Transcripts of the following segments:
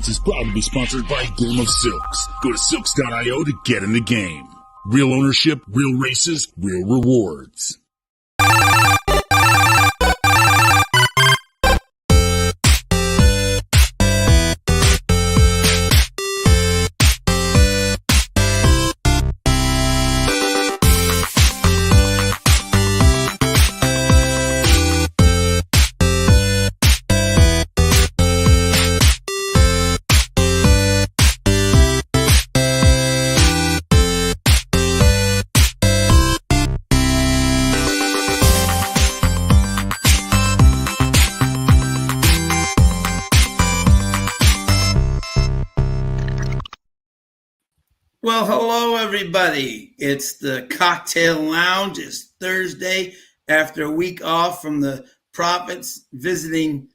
Sports is proud to be sponsored by Game of Silks. Go to silks.io to get in the game. Real ownership, real races, real rewards. Well, hello, everybody. It's the Cocktail Lounge. It's Thursday after a week off from the Prophets visiting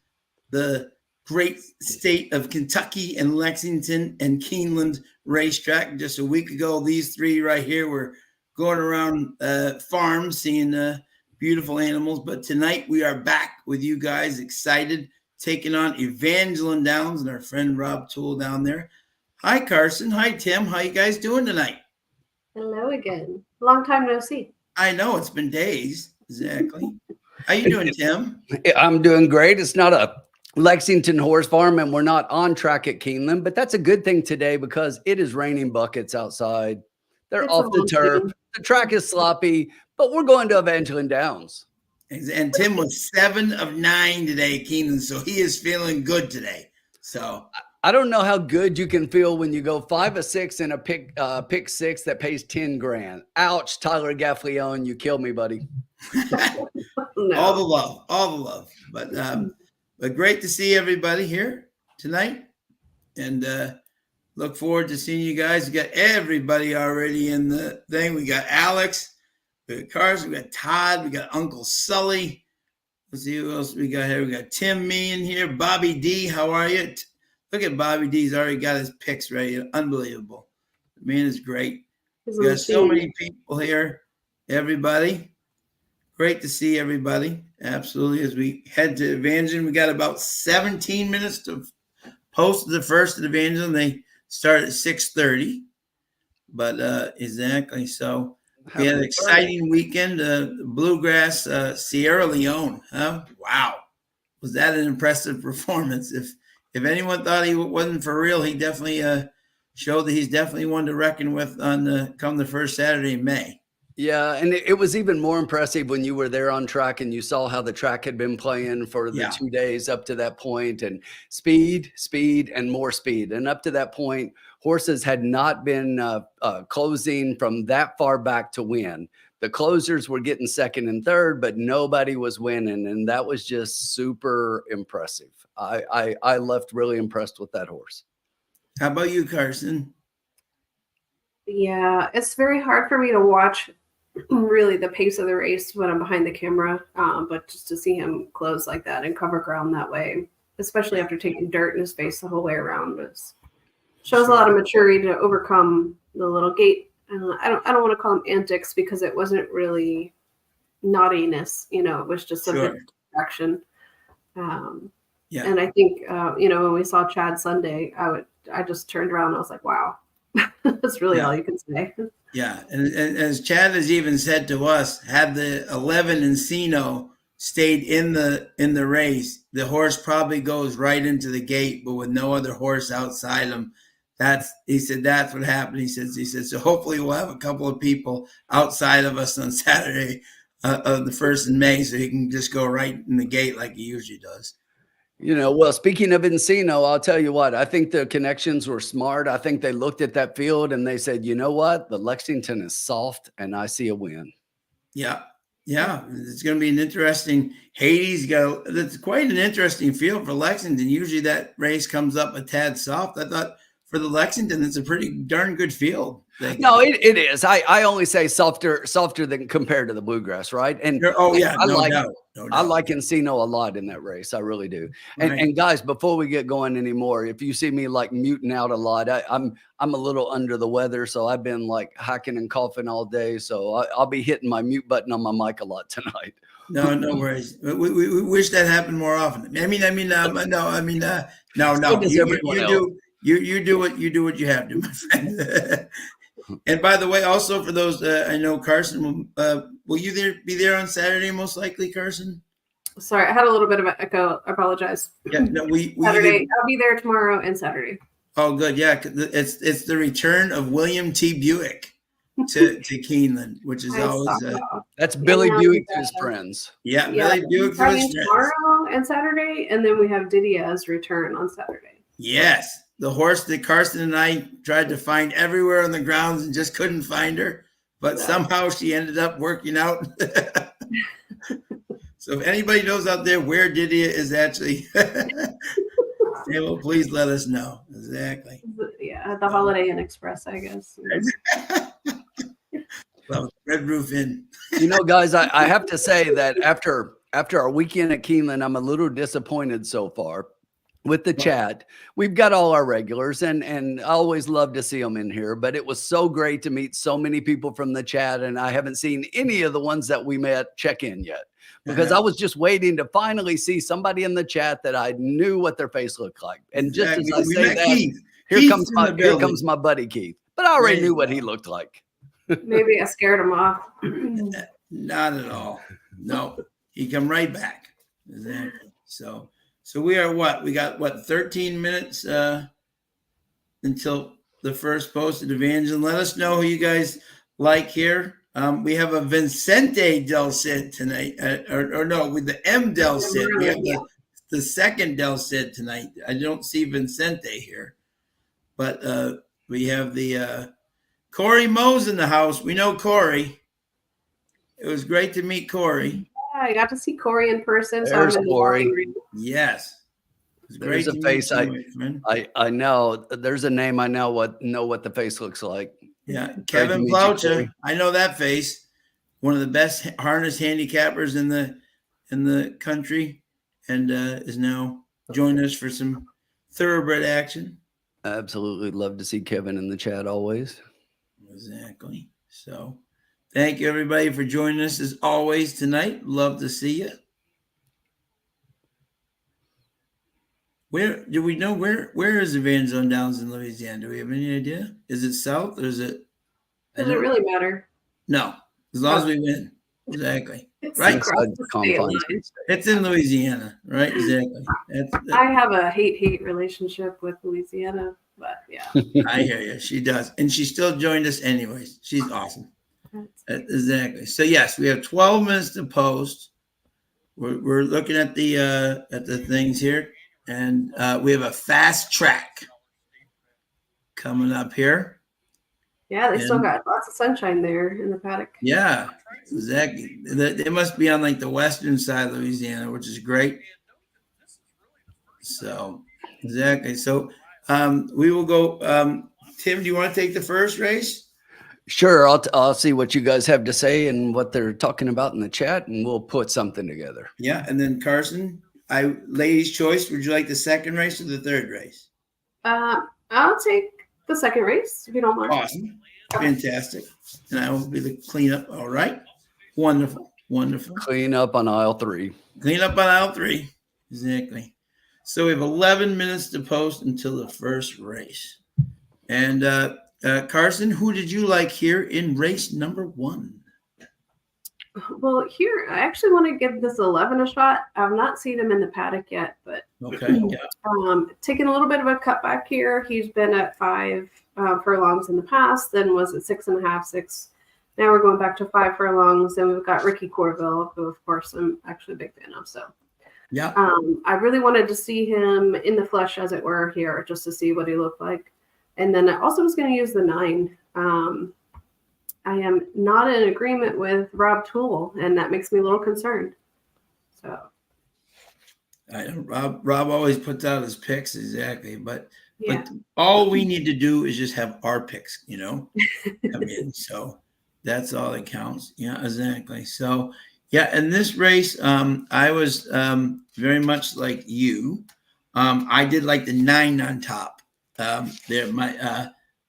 the great state of Kentucky and Lexington and Keeneland racetrack. Just a week ago, these three right here were going around farms seeing beautiful animals. But tonight we are back with you guys, excited, taking on Evangeline Downs and our friend Rob Toole down there. Hi, Carson. Hi, Tim. How you guys doing tonight? Hello again. Long time no see. I know. It's been days. Exactly. How you doing, Tim? I'm doing great. It's not a Lexington horse farm, and we're not on track at Keeneland, but that's a good thing today because it is raining buckets outside. They're off the turf. The track is sloppy, but we're going to Evangeline Downs. And Tim was 7 of 9 today, Keeneland, so he is feeling good today. So I don't know how good you can feel when you go 5 of 6 in a pick six that pays 10 grand. Ouch, Tyler Gaffleone, you killed me, buddy. No. All the love. But great to see everybody here tonight, and look forward to seeing you guys. We got everybody already in the thing. We got Alex, we got Carson, we got Todd, we got Uncle Sully. Let's see who else we got here. We got Tim Me in here. Bobby D, how are you? Look at Bobby D. He's already got his picks ready. Unbelievable. The man is great. We got so many people here. Everybody. Great to see everybody. Absolutely. As we head to Evangeline, we got about 17 minutes to post the first at Evangeline. They start at 6:30. But exactly. So we had an exciting weekend. Bluegrass, Sierra Leone. Huh? Wow. Was that an impressive performance? If anyone thought he wasn't for real, he definitely showed that he's definitely one to reckon with on come the first Saturday in May. Yeah, and it was even more impressive when you were there on track and you saw how the track had been playing for the 2 days up to that point, and speed, and more speed. And up to that point, horses had not been closing from that far back to win. The closers were getting second and third, but nobody was winning, and that was just super impressive. I left really impressed with that horse. How about you, Carson? Yeah, it's very hard for me to watch really the pace of the race when I'm behind the camera, but just to see him close like that and cover ground that way, especially after taking dirt in his face the whole way around, shows a lot of maturity to overcome the little gait. I don't want to call them antics because it wasn't really naughtiness, it was just a distraction. And I think, when we saw Chad Sunday, I just turned around and I was like, wow, that's really all you can say. Yeah. And as Chad has even said to us, had the 11 Encino stayed in the race, the horse probably goes right into the gate, but with no other horse outside him. He said that's what happened. He said, so hopefully we'll have a couple of people outside of us on Saturday of the 1st in May, so he can just go right in the gate like he usually does. Well, speaking of Encino, I'll tell you what, I think the connections were smart. I think they looked at that field and they said, you know what? The Lexington is soft and I see a win. Yeah. Yeah. It's going to be an interesting Hades. It's quite an interesting field for Lexington. Usually that race comes up a tad soft. I thought for the Lexington, it's a pretty darn good field. No, it is. I only say softer than compared to the Bluegrass, right? And oh yeah, I no like doubt. I like Encino a lot in that race. I really do. Right. And guys, before we get going anymore, if you see me like muting out a lot, I'm a little under the weather, so I've been like hacking and coughing all day. So I'll be hitting my mute button on my mic a lot tonight. No worries. We wish that happened more often. No. You do what you have to, my friend. And by the way, also for those, I know Carson, will you be there on Saturday, most likely, Carson? Sorry, I had a little bit of an echo. I apologize. Yeah, no, Saturday. I'll be there tomorrow and Saturday. Oh, good. Yeah, it's the return of William T. Buick to Keeneland, which is always that's Billy Buick to his friends. Yeah, Billy Buick to his friends. Tomorrow and Saturday, and then we have Didier's return on Saturday. Yes. The horse that Carson and I tried to find everywhere on the grounds and just couldn't find her, but somehow she ended up working out. So if anybody knows out there where Didier is actually, well, please let us know. Exactly. Yeah, at the Holiday Inn Express, I guess. Well, Red Roof Inn. Guys, I have to say that after our weekend at Keeneland, I'm a little disappointed so far. With the chat, we've got all our regulars, and I always love to see them in here, but it was so great to meet so many people from the chat, and I haven't seen any of the ones that we met check in yet, because I was just waiting to finally see somebody in the chat that I knew what their face looked like. And just as I say that, here comes my buddy Keith, but I already knew what he looked like. Maybe I scared him off. Not at all. No, he come right back. Exactly. So we are we got 13 minutes until the first post at Evangeline. Let us know who you guys like here. We have a Vincente Del Cid tonight, with the M Del Cid. We have the second Del Cid tonight. I don't see Vincente here, but we have the Corey Moe's in the house. We know Corey. It was great to meet Corey. I got to see Corey in person. There's Corey. Yes. There's a face I know. There's a name I know what the face looks like. Yeah. Kevin Plaucher. I know that face. One of the best harness handicappers in the country, and is now joining us for some thoroughbred action. Absolutely love to see Kevin in the chat always. Exactly. So thank you, everybody, for joining us as always tonight. Love to see you. Where do we know where is Evangeline Downs in Louisiana? Do we have any idea? Is it south or is it? Does it really matter? No, as long as we win. Exactly. It's right. It's in Louisiana, right? Exactly. I have a hate relationship with Louisiana, but yeah. I hear you. She does, and she still joined us anyways. She's awesome. Exactly. So yes, we have 12 minutes to post. We're looking at the things here, and we have a fast track coming up here. Yeah, they still got lots of sunshine there in the paddock. Yeah, exactly. They must be on like the western side of Louisiana, which is great. So exactly. So we will go. Tim, do you want to take the first race? Sure. I'll see what you guys have to say and what they're talking about in the chat, and we'll put something together. Yeah, and then Carson, ladies' choice. Would you like the second race or the third race? I'll take the second race if you don't mind. Awesome, fantastic. And I will be the cleanup. All right, wonderful. Clean up on aisle 3. Clean up on aisle 3. Exactly. So we have 11 minutes to post until the first race. And Carson, who did you like here in race number 1? Well, here, I actually want to give this 11 a shot. I've not seen him in the paddock yet, but okay, yeah. Taking a little bit of a cutback here. He's been at 5 furlongs in the past, then was at 6.5, 6. Now we're going back to 5 furlongs, and we've got Ricky Corville, who, of course, I'm actually a big fan of. So, yeah, I really wanted to see him in the flesh, as it were, here, just to see what he looked like. And then I also was going to use the 9. I am not in agreement with Rob Toole, and that makes me a little concerned. So, I know Rob always puts out his picks exactly, but Yeah. But all we need to do is just have our picks, come in. So that's all that counts. Yeah, exactly. So yeah, in this race, I was very much like you. I did like the 9 on top. There,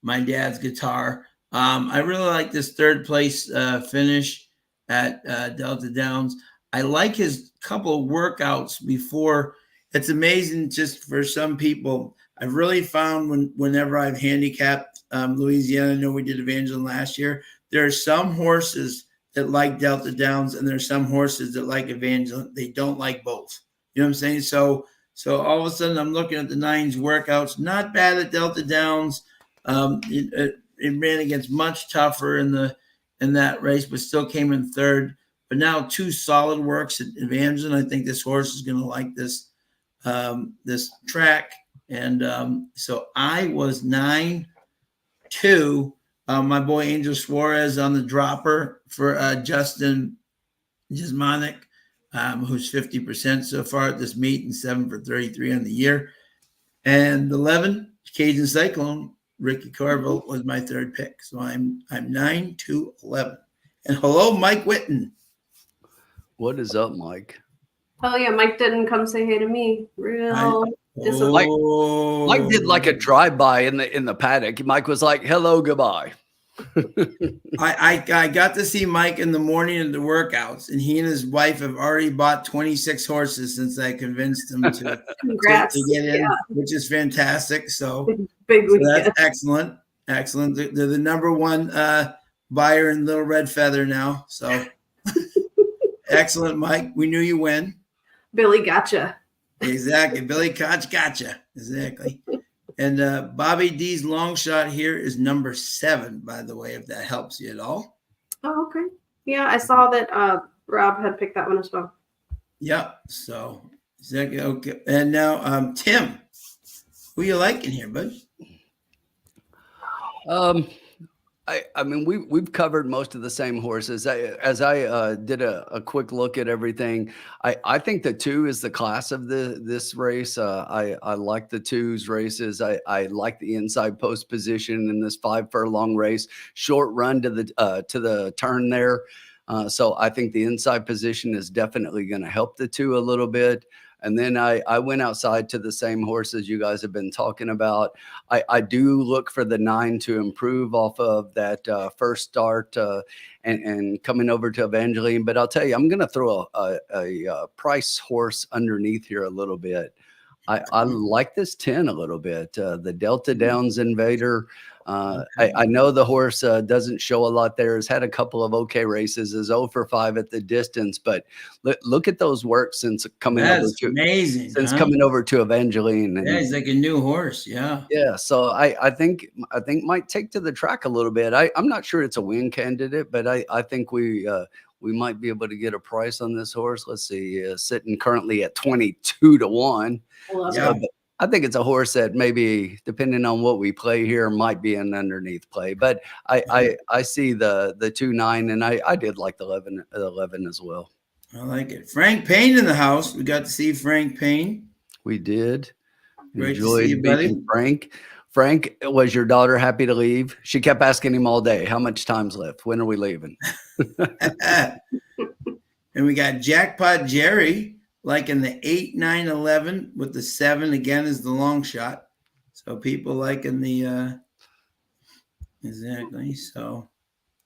my dad's guitar. I really like this third place finish at Delta Downs. I like his couple of workouts before. It's amazing just for some people. I've really found whenever I've handicapped Louisiana, I know we did Evangeline last year. There are some horses that like Delta Downs, and there's some horses that like Evangeline. They don't like both. You know what I'm saying? So all of a sudden, I'm looking at the 9's workouts. Not bad at Delta Downs. It ran against much tougher in that race, but still came in third. But now 2 solid works at Evangeline. I think this horse is going to like this track. And so I was 9-2. My boy Angel Suarez on the dropper for Justin Gismonic, who's 50% so far at this meet and 7 for 33 on the year. And 11, Cajun Cyclone, Ricky Carville was my third pick. So I'm 9-11. And hello, Mike Whitten. What is up, Mike? Oh yeah, Mike didn't come say hey to me. Mike did like a drive-by in the paddock. Mike was like, "Hello, goodbye." I got to see Mike in the morning of the workouts, and he and his wife have already bought 26 horses since I convinced them to get in, which is fantastic. So that's excellent. They're the number one buyer in Little Red Feather now. So excellent, Mike. We knew you win. Billy gotcha. Exactly. Billy Koch gotcha. Exactly. And Bobby D's long shot here is number 7, by the way, if that helps you at all. Oh, okay. Yeah, I saw that Rob had picked that one as well. Yep. So, exactly. Okay. And now, Tim, who you liking here, bud? I mean, we've covered most of the same horses. As I did a quick look at everything, I think the 2 is the class of this race. I like the 2's races. I like the inside post position in this 5 furlong race, short run to the turn there. So I think the inside position is definitely going to help the 2 a little bit. And then I went outside to the same horses you guys have been talking about. I do look for the 9 to improve off of that first start and coming over to Evangeline. But I'll tell you, I'm going to throw a price horse underneath here a little bit. I like this 10 a little bit. The Delta Downs Invader. I know the horse doesn't show a lot there. Has had a couple of okay races. Is 0 for 5 at the distance, but look at those works since coming coming over to Evangeline. And, yeah, he's like a new horse. Yeah. Yeah. So I think might take to the track a little bit. I'm not sure it's a win candidate, but I think we might be able to get a price on this horse. Let's see, sitting currently at 22-1. So, I think it's a horse that maybe, depending on what we play here, might be an underneath play. But I see the 2-9, and I did like the 11 as well. I like it. Frank Payne in the house. We got to see Frank Payne. We did. Great to see you, buddy. Frank. Frank, was your daughter happy to leave? She kept asking him all day, how much time's left? When are we leaving? And we got Jackpot Jerry, like in the 8, 9, 11 with the 7 again is the long shot. So people liking the exactly. So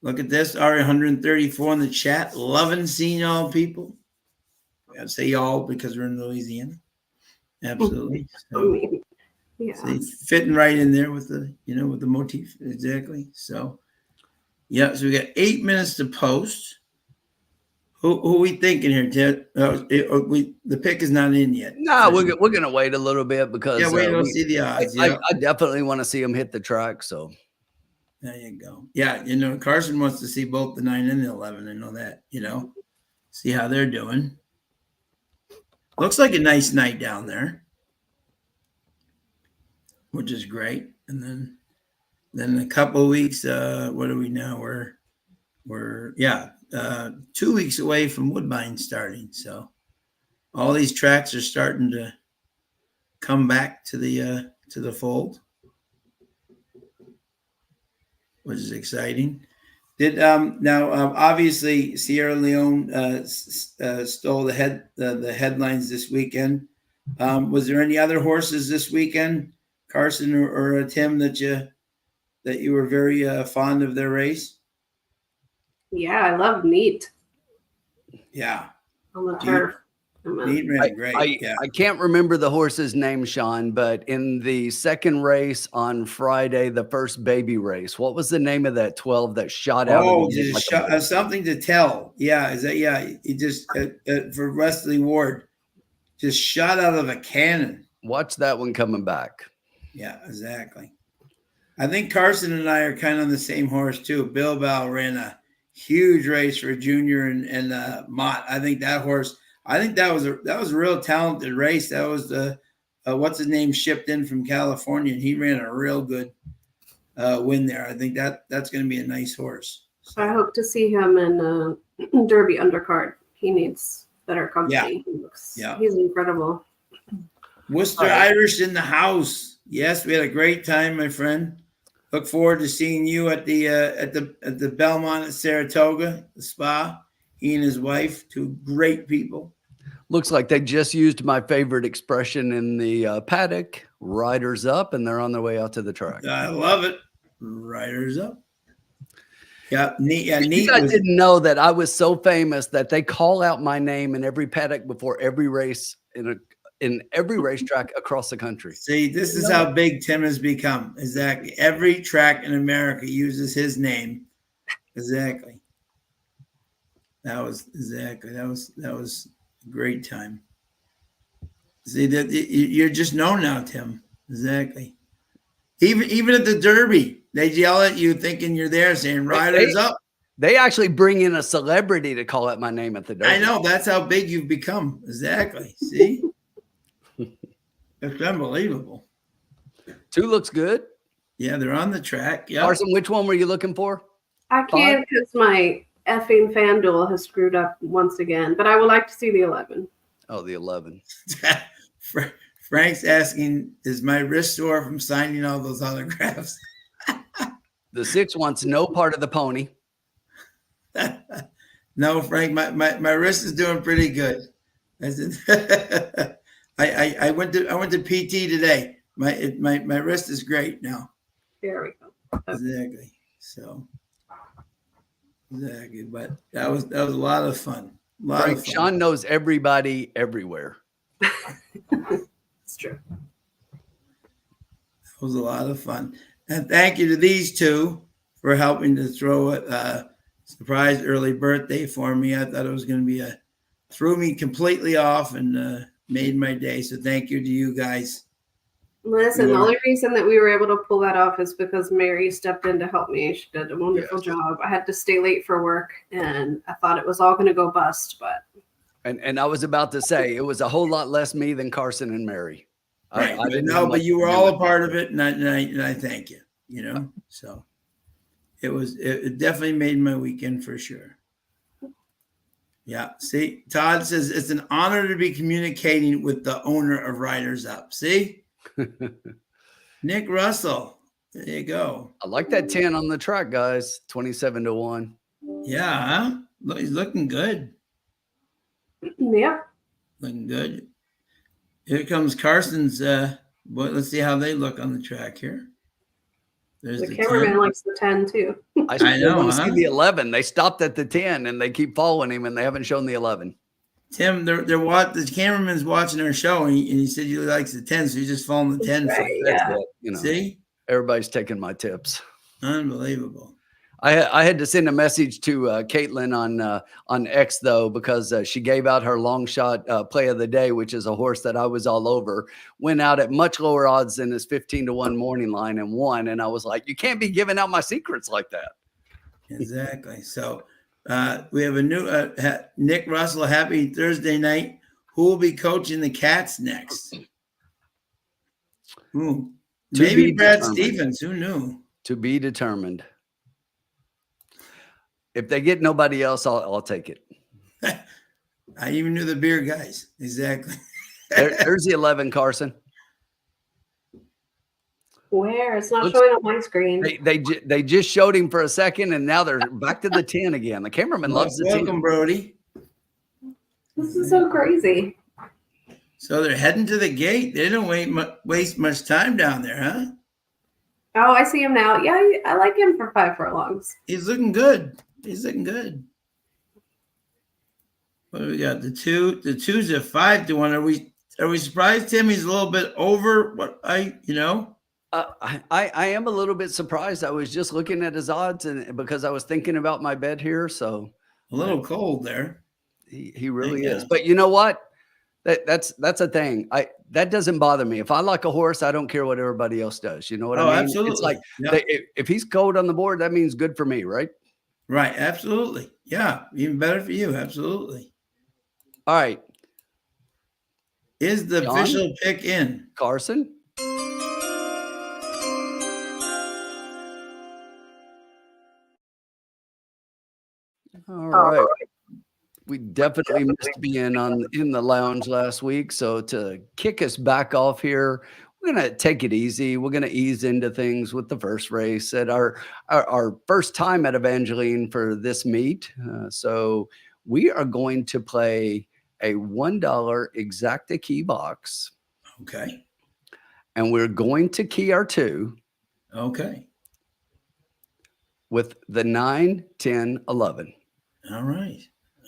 look at this, R134 in the chat. Loving seeing y'all people. I say y'all because we're in Louisiana. Absolutely. So, yeah. So fitting right in there with the with the motif. Exactly. So yeah, so we got 8 minutes to post. Who are we thinking here, Ted? The pick is not in yet. No, we're gonna wait a little bit because wait to see the odds. I definitely want to see him hit the track. So there you go. Yeah, Carson wants to see both the 9 and the 11. I know that. See how they're doing. Looks like a nice night down there, which is great. And then in a couple of weeks, what are we now? We're 2 weeks away from Woodbine starting. So all these tracks are starting to come back to the to the fold, which is exciting. Did obviously Sierra Leone stole the headlines this weekend. Was there any other horses this weekend, Carson or Tim, that you were very fond of their race? Yeah, I love Neat Yeah, on the turf. Neat ran great. I can't remember the horse's name, Sean, but in the second race on Friday, the first baby race, what was the name of that 12 that shot out? Oh, something to tell. Yeah, is that He just for Wesley Ward, just shot out of a cannon. Watch that one coming back. Yeah, exactly. I think Carson and I are kind of on the same horse too. Bilbao ran a huge race for Junior and Mott. I think that horse. I think that was a real talented race. That was the what's his name shipped in from California, and he ran a real good win there. I think that's going to be a nice horse. So. I hope to see him in Derby undercard. He needs better company. Yeah, he's incredible. Worcester Irish in the house. Yes, we had a great time, my friend. Look forward to seeing you at the Belmont at Saratoga, the spa. He and his wife, two great people. Looks like they just used my favorite expression in the paddock, riders up, and they're on their way out to the track. I love it. Riders up. Yeah, Neat. Yeah, Neat. You guys didn't know that I was so famous that they call out my name in every paddock before every race in every racetrack across the country. See, this is how big Tim has become. Exactly. Every track in America uses his name. Exactly. That was a great time. See that you're just known now, Tim. Exactly. Even at the Derby, they yell at you thinking you're there, saying "Riders up." They actually bring in a celebrity to call out my name at the Derby. I know, that's how big you've become. Exactly. See, it's unbelievable. 2 looks good. Yeah, they're on the track. Yeah. Carson, which one were you looking for? I can't because my effing FanDuel has screwed up once again, but I would like to see the 11. Oh, the 11. Frank's asking, is my wrist sore from signing all those autographs? The 6 wants no part of the pony. No, Frank, my wrist is doing pretty good. I went to PT today. My wrist is great now. There we go. Exactly. So exactly, but that was a lot of fun. Frank, Sean knows everybody everywhere. It's true. It was a lot of fun. And thank you to these two for helping to throw a surprise early birthday for me. I thought it was going to be threw me completely off and made my day. So thank you to you guys. Listen, the only reason that we were able to pull that off is because Mary stepped in to help me. She did a wonderful job. I had to stay late for work, and I thought it was all going to go bust, but. And I was about to say, it was a whole lot less me than Carson and Mary. Right. I didn't know, but you were all a part of it, and I thank you. You know, so it definitely made my weekend for sure. Yeah. See, Todd says it's an honor to be communicating with the owner of Riders Up. See, Nick Russell. There you go. I like that 10 on the track, guys. 27-1. Yeah, huh? Look, he's looking good. Yeah. Looking good. Here comes Carson's. Let's see how they look on the track here. There's the cameraman 10. likes the 10 too. I know. Want to see the 11. They stopped at the 10 and they keep following him, and they haven't shown the 11. Tim, the cameraman's watching our show, and he said he likes the 10, so he's just following the 10. Right, That's it. You know, see, everybody's taking my tips. Unbelievable. I had to send a message to Caitlin on X though, because she gave out her long shot play of the day, which is a horse that I was all over. Went out at much lower odds than his 15-1 morning line and won. And I was like, you can't be giving out my secrets like that. Exactly. So we have a new Nick Russell. Happy Thursday night. Who will be coaching the Cats next? Maybe Brad Stevens. Who knew? To be determined. If they get nobody else, I'll take it. I even knew the beer guys. Exactly. There's the 11, Carson. Where? It's not showing on my screen. They just showed him for a second, and now they're back to the 10 again. The cameraman loves the 10. Welcome, Brody. This is so crazy. So they're heading to the gate. They don't waste much time down there, huh? Oh, I see him now. Yeah, I like him for 5 furlongs. He's looking good. He's looking good. What do we got? The two's a 5-1. Are we surprised, Tim? He's a little bit over what I am a little bit surprised. I was just looking at his odds, and because I was thinking about my bet here, so a little cold there. He really is. But you know what? That's a thing. That doesn't bother me. If I like a horse, I don't care what everybody else does. You know what I mean? Absolutely. It's like yep. If he's cold on the board, that means good for me, right? Right. Absolutely. Yeah. Even better for you. Absolutely. All right. Is the John? official pick in? Carson? All right. We definitely missed being in the lounge last week. So to kick us back off here, we're going to take it easy. We're going to ease into things with the first race at our first time at Evangeline for this meet. So we are going to play a $1 exacta key box. Okay. And we're going to key our 2. Okay. With the 9, 10, 11. All right.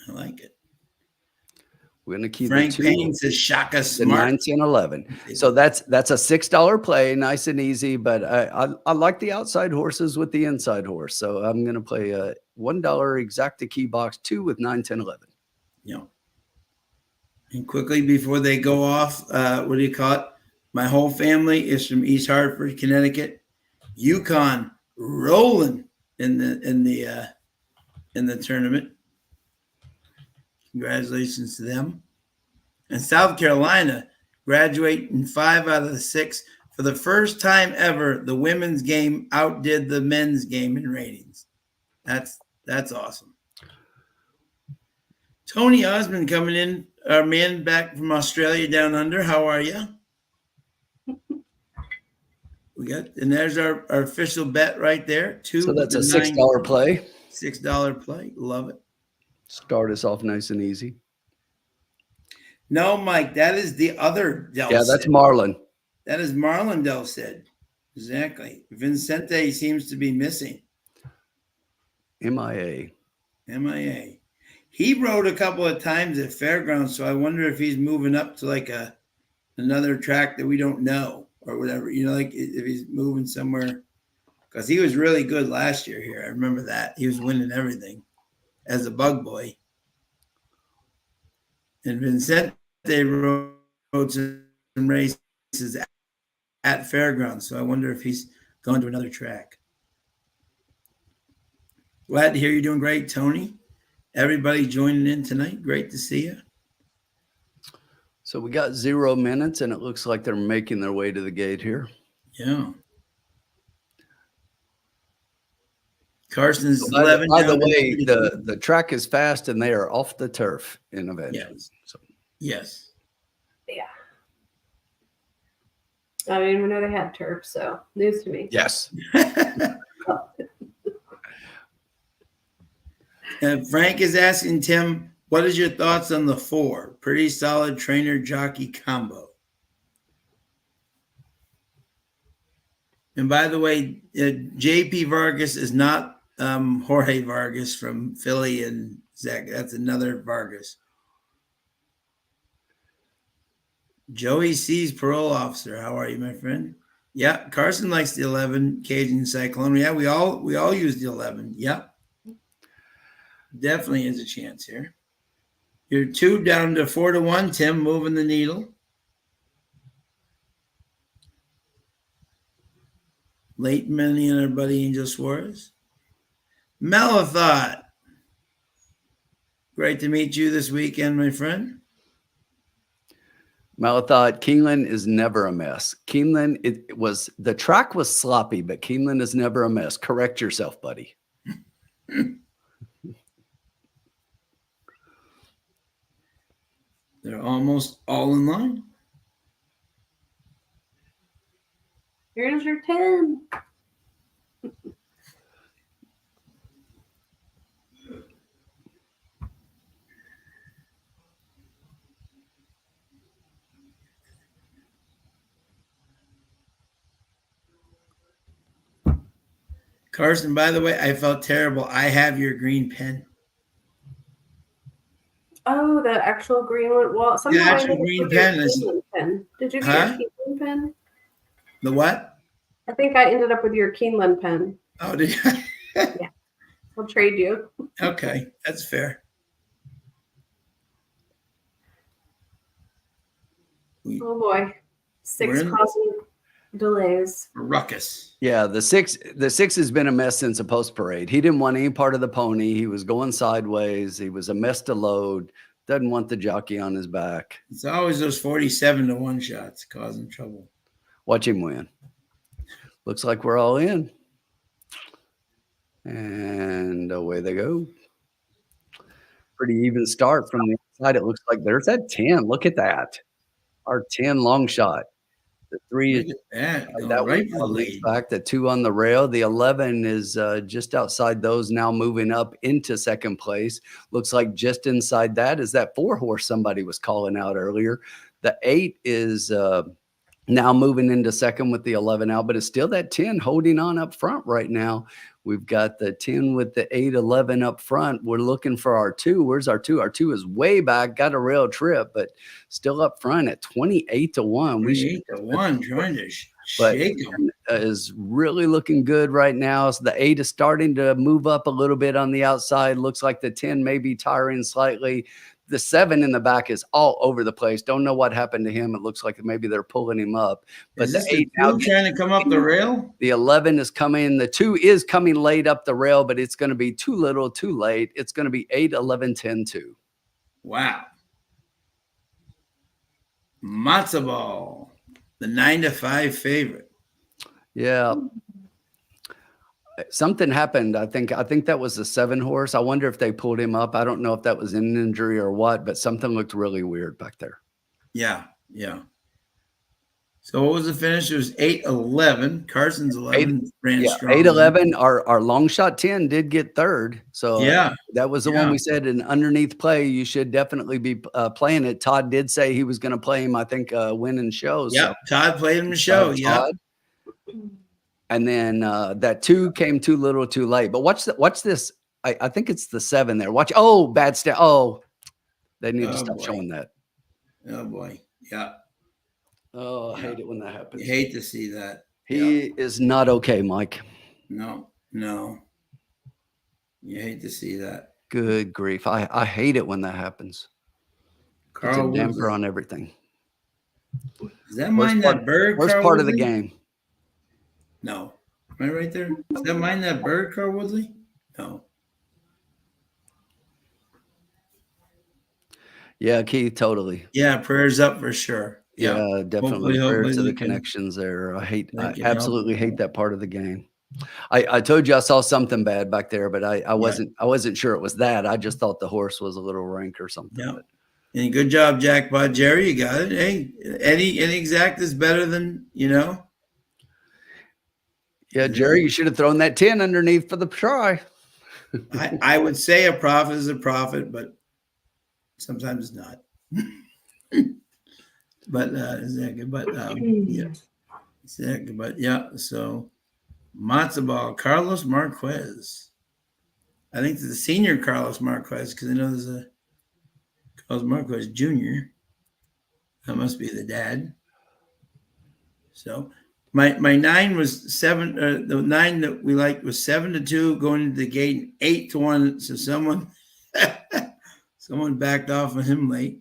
I like it. We're going to keep Frank the 2. Payne says Shaka Smart. The 9, 10, 11. So that's a $6 play, nice and easy. But I like the outside horses with the inside horse. So I'm going to play a $1 exacta key box 2 with 9, 10, 11. Yeah. And quickly before they go off, what do you call it? My whole family is from East Hartford, Connecticut. Yukon rolling in the tournament. Congratulations to them. And South Carolina graduating 5 out of the 6. For the first time ever, the women's game outdid the men's game in ratings. That's awesome. Tony Osmond coming in, our man back from Australia down under. How are you? And there's our official bet right there. 2. So that's a $6 play. $6 play. Love it. Start us off nice and easy. No, Mike, that is the other Del Yeah, that's Marlon. That is Marlon Del Cid. Exactly. Vincente seems to be missing. MIA. He rode a couple of times at Fairgrounds, so I wonder if he's moving up to like another track that we don't know or whatever. You know, like if he's moving somewhere. Because he was really good last year here. I remember that. He was winning everything as a bug boy. And Vincente rode some races at Fairgrounds, so I wonder if he's gone to another track. Glad to hear you're doing great, Tony. Everybody joining in tonight. Great to see you. So we got 0 minutes, and it looks like they're making their way to the gate here. Yeah. Carson's by 11. By the way, the track is fast, and they are off the turf in Evangeline. Yes. Yes. Yeah. I didn't even know they had turf, so news to me. Yes. Frank is asking Tim, what is your thoughts on the 4? Pretty solid trainer jockey combo. And by the way, JP Vargas is not Jorge Vargas from Philly and Zach. That's another Vargas. Joey C's parole officer. How are you, my friend? Yeah, Carson likes the 11 Cajun Cyclone. Yeah, we all use the 11. Yep. Definitely is a chance here. You're 2 down to 4-1. Tim moving the needle. Late Manny and our buddy Angel Suarez. Malathot. Great to meet you this weekend, my friend. Malathot, Keeneland is never a mess. Keeneland, the track was sloppy, but Keeneland is never a mess. Correct yourself, buddy. They're almost all in line. You're going to Where's your 10? Carson, by the way, I felt terrible. I have your green pen. Oh, the actual green one. Well, somehow I actual ended up green with your pen is- Keeneland pen. Did you get your Keeneland pen? The what? I think I ended up with your Keeneland pen. Oh, did you? Yeah. I'll trade you. Okay, that's fair. Oh boy. 6 We're in- causing delays. Ruckus. Yeah, the six has been a mess since the post parade. He didn't want any part of the pony. He was going sideways. He was a mess to load. Doesn't want the jockey on his back. It's always those 47-1 shots causing trouble. Watch him win. Looks like we're all in. And away they go. Pretty even start from the inside. It looks like there's that 10. Look at that. Our 10 long shot. The 3 Look is at that. that Right for the leads lead. back. The 2 on the rail. The 11 is just outside those, now moving up into second place. Looks like just inside that is that 4 horse somebody was calling out earlier. The 8 is now moving into second with the 11 out, but it's still that 10 holding on up front right now. We've got the 10 with the 8, 11 up front. We're looking for our 2. Where's our 2? Our 2 is way back, got a rail trip, but still up front at 28-1. 28-1, trying to But shake them. is really looking good right now. So the 8 is starting to move up a little bit on the outside. Looks like the 10 may be tiring slightly. The 7 in the back is all over the place. Don't know what happened to him. It looks like maybe they're pulling him up. But Is the this 8 the 2 trying to come up the rail? the 11 is coming. The 2 is coming late up the rail, but it's going to be too little, too late. It's going to be 8, 11, 10, 2. Wow. Matzo ball, the 9-5 favorite. Yeah. Something happened. I think that was the 7 horse. I wonder if they pulled him up. I don't know if that was an injury or what, but something looked really weird back there. Yeah, yeah. So what was the finish? It was 8-11. Carson's 11 ran strong. 8-11. Our long shot 10 did get third. So Yeah, that was the one we said an underneath play. You should definitely be playing it. Todd did say he was going to play him, I think, win and shows. Yeah, So. Todd played him the show. Yeah. And then that 2 came too little, too late. But watch this. I think it's the 7 there. Watch. Oh, bad step. Oh, they need to stop showing that. Oh boy. Yeah. Oh, I hate it when that happens. You hate to see that. He is not okay, Mike. No. You hate to see that. Good grief. I hate it when that happens. It's a damper on everything. Does that mind that bird? Worst part of the game. No. Am I right there? Does that mind that bird, Carl Woodley? No. Yeah, Keith, totally. Yeah, prayers up for sure. Yeah, definitely. Hopefully To the connections there. I absolutely hate that part of the game. I told you I saw something bad back there, but I wasn't sure it was that. I just thought the horse was a little rank or something. Yeah. And good job, Jackpot Jerry. You got it. Hey, any exact is better than, Yeah, Jerry, you should have thrown that 10 underneath for the try. I would say a prophet is a prophet, but sometimes not. But exactly. But yeah, exactly. But yeah. So matzo ball, Carlos Marquez. I think it's the senior Carlos Marquez because I know there's a Carlos Marquez Jr. That must be the dad. So my 9 was 7. The 9 that we liked was 7-2 going into the gate, 8-1. So someone backed off of him late.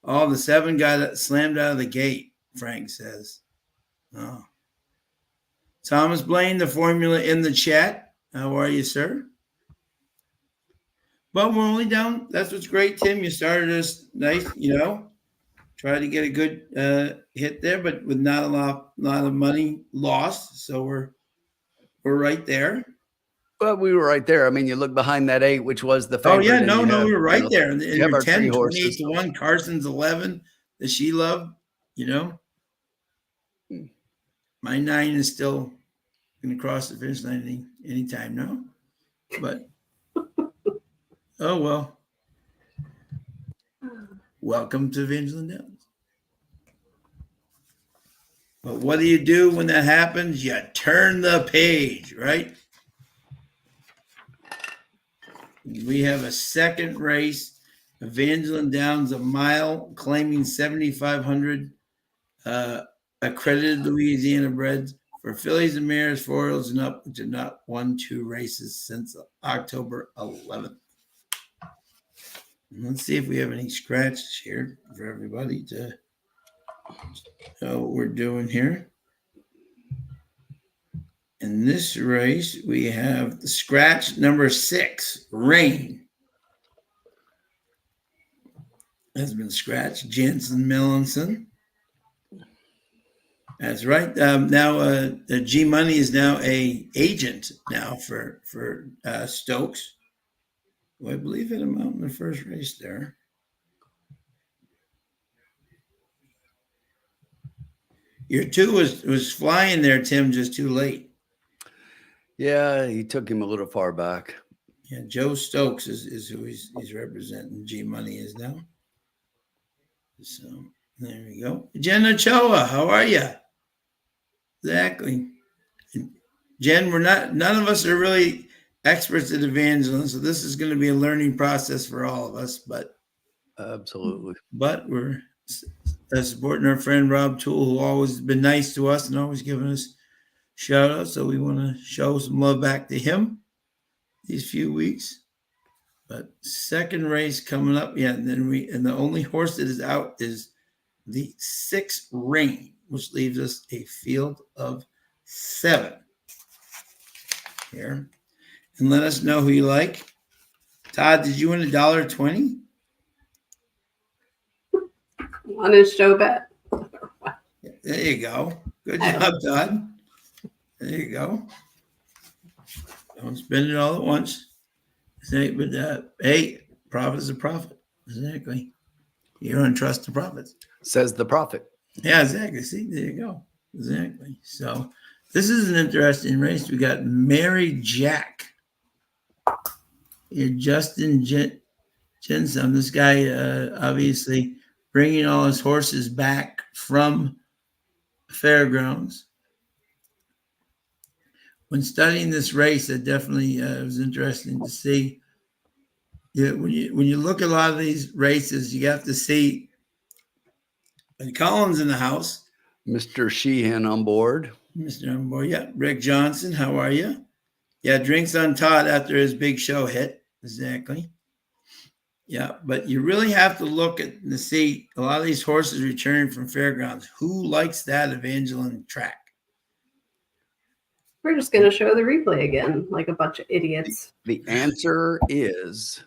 Oh, the 7 got slammed out of the gate, Frank says. Oh. Thomas Blaine, the formula in the chat. How are you, sir? But we're only down. That's what's great, Tim. You started us nice, Try to get a good hit there, but with not a lot of money lost. So we're right there. Well, we were right there. I mean, you look behind that 8, which was the favorite. Oh, yeah. No, we were right there. And your 10, 28-1, Carson's 11 that she loved, my 9 is still going to cross the finish line anytime now. But, oh, well. Welcome to Evangeline Downs. But what do you do when that happens? You turn the page, right? We have a second race, Evangeline Downs, a mile, claiming 7,500 accredited Louisiana breds for fillies and mares, 4-year-olds and up, which have not won 2 races since October 11th. And let's see if we have any scratches here for everybody to know what we're doing here. In this race, we have the scratch number 6, Rain. Has been scratched. Jensen Melanson. That's right. Now G Money is now a agent now for Stokes. Well, I believe hit him out in the first race there. Your 2 was flying there, Tim, just too late. Yeah, he took him a little far back. Yeah, Joe Stokes is who he's representing. G Money is now. So there we go. Jen Ochoa, how are you? Exactly. Jen, none of us are really experts at Evangeline, so this is going to be a learning process for all of us. But absolutely. But we're supporting our friend Rob Toole, who always been nice to us and always giving us shout out. So we want to show some love back to him these few weeks. But second race coming up, yeah. And then the only horse that is out is the 6 Rain, which leaves us a field of 7 here. And let us know who you like. Todd, did you win $1.20? On his show bet. There you go. Good job, Todd. There you go. Don't spend it all at once. But hey, profit is a profit. Exactly. You don't trust the profits. Says the prophet. Yeah, exactly. See, there you go. Exactly. So this is an interesting race. We got Mary Jack. Justin Jensen. This guy obviously bringing all his horses back from fairgrounds. When studying this race, it definitely was interesting to see. Yeah, when you look at a lot of these races, you have to see. And Colin's in the house. Mr. Sheehan on board. Mr. on board, yeah. Rick Johnson, how are you? Yeah, drinks on Todd after his big show hit. Exactly. Yeah, but you really have to look at and see a lot of these horses returning from fairgrounds. Who likes that Evangeline track? We're just going to show the replay again, like a bunch of idiots. The answer is,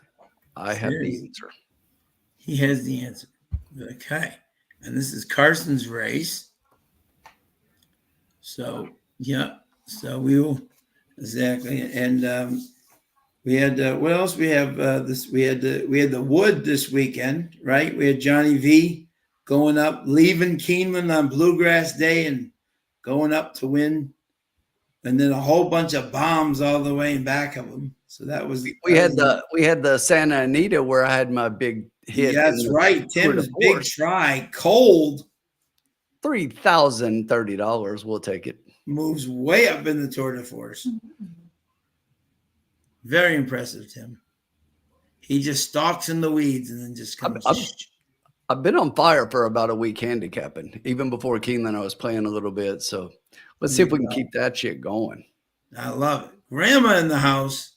I have the answer. He has the answer. Okay. And this is Carson's race. So, yeah. So we will, exactly. And we had, what else? We have this, we had the Wood this weekend, right? We had Johnny V going up, leaving Keeneland on Bluegrass Day and going up to win. And then a whole bunch of bombs all the way in back of them. So that was we had the Santa Anita where I had my big hit. Yeah, that's right. Tim's big try, cold. $3,030. We'll take it. Moves way up in the Tour de Force. Very impressive, Tim. He just stalks in the weeds and then just comes. I've been on fire for about a week handicapping. Even before Keeneland, I was playing a little bit. So let's see if we can keep that shit going. I love it. Grandma in the house.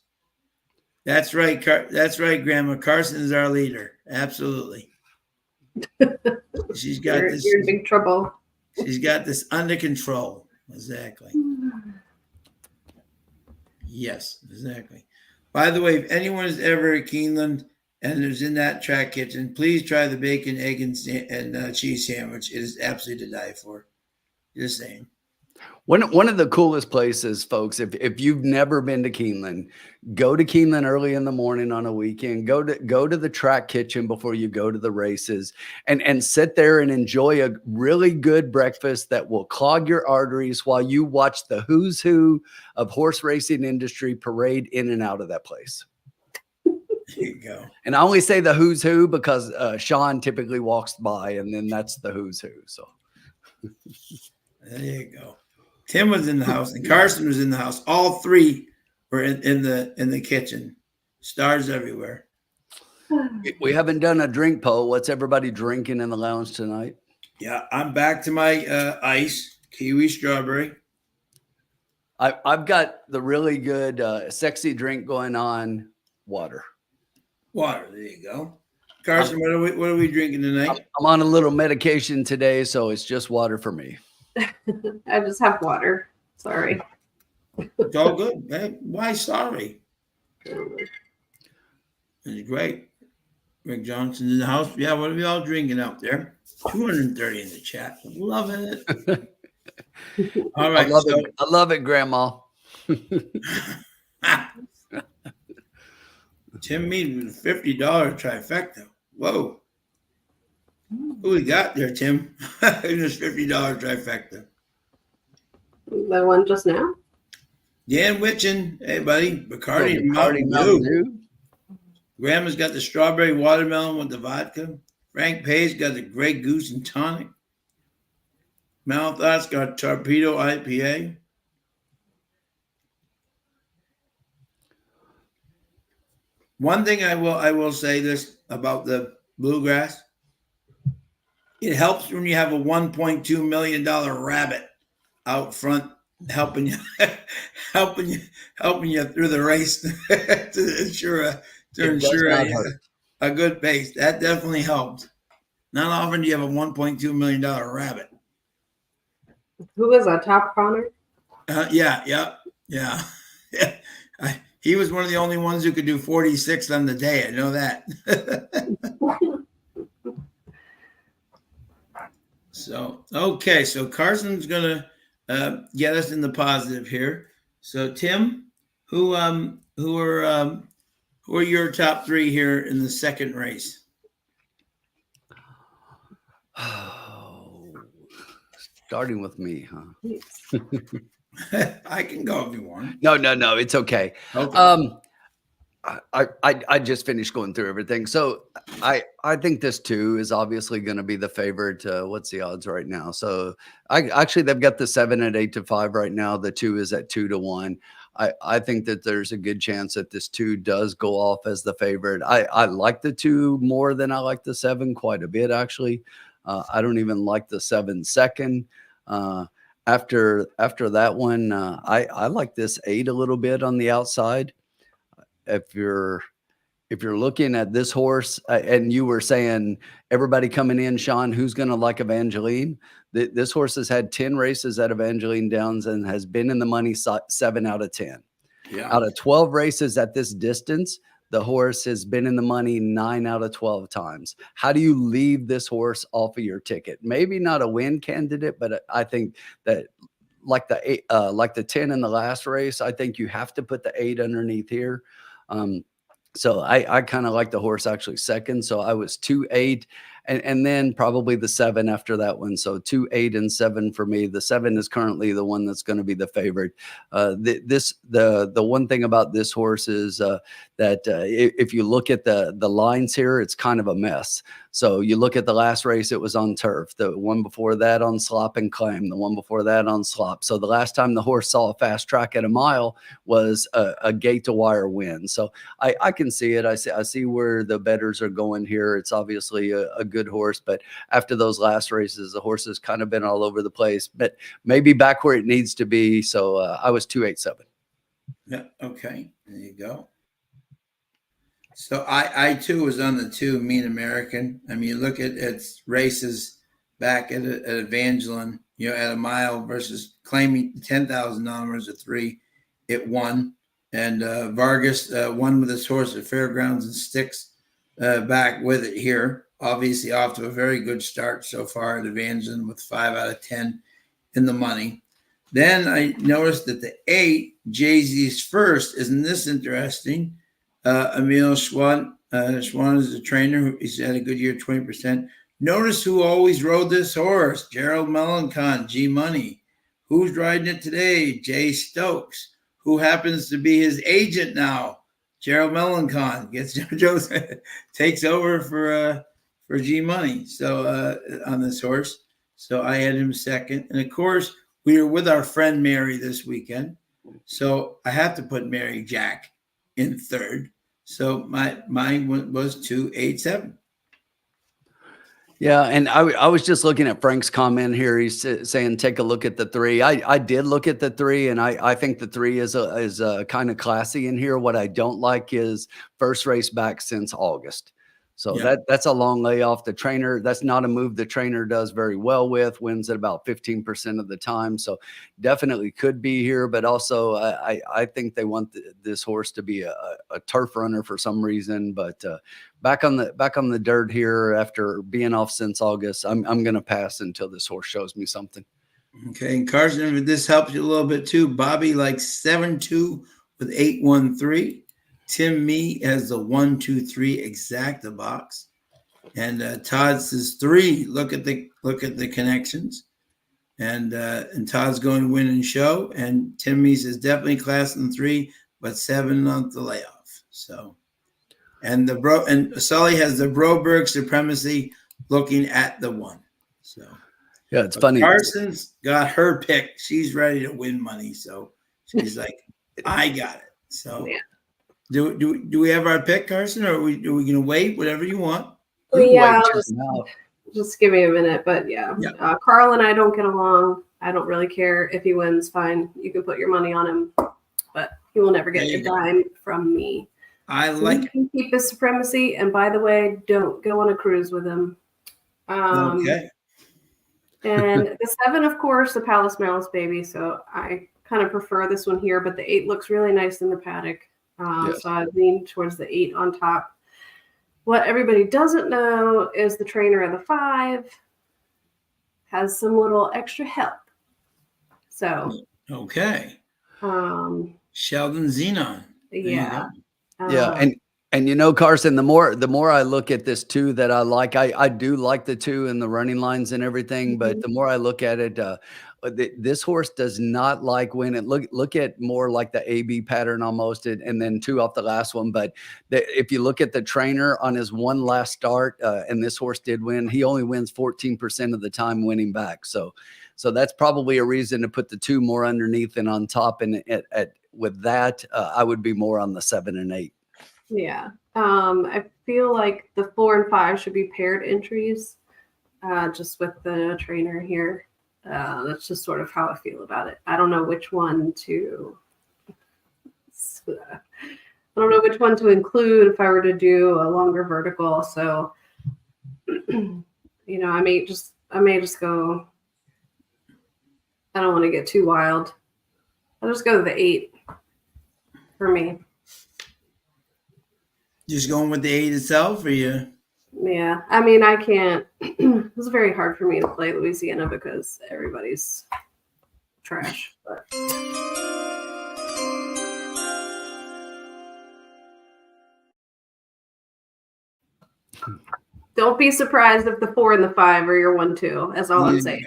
That's right. That's right, Grandma. Carson is our leader. Absolutely. She's got this. You're in big trouble. She's got this under control. Exactly. Yes, exactly. By the way, if anyone is ever at Keeneland and is in that track kitchen, please try the bacon, egg, and cheese sandwich. It is absolutely to die for. Just saying. One of the coolest places, folks, if you've never been to Keeneland, go to Keeneland early in the morning on a weekend. Go to the track kitchen before you go to the races, and sit there and enjoy a really good breakfast that will clog your arteries while you watch the who's who of horse racing industry parade in and out of that place. There you go. And I only say the who's who because Sean typically walks by, and then that's the who's who. So there you go. Tim was in the house and Carson was in the house. All three were in the kitchen. Stars everywhere. We haven't done a drink poll. What's everybody drinking in the lounge tonight? Yeah, I'm back to my ice, kiwi strawberry. I've got the really good sexy drink going on, water. Water, there you go. Carson, what are we drinking tonight? I'm on a little medication today, so it's just water for me. I just have water. Sorry. It's all good. Hey, why sorry? It's great. Rick Johnson's in the house. Yeah, what are we all drinking out there? 230 in the chat. Love it. All right. I love it, Grandma. Tim Mead with a $50 trifecta. Whoa. Who we got there, Tim? In this $50 trifecta. The one just now? Dan Witchin. Hey, buddy. Bacardi and Mountain Dew. Grandma's got the strawberry watermelon with the vodka. Frank Pay's got the Grey Goose and tonic. Malthot's got Torpedo IPA. One thing I will say this about the bluegrass. It helps when you have a $1.2 million rabbit out front helping you through the race to ensure a good pace. That definitely helped. Not often do you have a $1.2 million rabbit. Who was a top runner? Yeah. He was one of the only ones who could do 46 on the day. I know that. So Carson's gonna get us in the positive here. So Tim, who are your top three here in the second race? Starting with me, huh? I can go if you want. No, it's okay. Okay. I just finished going through everything. So I think this 2 is obviously going to be the favorite. What's the odds right now? So actually they've got the 7 at 8-5 right now. The 2 is at 2-1. I think that there's a good chance that this 2 does go off as the favorite. I like the 2 more than I like the 7 quite a bit, actually. I don't even like the 7 second. After that one, I like this 8 a little bit on the outside. If you're looking at this horse, and you were saying everybody coming in, Sean, who's going to like Evangeline? This horse has had 10 races at Evangeline Downs and has been in the money 7 out of 10. Yeah. Out of 12 races at this distance, the horse has been in the money 9 out of 12 times. How do you leave this horse off of your ticket? Maybe not a win candidate, but I think that like the 10 in the last race, I think you have to put the 8 underneath here. So I kind of like the horse actually second. So I was 2, 8, and then probably the 7 after that one. So 2, 8, and 7 for me. The 7 is currently the one that's going to be the favorite. The one thing about this horse is that if you look at the lines here, it's kind of a mess. So you look at the last race, it was on turf. The one before that on slop and claim. The one before that on slop. So the last time the horse saw a fast track at a mile was a gate to wire win. So I can see it. I see where the bettors are going here. It's obviously a good horse, but after those last races, the horse has kind of been all over the place, but maybe back where it needs to be. So I was 2, 8, 7. Yeah. Okay. There you go. So I too was on the 2 Mean American. I mean, you look at its races back at Evangeline, at a mile versus claiming $10,000 at 3, it won. And Vargas won with his horse at Fairgrounds and sticks back with it here. Obviously off to a very good start so far at Evangeline with 5 out of 10 in the money. Then I noticed that the 8, Jay-Z's first, isn't this interesting? Emil Schwan. Schwan is a trainer. He's had a good year, 20%. Notice who always rode this horse: Gerald Melancon, G Money. Who's riding it today? Jay Stokes, who happens to be his agent now. Gerald Melancon takes over for G Money. So on this horse, so I had him second, and of course we were with our friend Mary this weekend, so I have to put Mary Jack in third. So mine was 287. Yeah, and I was just looking at Frank's comment here. He's saying, take a look at the 3. I did look at the 3, and I think the 3 is a kind of classy in here. What I don't like is first race back since August. So that's a long layoff. The trainer, that's not a move the trainer does very well with, wins at about 15% of the time. So definitely could be here, but also I think they want this horse to be a turf runner for some reason. But back on the dirt here after being off since August, I'm going to pass until this horse shows me something. Okay, and Carson, if this helps you a little bit too, Bobby likes 7-2 with 813. Tim Mee has the 1-2-3 exacta box, and Todd says 3. Look at the connections, and Todd's going to win and show, and Tim Mee says definitely class in 3, but 7 on the layoff. So, and Sully has the Broberg supremacy looking at the 1. So yeah, it's funny. Carson's got her pick. She's ready to win money, so she's like, I got it. So. Yeah. Do we have our pick, Carson, or are we going to wait? Whatever you want. Yeah, just give me a minute. But yeah. Carl and I don't get along. I don't really care if he wins. Fine, you can put your money on him, but he will never get a dime from me. I like. He can keep his supremacy, and by the way, don't go on a cruise with him. Okay. And the 7, of course, the Palace Malice baby. So I kind of prefer this one here, but the 8 looks really nice in the paddock. Yes. So I lean towards the 8 on top. What everybody doesn't know is the trainer of the 5 has some little extra help. So okay. Sheldon Zenon. Yeah. And Carson, the more I look at this too, that I like, I do like the 2 and the running lines and everything, but the more I look at it, this horse does not like when it look at more like the AB pattern almost, and then 2 off the last one. But if you look at the trainer on his one last start, and this horse did win, he only wins 14% of the time winning back. So that's probably a reason to put the 2 more underneath and on top. And with that, I would be more on the 7 and 8. Yeah. I feel like the 4 and 5 should be paired entries, just with the trainer here. That's just sort of how I feel about it. I don't know which one to include if I were to do a longer vertical. So, I may just go. I don't want to get too wild. I'll just go to the 8 for me. Just going with the 8 itself, or you? Yeah, I mean, I can't. It was very hard for me to play Louisiana because everybody's trash. But. Don't be surprised if the 4 and the 5 are your 1-2. That's all I'm saying.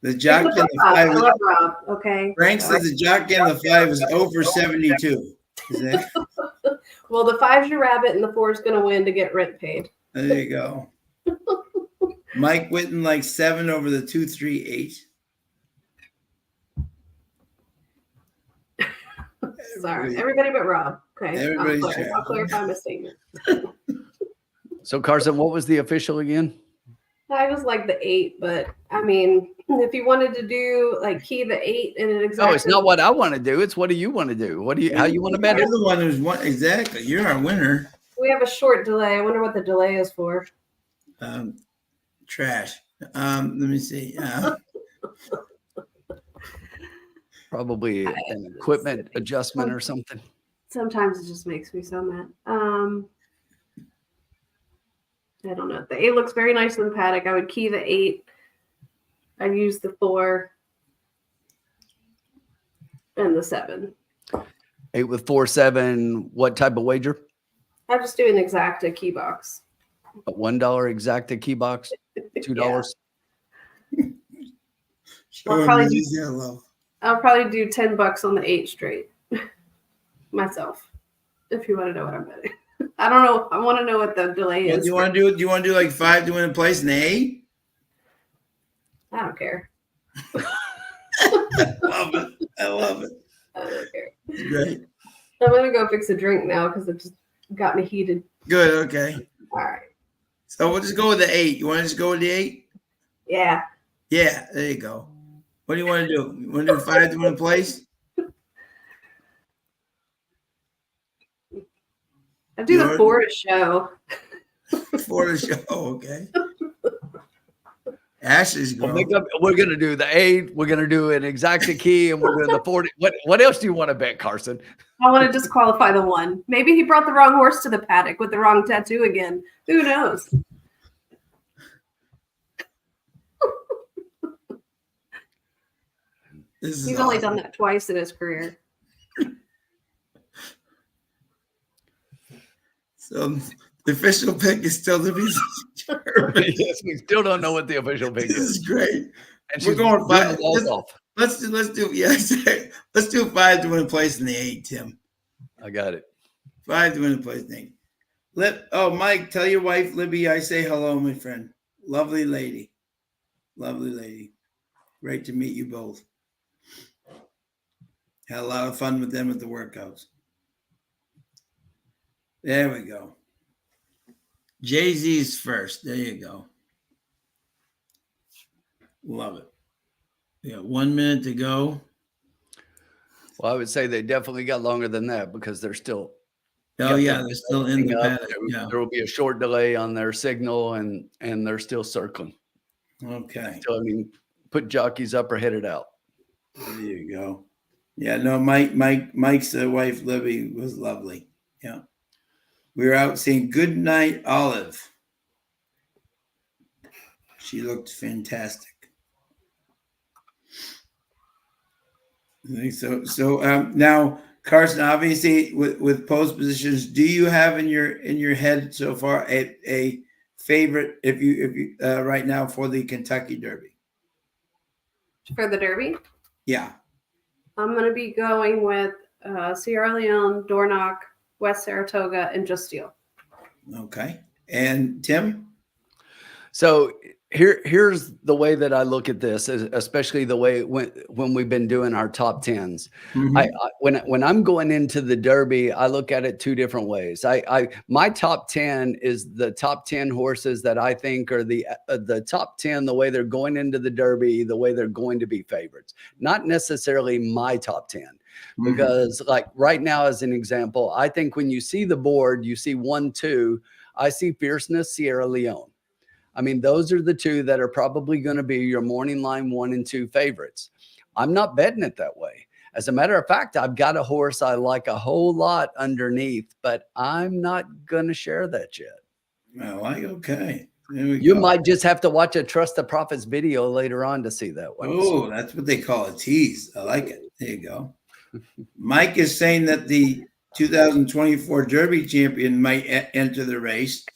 The jockey and the 5. I love Rob. Okay. Frank says the jockey and the 5 is 0 for 72. Well, the 5's your rabbit, and the 4 is going to win to get rent paid. There you go. Mike Witten like 7 over the 2-3-8. Sorry, everybody but Rob. Okay, I'll clarify my statement. So Carson, what was the official again? I was like the 8, but I mean, if you wanted to do like key the 8 and it exactly. No, it's not what I want to do. It's what do you want to do? How you want to bet it? You're the one who's won. Exactly. You're our winner. We have a short delay. I wonder what the delay is for. Trash. Let me see. Probably an equipment adjustment or something. Sometimes it just makes me so mad. I don't know. The 8 looks very nice in the paddock. I would key the 8. I'd use the 4. and the 7. 8 with 4, 7. What type of wager? I'll just do an exacta key box. A $1 exacta key box, $2. I'll probably do $10 on the 8 straight myself. If you want to know what I'm betting, I don't know. I want to know what the delay is. Do you want to do like 5 to win a place in the 8? I don't care. I love it. I don't care. It's great. I'm gonna go fix a drink now because it just got me heated. Good. Okay. All right. So we'll just go with the 8. You want to just go with the 8? Yeah. Yeah. There you go. What do you want to do? You want to do 5 to win a place? I do the 4 to show. 4 to show. Okay. Ashley's girl. We're going to do the 8. We're going to do an exacta key, and we're doing the 40. What else do you want to bet, Carson? I want to disqualify the 1. Maybe he brought the wrong horse to the paddock with the wrong tattoo again. Who knows? He's only done that twice in his career. So the official pick is still the Derby. Yes, we still don't know what the official pick is. This is great. And we're going 5. Let's do 5 to win a place in the 8, Tim. I got it. 5 to win a place in the 8. Mike, tell your wife Libby I say hello, my friend. Lovely lady. Lovely lady. Great to meet you both. Had a lot of fun with them at the workouts. There we go. Jay-Z's first. There you go. Love it. We got 1 minute to go. Well, I would say they definitely got longer than that because they're still. Oh, yeah, they're still in the paddock. Yeah. There will be a short delay on their signal, and they're still circling. Okay. So, I mean, put jockeys up or hit it out. There you go. Yeah, no, Mike's wife, Libby, was lovely. Yeah. We were out seeing Goodnight Olive. She looked fantastic. So now, Carson, obviously with post positions, do you have in your head so far a favorite if you right now for the Kentucky Derby? For the Derby? Yeah. I'm going to be going with Sierra Leone, Dornoch, West Saratoga, and Just Steel. Okay. And Tim? So here's the way that I look at this, especially the way when we've been doing our top 10s. Mm-hmm. When I'm going into the Derby, I look at it 2 different ways. My top 10 is the top 10 horses that I think are the top 10, the way they're going into the Derby, the way they're going to be favorites, not necessarily my top 10. Because like right now, as an example, I think when you see the board, you see 1, 2, I see Fierceness, Sierra Leone. I mean, those are the 2 that are probably going to be your morning line 1 and 2 favorites. I'm not betting it that way. As a matter of fact, I've got a horse I like a whole lot underneath, but I'm not going to share that yet. Okay. You might just have to watch a Trust the Prophets video later on to see that one. Oh, that's what they call a tease. I like it. There you go. Mike is saying that the 2024 Derby champion might enter the race.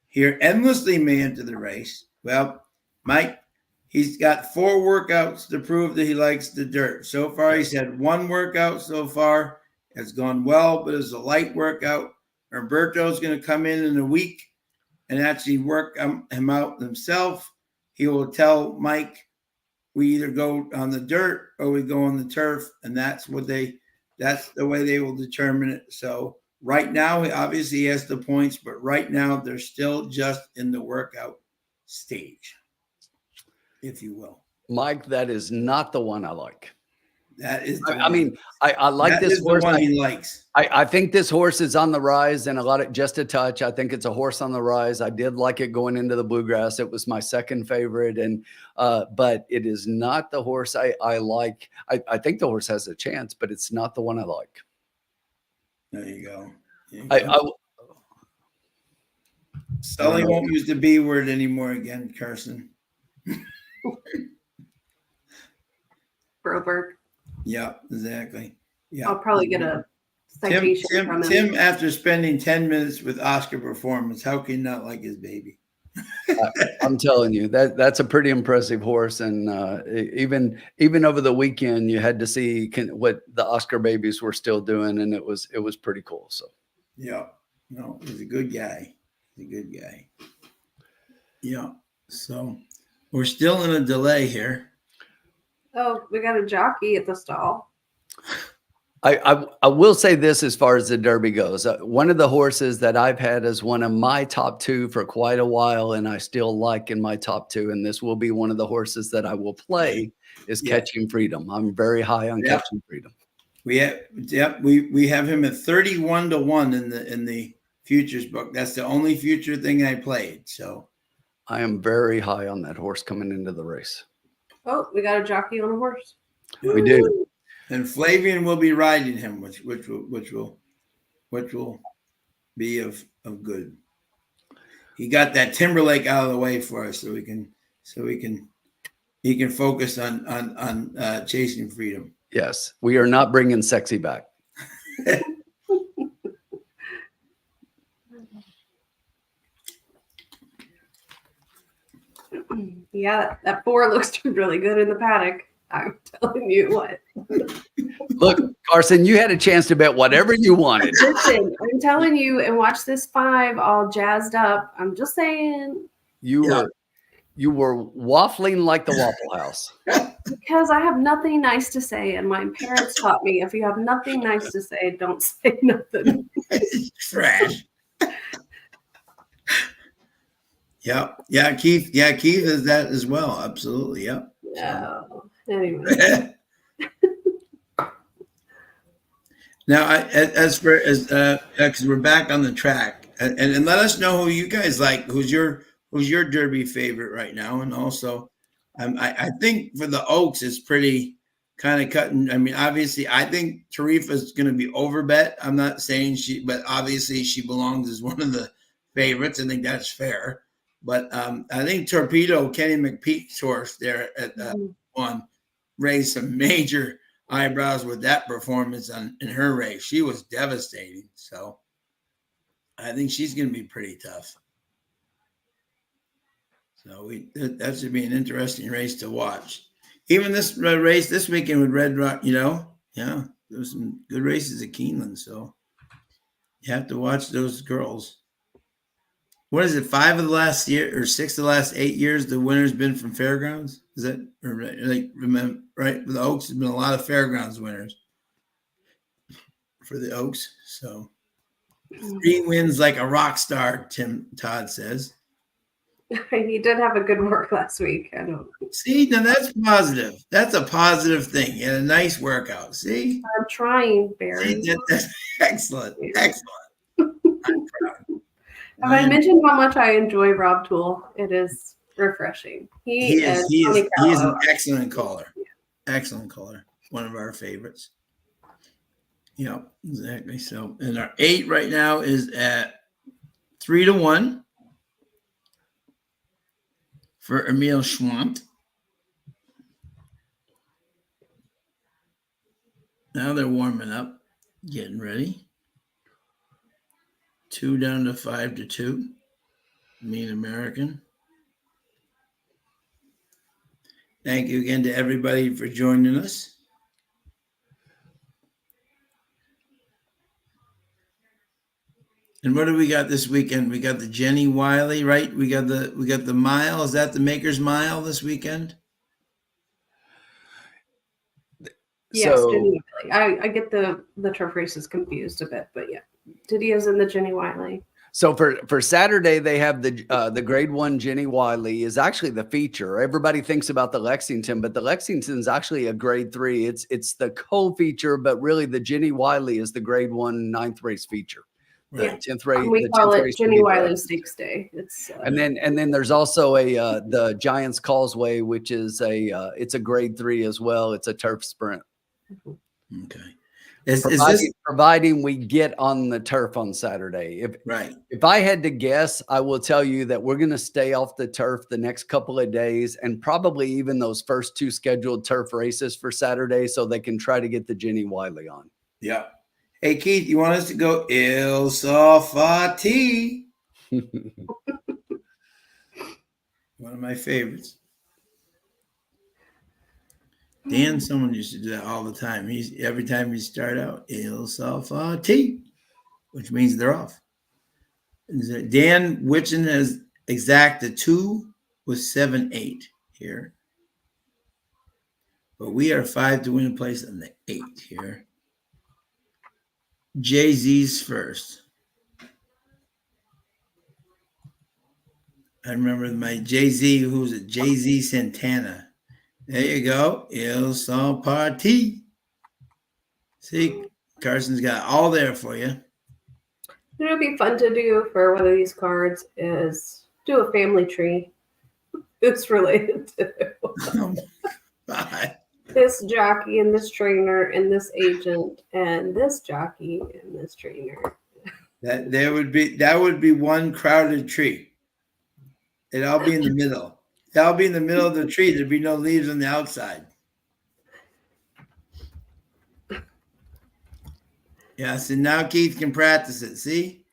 Here, Endlessly may enter the race. Well, Mike, he's got 4 workouts to prove that he likes the dirt. So far, he's had 1 workout so far. It's gone well, but it's a light workout. Roberto's going to come in a week and actually work him out himself. He will tell Mike, we either go on the dirt or we go on the turf, and that's the way they will determine it. So right now, he obviously has the points, but right now they're still just in the workout stage, if you will. Mike, that is not the one I like. That is. I mean, I like that this is horse. The one he likes. I think this horse is on the rise, and just a touch. I think it's a horse on the rise. I did like it going into the Bluegrass. It was my second favorite, and but it is not the horse I like. I think the horse has a chance, but it's not the one I like. There you go. Sully won't use the B word anymore again, Carson. Broberg. Yeah, exactly. Yeah. I'll probably get a citation from him. Tim, after spending 10 minutes with Oscar Performance, how can you not like his baby? I'm telling you that's a pretty impressive horse, and even over the weekend, you had to see what the Oscar babies were still doing, and it was pretty cool. So yeah, no, he's a good guy. He's a good guy. Yeah. So we're still in a delay here. Oh, we got a jockey at the stall. I will say this as far as the Derby goes. One of the horses that I've had as one of my top 2 for quite a while, and I still like in my top 2, and this will be one of the horses that I will play, is Catching Freedom. I'm very high on Catching Freedom. We have him at 31-1 in the futures book. That's the only future thing I played. So I am very high on that horse coming into the race. Oh, we got a jockey on a horse. We do. And Flavian will be riding him, which will be of good. He got that Timberlake out of the way for us, so he can focus on chasing freedom. Yes, we are not bringing sexy back. Yeah, that 4 looks really good in the paddock. I'm telling you what. Look, Carson, you had a chance to bet whatever you wanted. Listen, I'm telling you, and watch this 5 all jazzed up. I'm just saying. You were waffling like the Waffle House. Because I have nothing nice to say, and my parents taught me if you have nothing nice to say, don't say nothing. Trash. Yeah, Keith is that as well. Absolutely, yeah. No. Anyway. Now, because we're back on the track, and let us know who you guys like. Who's your Derby favorite right now? And also, I think for the Oaks, it's pretty kind of cutting. I mean, obviously, I think Tarifa's going to be overbet. I'm not saying but obviously she belongs as one of the favorites. I think that's fair. But I think Torpedo, Kenny McPeak's horse there at 1, raised some major eyebrows with that performance in her race. She was devastating. So I think she's going to be pretty tough. So that should be an interesting race to watch. Even this race this weekend with Red Rock, there was some good races at Keeneland. So you have to watch those girls. What is it? 5 of the last year or 6 of the last 8 years, the winner's been from Fairgrounds. Is that remember right? The Oaks has been a lot of Fairgrounds winners for the Oaks. So 3 wins like a rock star, Todd says. He did have a good work last week. I don't see. Now that's positive. That's a positive thing. He had a nice workout. See, I'm trying, Barry. See, that's excellent. Excellent. I'm proud. Have I mentioned how much I enjoy Rob Toole? It is refreshing. He is an excellent caller. Excellent caller. One of our favorites. Yeah, exactly. So, and our 8 right now is at 3-1 for Emil Schwant. Now they're warming up, getting ready. 2 down to 5-2. Mean American. Thank you again to everybody for joining us. And what do we got this weekend? We got the Jenny Wiley, right? We got the mile. Is that the Maker's Mile this weekend? Yes, Jenny Wiley. I get the turf races confused a bit, but yeah. Diddy is in the Jenny Wiley. So for Saturday, they have the grade 1 Jenny Wiley is actually the feature. Everybody thinks about the Lexington, but the Lexington is actually a grade 3. It's the co-feature, but really the Jenny Wiley is the grade 1 9th race feature. Right. 10th race. We call it Jenny Wiley Stakes Day. It's and then there's also the Giants Causeway, which is it's a grade 3 as well. It's a turf sprint. Okay. Providing we get on the turf on Saturday. If I had to guess, I will tell you that we're going to stay off the turf the next couple of days and probably even those first 2 scheduled turf races for Saturday so they can try to get the Jenny Wiley on. Yeah. Hey, Keith, you want us to go Il Sofati? One of my favorites. Dan, someone used to do that all the time. Every time we start out, Il Sofati, which means they're off. Dan Witchen has exacta 2 with 7-8 here. But we are 5 to win a place on the 8 here. Jay-Z's first. I remember my Jay-Z, who was it? Jay-Z Santana. There you go. Il Son Parti. See, Carson's got all there for you. It would be fun to do for one of these cards is do a family tree. Who's related to this jockey and this trainer and this agent and this jockey and this trainer. That would be one crowded tree. It'd all be in the middle. That'll be in the middle of the tree. There'd be no leaves on the outside. Yeah, so now Keith can practice it. See?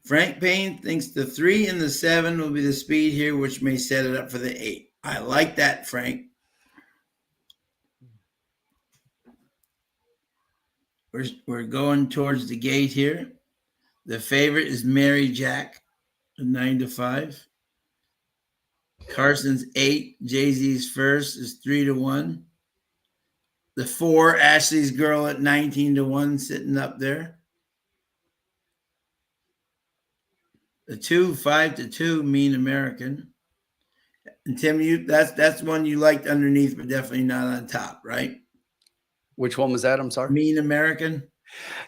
Frank Payne thinks the 3 and the 7 will be the speed here, which may set it up for the 8. I like that, Frank. We're going towards the gate here. The favorite is Mary Jack, 9 to 5. Carson's 8. Jay-Z's first is 3 to 1. The 4, Ashley's Girl at 19 to 1, sitting up there. The 2, 5 to 2, Mean American. And Tim, that's one you liked underneath, but definitely not on top, right? Which one was that? I'm sorry. Mean American.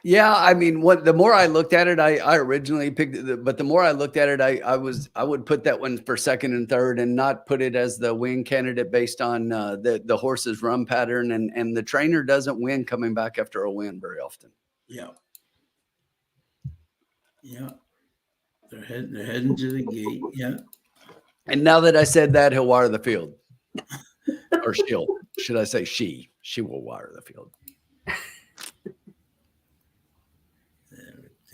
Yeah, I mean, the more I looked at it, I originally picked it, but the more I looked at it, I would put that one for second and third and not put it as the win candidate based on the horse's run pattern, and the trainer doesn't win coming back after a win very often. Yeah. They're heading to the gate. Yeah. And now that I said that, he'll wire the field, or should I say she will wire the field.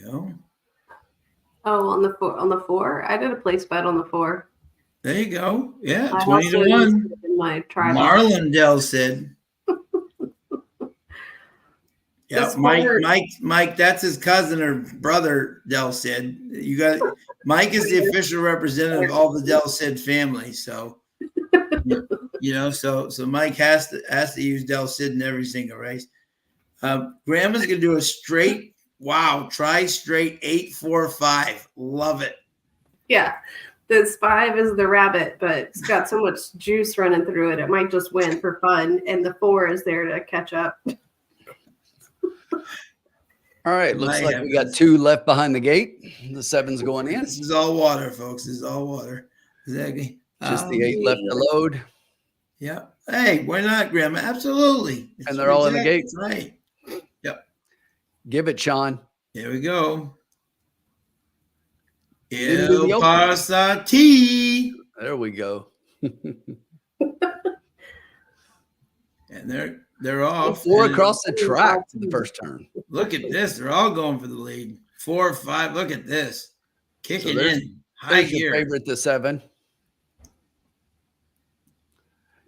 Go. Oh, on the 4. I did a place bet on the 4. There you go. Yeah, 20 to 1. My tribe. Marlon Dell said. Yeah, Mike. That's his cousin or brother. Dell said. Mike is the official representative of all the Dell said family. So, so Mike has to use Dell Sid in every single race. Grandma's gonna do a straight. Wow, try straight 8-4-5. Love it. Yeah. This 5 is the rabbit, but it's got so much juice running through it. It might just win for fun. And the 4 is there to catch up. All right. Looks like we got 2 left behind the gate. The 7's going in. This is all water, folks. This is all water. Exactly. Just the 8 left to load. Yeah. Hey, why not, Grandma? Absolutely. And they're all in the gate. Right. Give it, Sean. Here we go. Il Passati. There we go. And they're off. 4 across the track to the first turn. Look at this. They're all going for the lead. 4 or 5. Look at this. Kick it in. High gear. Favorite, the 7.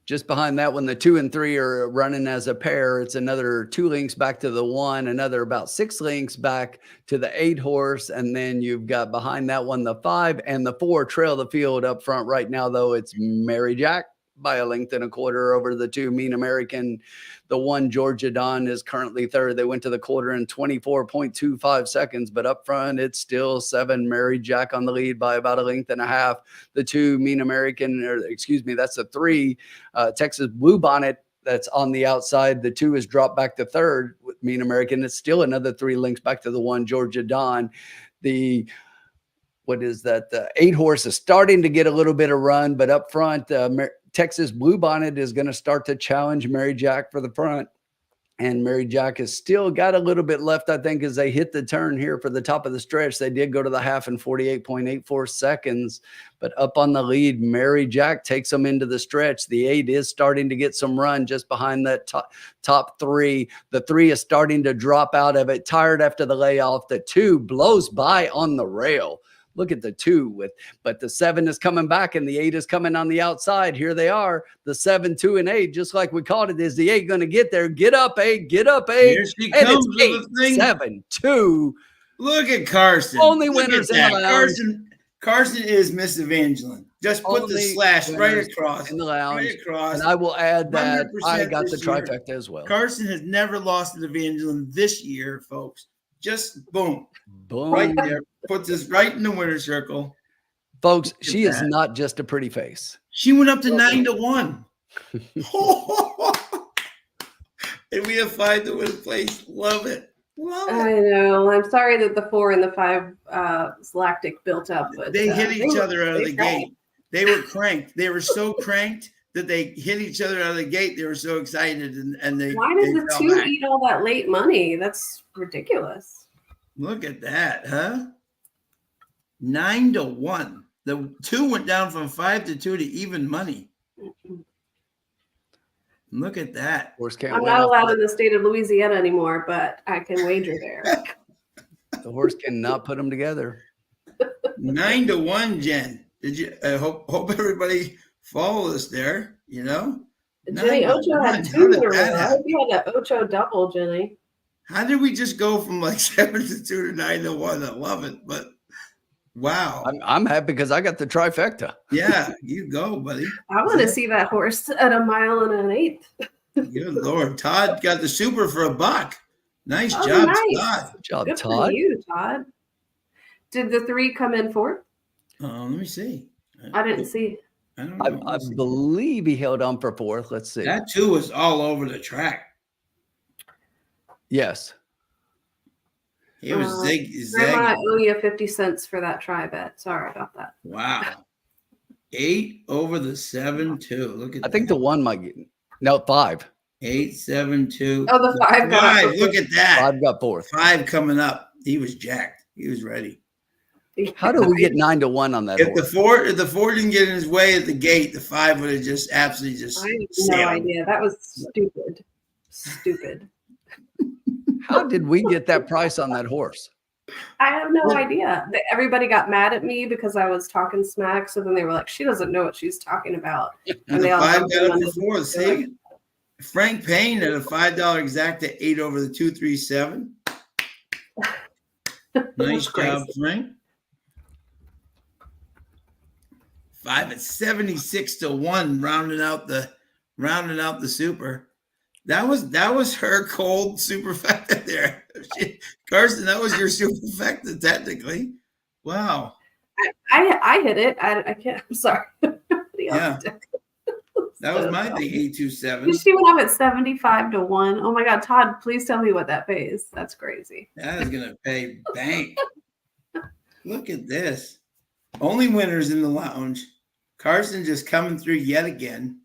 Just behind that one, the 2 and 3 are running as a pair. It's another 2 links back to the 1, another about 6 links back to the 8 horse. And then you've got behind that one, the 5 and the 4 trail the field up front right now, though. It's Mary Jack by 1 1/4 lengths over the 2 Mean American. The 1 Georgia Dawn is currently third. They went to the quarter in 24.25 seconds, but up front, it's still 7 Mary Jack on the lead by about 1.5 lengths. The 2 Mean American, that's the 3 Texas Bluebonnet that's on the outside. The 2 is dropped back to third with Mean American. It's still another 3 lengths back to the 1 Georgia Dawn. The 8 horse is starting to get a little bit of run, but up front, Texas Bluebonnet is going to start to challenge Mary Jack for the front. And Mary Jack has still got a little bit left, I think, as they hit the turn here for the top of the stretch. They did go to the half in 48.84 seconds, but up on the lead, Mary Jack takes them into the stretch. The 8 is starting to get some run just behind that top 3. The 3 is starting to drop out of it, tired after the layoff. The 2 blows by on the rail. Look at the 2 but the 7 is coming back and the 8 is coming on the outside. Here they are, the 7, 2, and 8, just like we called it. Is the 8 going to get there? Get up, 8, get up, 8. Here she and comes it's with 8, 7, 2. Look at Carson. Only Look winners at in the that. lounge. Carson is Miss Evangeline. Just put the slash right across. In the lounge. Right across. And I will add that I got the this year. trifecta as well. Carson has never lost an Evangeline this year, folks. Just boom. Boom. Right there. Puts us right in the winner's circle. Folks, she is not just a pretty face. She went up to 9-1. And we have 5 to win place. Love it. Love it. I know. I'm sorry that the 4 and the 5 lactic built up, but they hit each other out of the tried. gate. They were cranked. They were so cranked that they hit each other out of the gate. They were so excited, and they. Why does they the fell 2 back. eat all that late money? That's ridiculous. Look at that, huh? 9-1. The 2 went down from 5 to 2 to even money. Look at that. I'm not allowed in the state of Louisiana anymore, but I can wager there. The horse cannot put them together. 9-1, Jen. Did you? I hope everybody followed us there. You know, Jenny Ocho had 2 in a row. I hope you had an Ocho double, Jenny. How did we just go from like 7 to 2 to 9-1? I love it, but wow. I'm happy because I got the trifecta. Yeah, you go, buddy. I want to see that horse at a mile and an eighth. Good Lord. Todd got the super for $1. Nice job, nice. Todd. Good job, Good Todd. for you, Todd. Did the 3 come in 4th? Let me see. I didn't see. I don't know. I believe he held on for 4th. Let's see. That 2 was all over the track. Yes. It was Grandma, I zagging. owe you 50 cents for that try bet. Sorry about that. Wow. 8 over the 7-2. Look at that. I think the 1 might get, no, 5. 8, 7, 2. Oh, the 5 got 5. Look at that. 5 got 4th. 5 coming up. He was jacked. He was ready. How do we get 9-1 on that If horse? the 4 didn't get in his way at the gate, the 5 would have just absolutely just I have sailed. no idea. That was stupid. Stupid. How did we get that price on that horse? I have no idea. Everybody got mad at me because I was talking smack. So then they were like, she doesn't know what she's talking about. And the they all 5 jumped got in up on to it. 4. See? Frank Payne at a $5 exacta 8 over the 237. Nice job, crazy. Frank. 5 at 76-1, rounding out the super. That was her cold superfecta there. Carson, that was your superfecta technically. Wow. I hit it. I can't. I'm sorry. Yeah. That was my thing, 827. She went up at 75-1. Oh my God, Todd, please tell me what that pays. That's crazy. That is gonna pay bank. Look at this. Only winners in the lounge. Carson just coming through yet again.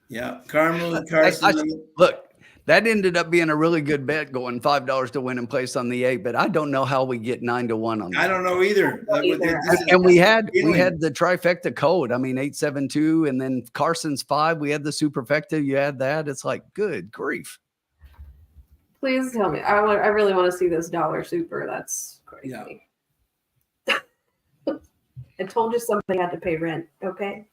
Yeah, Carson. Look, that ended up being a really good bet, going $5 to win and place on the 8. But I don't know how we get 9-1 on that. I don't know either. And we had the trifecta code. I mean, 872, and then Carson's 5. We had the superfecta. You add that, it's like, good grief. Please tell me. I really want to see this dollar super. That's crazy. Yeah. I told you somebody had to pay rent. Okay.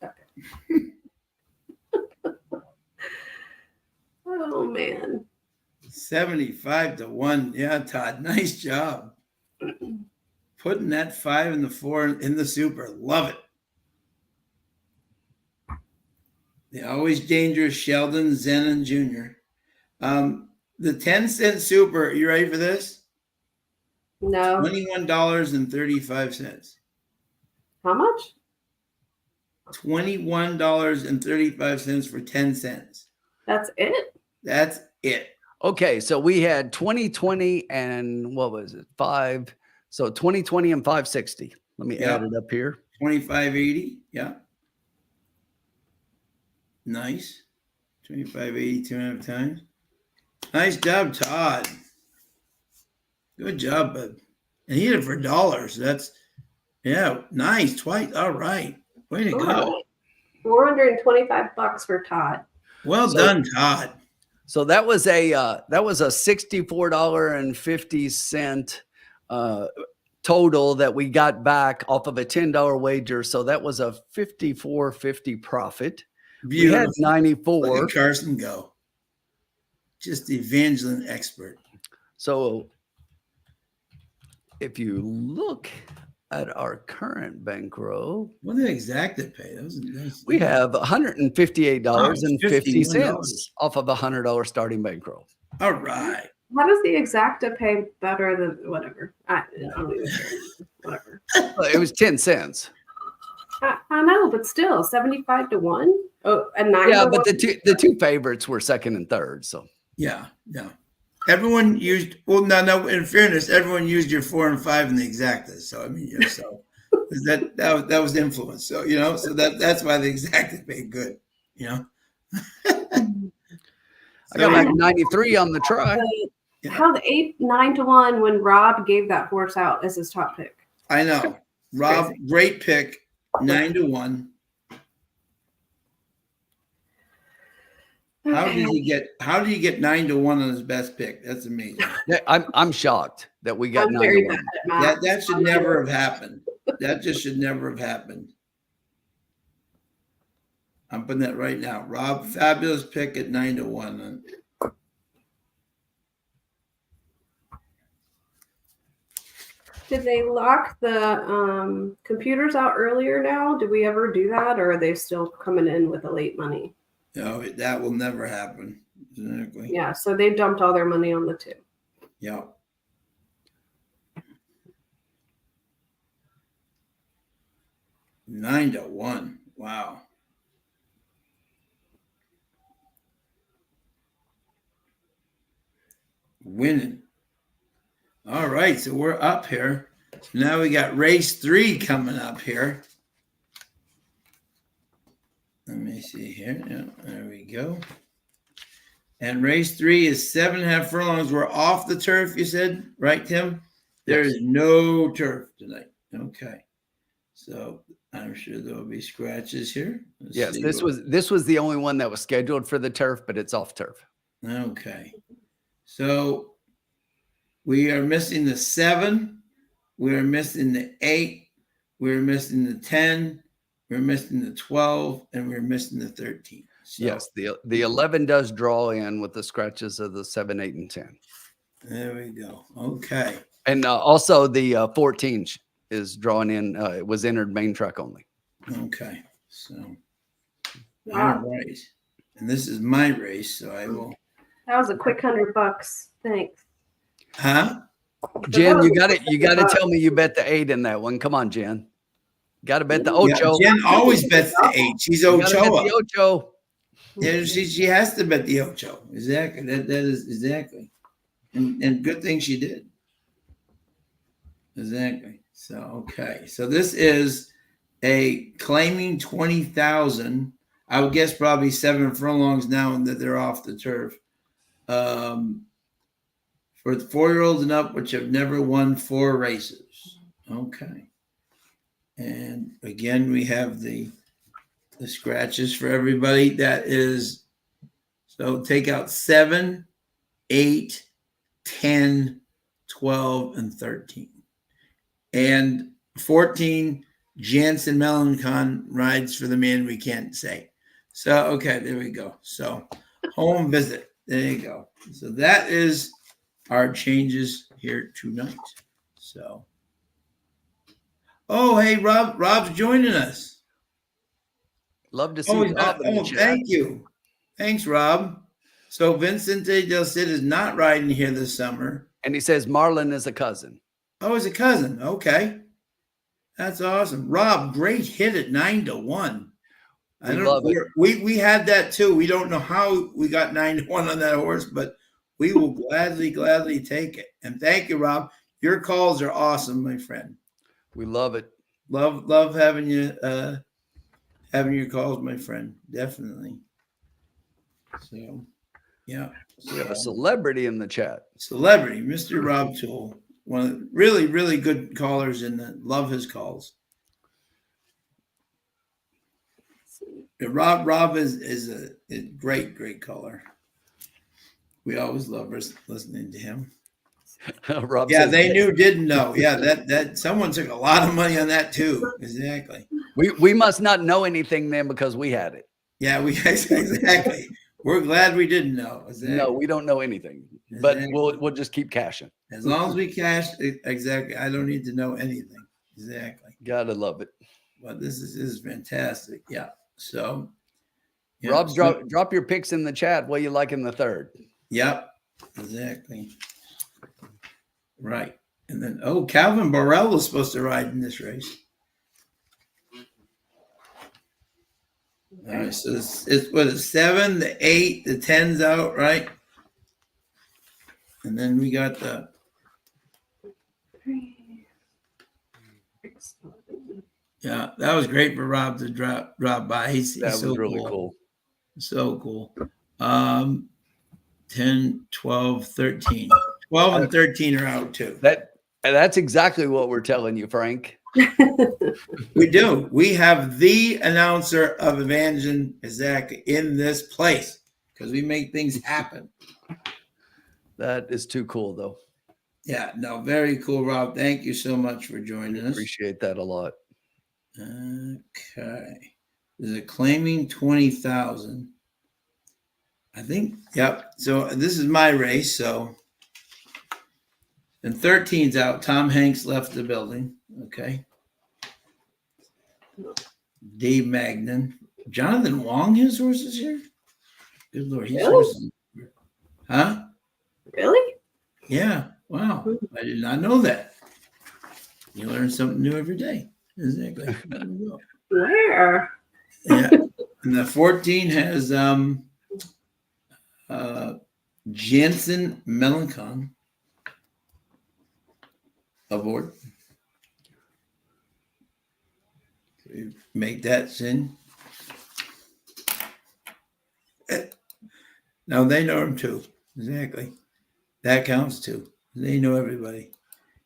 Oh man. 75-1. Yeah, Todd. Nice job. Putting that 5 and the 4 in the super. Love it. The always dangerous Sheldon Zenon Jr. The 10-cent super. You ready for this? No. $21.35. How much? $21.35 for 10 cents. That's it? That's it. Okay, so we had 2020 and what was it? 5. So 2020 and 560. Let me add it up here. 25.80. Yeah. Nice. 25.80 2.5 times. Nice job, Todd. Good job, bud. And he hit it for $1. That's nice. Twice. All right. Way to go. $425 for Todd. Well done, Todd. So that was a $64.50 total that we got back off of a $10 wager. So that was a $54.50 profit. Beautiful. We had 94. Look at Carson go. Just the Evangeline expert. So if you look at our current bankroll, what did Exacta pay? That was nice. We have $158.50 off of a $100 starting bankroll. All right. How does the Exacta pay better than whatever? I don't even care. Whatever. It was 10 cents. I know, but still 75 to 1. Oh, and 9. Yeah, but the two favorites were second and third. So yeah. Everyone used no. In fairness, everyone used your 4 and 5 in the Exacta. So I mean, so that was influence. So so that's why the Exacta paid good. I got like 93 on the try. How the 9 to 1 when Rob gave that horse out as his top pick. I know, Rob, great pick, 9 to 1. How did he get 9 to 1 on his best pick? That's amazing. I'm shocked that we got 9 to 1. That should never have happened. That just should never have happened. I'm putting that right now. Rob, fabulous pick at 9 to 1. Did they lock the computers out earlier now? Did we ever do that, or are they still coming in with the late money? No, that will never happen. Exactly. Yeah, so they dumped all their money on the 2. Yeah. $9 to 1. Wow. Winning. All right, so we're up here. Now we got race 3 coming up here. Let me see here. Yeah, there we go. And race 3 is 7.5 furlongs. We're off the turf, you said, right, Tim? There is no turf tonight. Okay. So I'm sure there'll be scratches here. Yes, this was the only one that was scheduled for the turf, but it's off turf. Okay. So we are missing the 7. We are missing the 8. We're missing the 10. We're missing the 12, and we're missing the 13. So, yes, the 11 does draw in with the scratches of the 7, 8, and 10. There we go. Okay. And also the 14 is drawing in. It was entered main track only. Okay. So, all right. And this is my race, so I will. That was a quick $100. Thanks. Huh? Jen, you got to tell me you bet the 8 in that one. Come on, Jen. Got to bet the Ocho. Yeah, Jen always bets the 8. She's Ochoa. The Ocho. Yeah, she has to bet the Ocho. Exactly. That is exactly. And good thing she did. Exactly. So okay. So this is a claiming 20,000. I would guess probably 7 furlongs now that they're off the turf. For the 4-year-olds and up, which have never won 4 races. Okay. And again, we have the scratches for everybody. That is, so take out 7, 8, 10, 12, and 13. And 14, Jansen Melancon rides for the man we can't say. So, okay, there we go. So home visit. There you go. So that is our changes here tonight. So. Oh, hey, Rob's joining us. Love to see Rob in the chat. Thank you. Thanks, Rob. So Vincente del Cid is not riding here this summer. And he says Marlon is a cousin. Oh, he's a cousin. Okay. That's awesome. Rob, great hit at 9 to 1. I love it. We had that too. We don't know how we got 9 to 1 on that horse, but we will gladly take it. And thank you, Rob. Your calls are awesome, my friend. We love it. Love having you having your calls, my friend. Definitely. So, yeah. We have a celebrity in the chat. Celebrity, Mr. Rob Toole. One of the really, really good callers and love his calls. Rob is a great caller. We always love listening to him. Rob Yeah, says, they didn't know. Yeah, that someone took a lot of money on that too. Exactly. we must not know anything then because we had it. Yeah, exactly. We're glad we didn't know. Exactly. No, we don't know anything, but we'll just keep cashing. As long as we cash, exactly. I don't need to know anything. Exactly. Gotta love it. But this is fantastic. Yeah. So, yeah, Rob, drop your picks in the chat. What you like in the third? Yep. Exactly. Right. And then, Calvin Borrell was supposed to ride in this race. All right. So it's what is 7, the 8, the 10's out, right? And then we got the. Yeah, that was great for Rob to drop by. He's That was so really cool. So cool. 10, 12, 13. 12 and 13 are out too. That's exactly what we're telling you, Frank. We do. We have the announcer of Evangeline exactly in this place because we make things happen. That is too cool, though. Yeah, no, very cool, Rob. Thank you so much for joining us. Appreciate that a lot. Okay. Is it claiming 20,000? I think, yep. So this is my race. So, and 13's out. Tom Hanks left the building. Okay. Dave Magnan. Jonathan Wong, his horses here? Good Lord. His horses. Huh? Really? Yeah. Wow. I did not know that. You learn something new every day. Exactly. Where? Yeah. And the 14 has Jensen Melancon aboard. Make that sin. Now they know him too. Exactly. That counts too. They know everybody.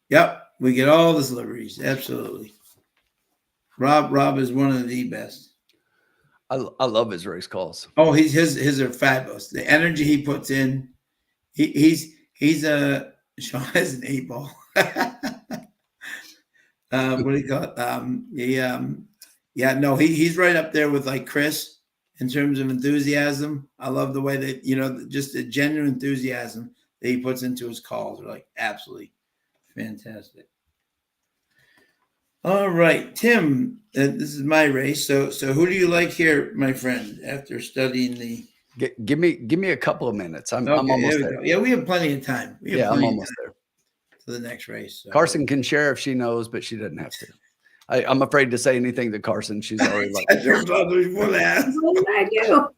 Yep. We get all the celebrities. Absolutely. Rob is one of the best. I love his race calls. Oh, his are fabulous. The energy he puts in. He's a Sean has an 8-ball. What do you call it? He's right up there with like Chris in terms of enthusiasm. I love the way that just the genuine enthusiasm that he puts into his calls are like absolutely fantastic. All right, Tim, this is my race. So who do you like here, my friend? After studying the, give me a couple of minutes. I'm almost there. Yeah, we have plenty of time. I'm almost there to the next race. So. Carson can share if she knows, but she doesn't have to. I'm afraid to say anything to Carson. She's already like. I do.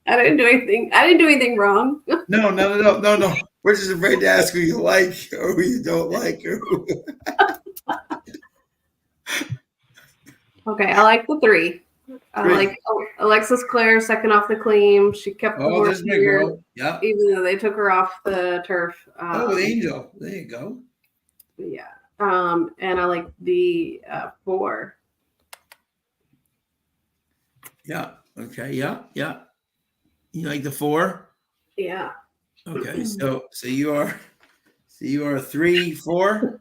I didn't do anything. I didn't do anything wrong. No. We're just afraid to ask who you like or who you don't like. Okay, I like the 3. I like Alexis Clare, second off the claim. She kept the horse here, yeah. Even though they took her off the turf. Angel. There you go. Yeah. And I like the 4. Yeah. Okay. Yeah. You like the 4? Yeah. Okay. So you are 3, 4.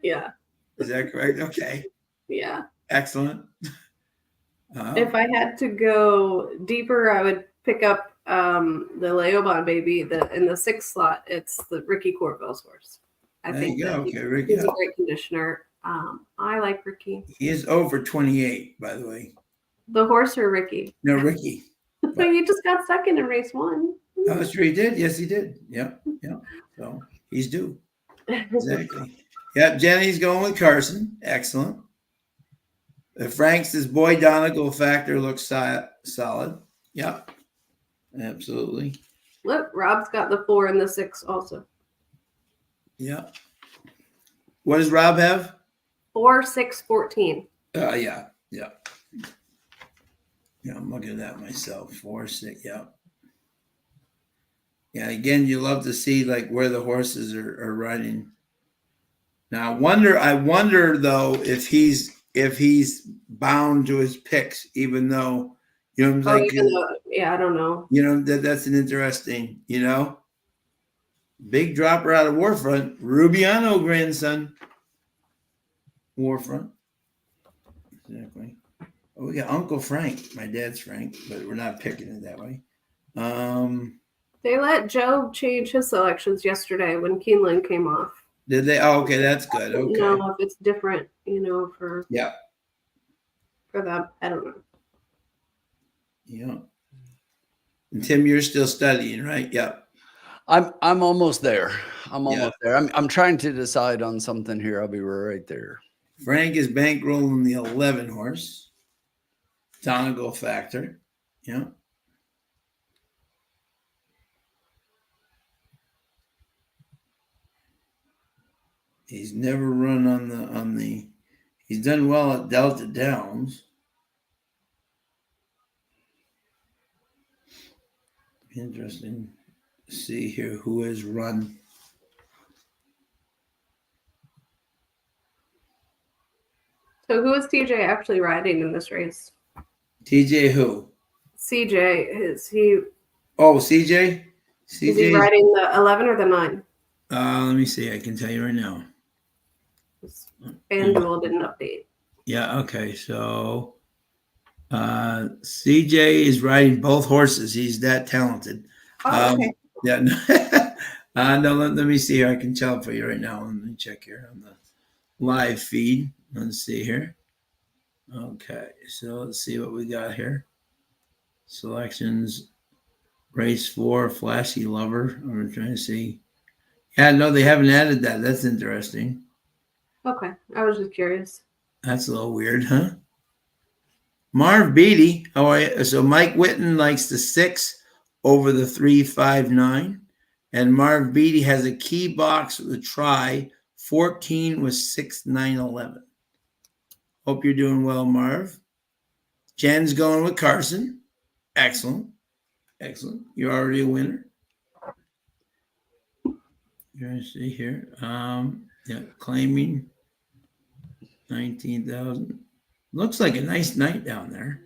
Yeah. Is that correct? Okay. Yeah. Excellent. If I had to go deeper, I would pick up the Leoban baby. In the 6th slot, it's the Ricky Corville's horse. I think Ricky, he's a great conditioner. I like Ricky. He is over 28, by the way. The horse or Ricky? No, Ricky. So you just got second in race 1. Oh, that's true. He did. Yes, he did. Yeah. So he's due. Exactly. Yeah, Jenny's going with Carson. Excellent. Frank's boy Donegal factor looks solid. Yeah, absolutely. Look, Rob's got the 4 and the 6 also. Yeah. What does Rob have? 4, 6, 14. Yeah. Yeah, I'm looking at that myself. 4, 6. Yeah. Yeah, again, you love to see like where the horses are riding. Now, I wonder though if he's bound to his picks, even though Oh, like even though, yeah, I don't know. that's an interesting big dropper out of Warfront, Rubiano grandson, Warfront, exactly. Oh, we got Uncle Frank. My dad's Frank, but we're not picking it that way. They let Joe change his selections yesterday when Keeneland came off. Did they? Oh, okay, that's good. Okay. No, if it's different, for Yeah. for them, I don't know. Yeah. And Tim, you're still studying, right? Yeah. I'm almost there. I'm almost there. I'm trying to decide on something here. I'll be right there. Frank is bankrolling the 11 horse. Donegal Factor. Yeah. He's never run on the he's done well at Delta Downs. Interesting to see here who has run. So who is TJ actually riding in this race? TJ who? CJ, is he? Oh, CJ? Is he riding the 11 or the 9? Let me see. I can tell you right now. FanDuel didn't update. Yeah, okay. So CJ is riding both horses. He's that talented. Oh, okay. Yeah. No, let me see here. I can tell for you right now. Let me check here on the live feed. Let's see here. Okay, so let's see what we got here. Selections, race 4, Flashy Lover. I'm trying to see. Yeah, no, they haven't added that. That's interesting. Okay, I was just curious. That's a little weird, huh? Marv Beatty. Oh, so Mike Whitten likes the 6 over the 359. And Marv Beatty has a key box with a try. 14 was 6, 9, 11. Hope you're doing well, Marv. Jen's going with Carson. Excellent. Excellent. You're already a winner. You're going to see here. Yeah, claiming 19,000. Looks like a nice night down there.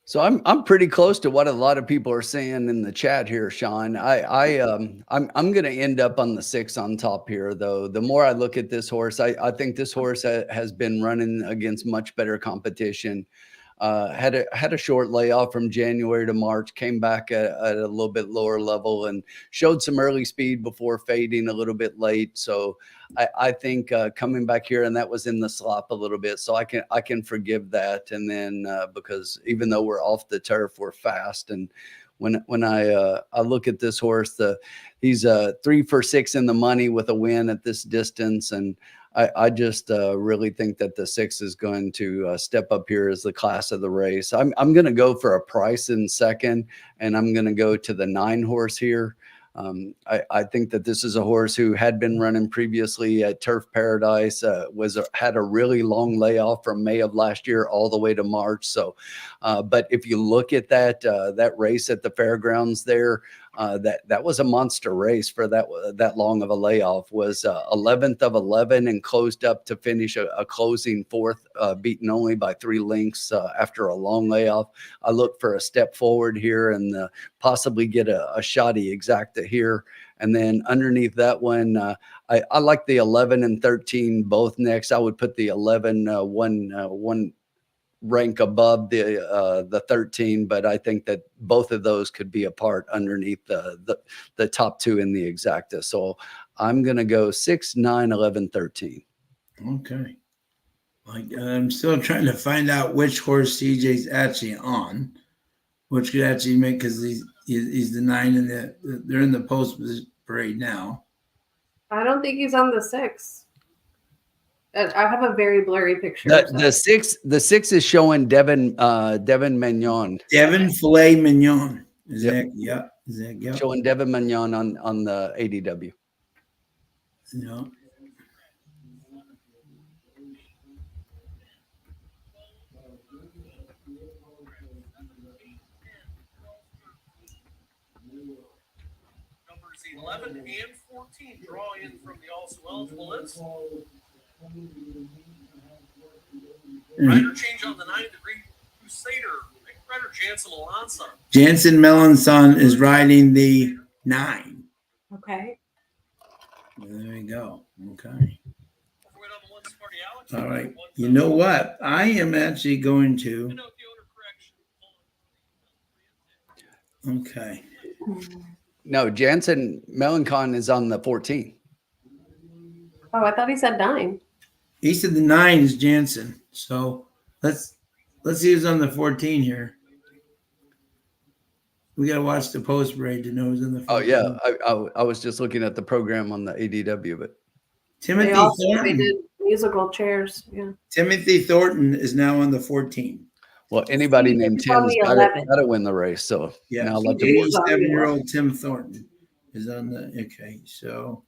So I'm pretty close to what a lot of people are saying in the chat here, Sean. I'm going to end up on the 6 on top here, though. The more I look at this horse, I think this horse has been running against much better competition. Had a short layoff from January to March, came back at a little bit lower level and showed some early speed before fading a little bit late. So I think coming back here, and that was in the slop a little bit, so I can forgive that. And then because even though we're off the turf, we're fast. And when I look at this horse, he's 3 for 6 in the money with a win at this distance, and I just really think that the 6 is going to step up here as the class of the race. I'm going to go for a price in second, and I'm going to go to the 9 horse here. I think that this is a horse who had been running previously at Turf Paradise, had a really long layoff from May of last year all the way to March. So, but if you look at that race at the fairgrounds there, that was a monster race for that long of a layoff. Was 11th of 11 and closed up to finish a closing 4th, beaten only by 3 lengths after a long layoff. I look for a step forward here and possibly get a shoddy exacta here. And then underneath that one, I like the 11 and 13 both next. I would put the 11 one rank above the 13, but I think that both of those could be a part underneath the top 2 in the exacta. So I'm going to go 6, 9, 11, 13. Okay. I'm still trying to find out which horse CJ's actually on, which could actually make, because he's the 9 and they're in the post parade now. I don't think he's on the 6. I have a very blurry picture. The 6 is showing Devin Mignon. Devin Filet Mignon. Yeah. Showing Devin Mignon on the ADW. Yeah. 11 and 14 draw in from the also eligible list. Rider change on the 9-degree Crusader. Rider Jansen Melanson. Jansen Melanson is riding the 9. Okay. There we go. Okay. All right. You know what? I am actually going to. Okay. No, Jansen Melancon is on the 14. Oh, I thought he said 9. He said the 9 is Jansen. So let's see who's on the 14 here. We got to watch the post parade to know who's in the 14. Oh yeah, I was just looking at the program on the ADW, but Timothy They Thornton. did musical chairs. Yeah. Timothy Thornton is now on the 14. well, anybody Steve named is on Tim's the got 11. to win the race. So Yeah, now let the boys. 87-year-old Tim Thornton is on the. Okay, so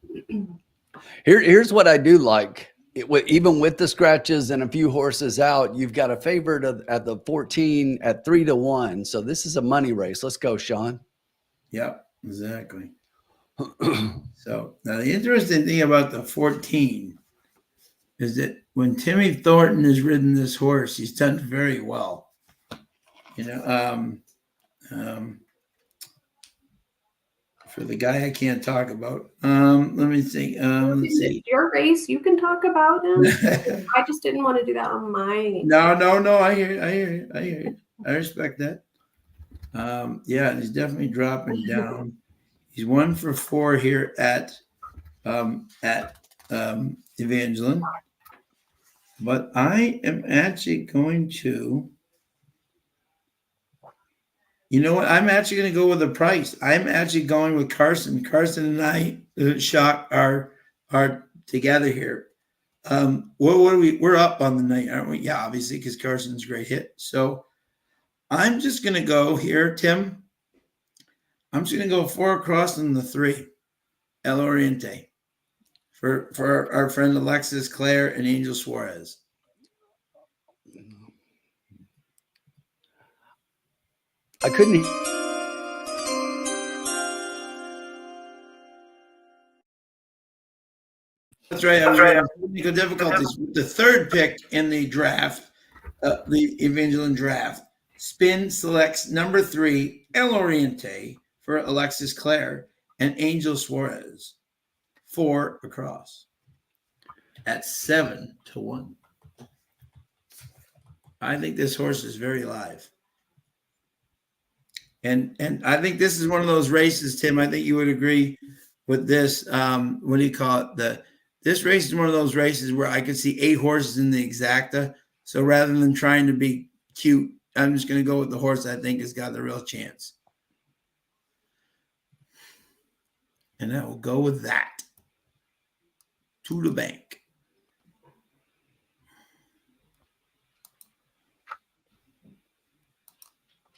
Here's what I do like. Even with the scratches and a few horses out, you've got a favorite at the 14 at 3-1. So this is a money race. Let's go, Sean. yep, exactly. So now the interesting thing about the 14 is that when Timmy Thornton has ridden this horse, he's done very well. You know, for the guy I can't talk about. Let me think. Let's see. It's your race. You can talk about him. I just didn't want to do that on mine. No. I hear you. I respect that. Yeah, he's definitely dropping down. He's 1 for 4 here at Evangeline. But I am actually going to. You know what? I'm actually going to go with a price. I'm actually going with Carson. Carson and I are together here. What are we? We're up on the night, aren't we? Yeah, obviously, because Carson's a great hit. So I'm just going to go here, Tim. I'm just going to go 4 across and the 3, El Oriente, for our friend Alexis Claire and Angel Suarez. I couldn't. That's right. I'm having technical difficulties. The 3rd pick in the draft, the Evangeline draft, Spin selects number 3, El Oriente, for Alexis Claire and Angel Suarez. 4 across at 7-1. I think this horse is very live. And I think this is one of those races, Tim. I think you would agree with this. What do you call it? This race is one of those races where I could see 8 horses in the exacta. So rather than trying to be cute, I'm just going to go with the horse I think has got the real chance. And I will go with that. To the bank.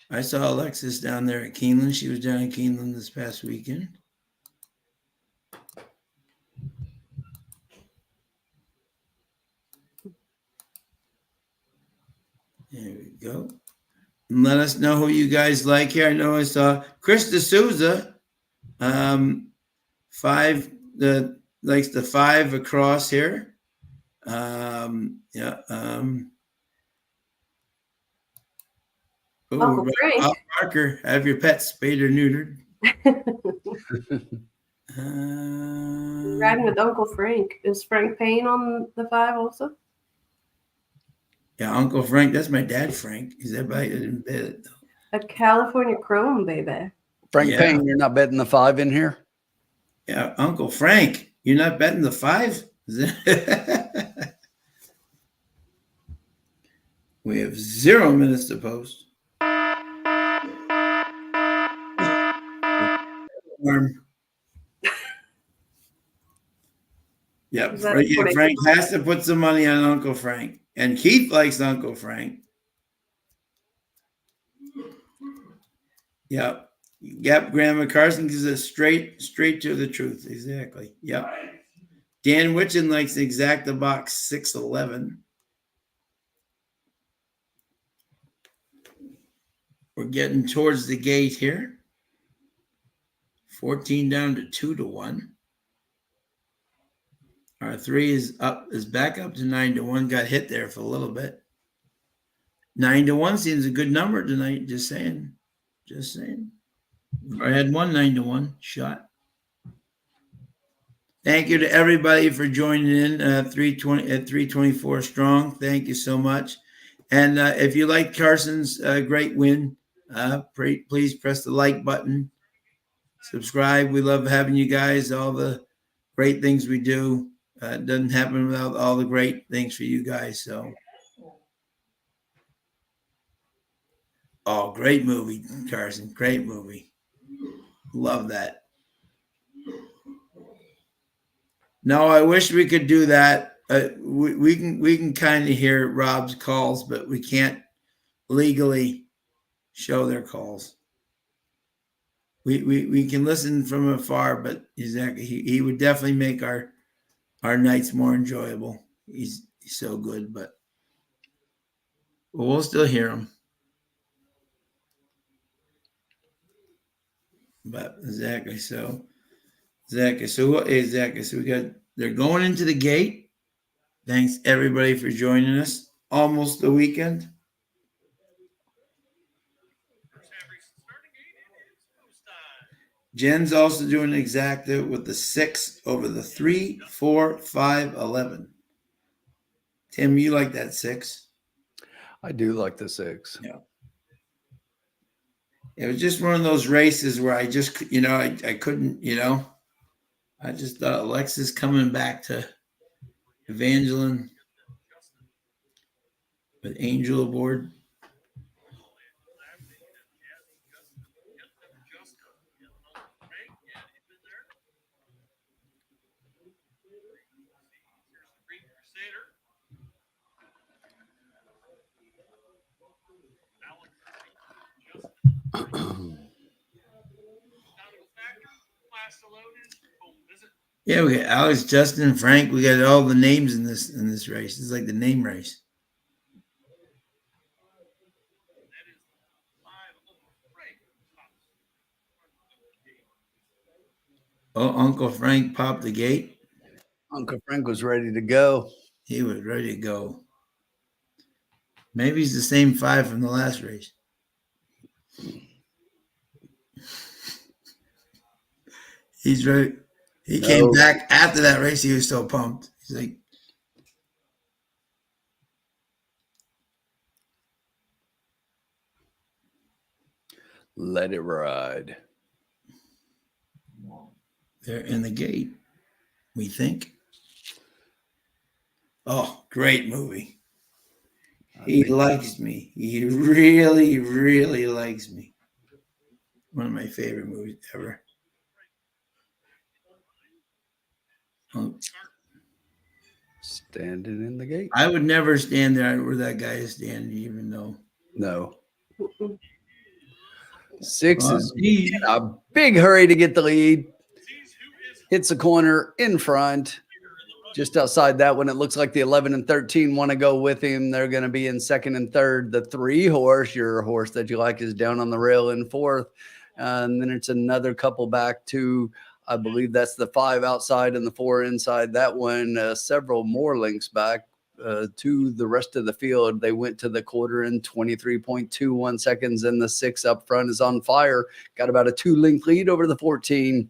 I saw Alexis down there at Keeneland. She was down at Keeneland this past weekend. There we go. And let us know who you guys like here. I know I saw Chris D'Souza, 5, likes the 5 across here. Uncle Frank. Bob Parker, have your pets spayed or neutered. Riding with Uncle Frank. Is Frank Payne on the 5 also? Yeah, Uncle Frank. That's my dad, Frank. Is everybody in bed? A California Chrome, baby. Frank Payne, you're not betting the 5 in here? Yeah, Uncle Frank. You're not betting the 5? We have 0 minutes to post. Yep, Frank has to put some money on Uncle Frank. And Keith likes Uncle Frank. Yep. Grandma Carson gives us straight to the truth. Exactly. Yep. Dan Witchen likes the exacta box 611. We're getting towards the gate here 14 down to 2-1. Our 3 is back up to 9-1. Got hit there for a little bit. 9-1 seems a good number tonight. Just saying. I had one 9-1 shot. Thank you to everybody for joining in 324 strong. Thank you so much. And if you like Carson's great win, please press the like button. Subscribe. We love having you guys. All the great things we do. It doesn't happen without all the great things for you guys. So, great movie, Carson. Great movie. Love that. No, I wish we could do that. We can kind of hear Rob's calls, but we can't legally show their calls. We can listen from afar, but exactly he would definitely make our nights more enjoyable. He's so good, but we'll still hear him. But exactly so we got, they're going into the gate. Thanks everybody for joining us. Almost the weekend. Jen's also doing an exacta with the 6 over the 3, 4, 5, 11. Tim, you like that 6? I do like the 6. Yeah. It was just one of those races where I just, I couldn't, I just thought Alexis coming back to Evangeline with Angel aboard. Yeah, we got Alex, Justin, Frank. We got all the names in this race. It's like the name race. Oh, Uncle Frank popped the gate. Uncle Frank was ready to go. He was ready to go. Maybe he's the same 5 from the last race. He's ready. He came back after that race. He was so pumped. He's like, let it ride. They're in the gate, we think. Oh, great movie. He likes me. He really, really likes me. One of my favorite movies ever. Standing in the gate. I would never stand there where that guy is standing, even though. No. 6 is in a big hurry to get the lead. Hits the corner in front. Just outside that one, it looks like the 11 and 13 want to go with him. They're going to be in second and third. The 3 horse, your horse that you like, is down on the rail in fourth. And then it's another couple back to, I believe that's the 5 outside and the 4 inside. That one, several more links back to the rest of the field. They went to the quarter in 23.21 seconds, and the 6 up front is on fire. Got about a 2-length lead over the 14.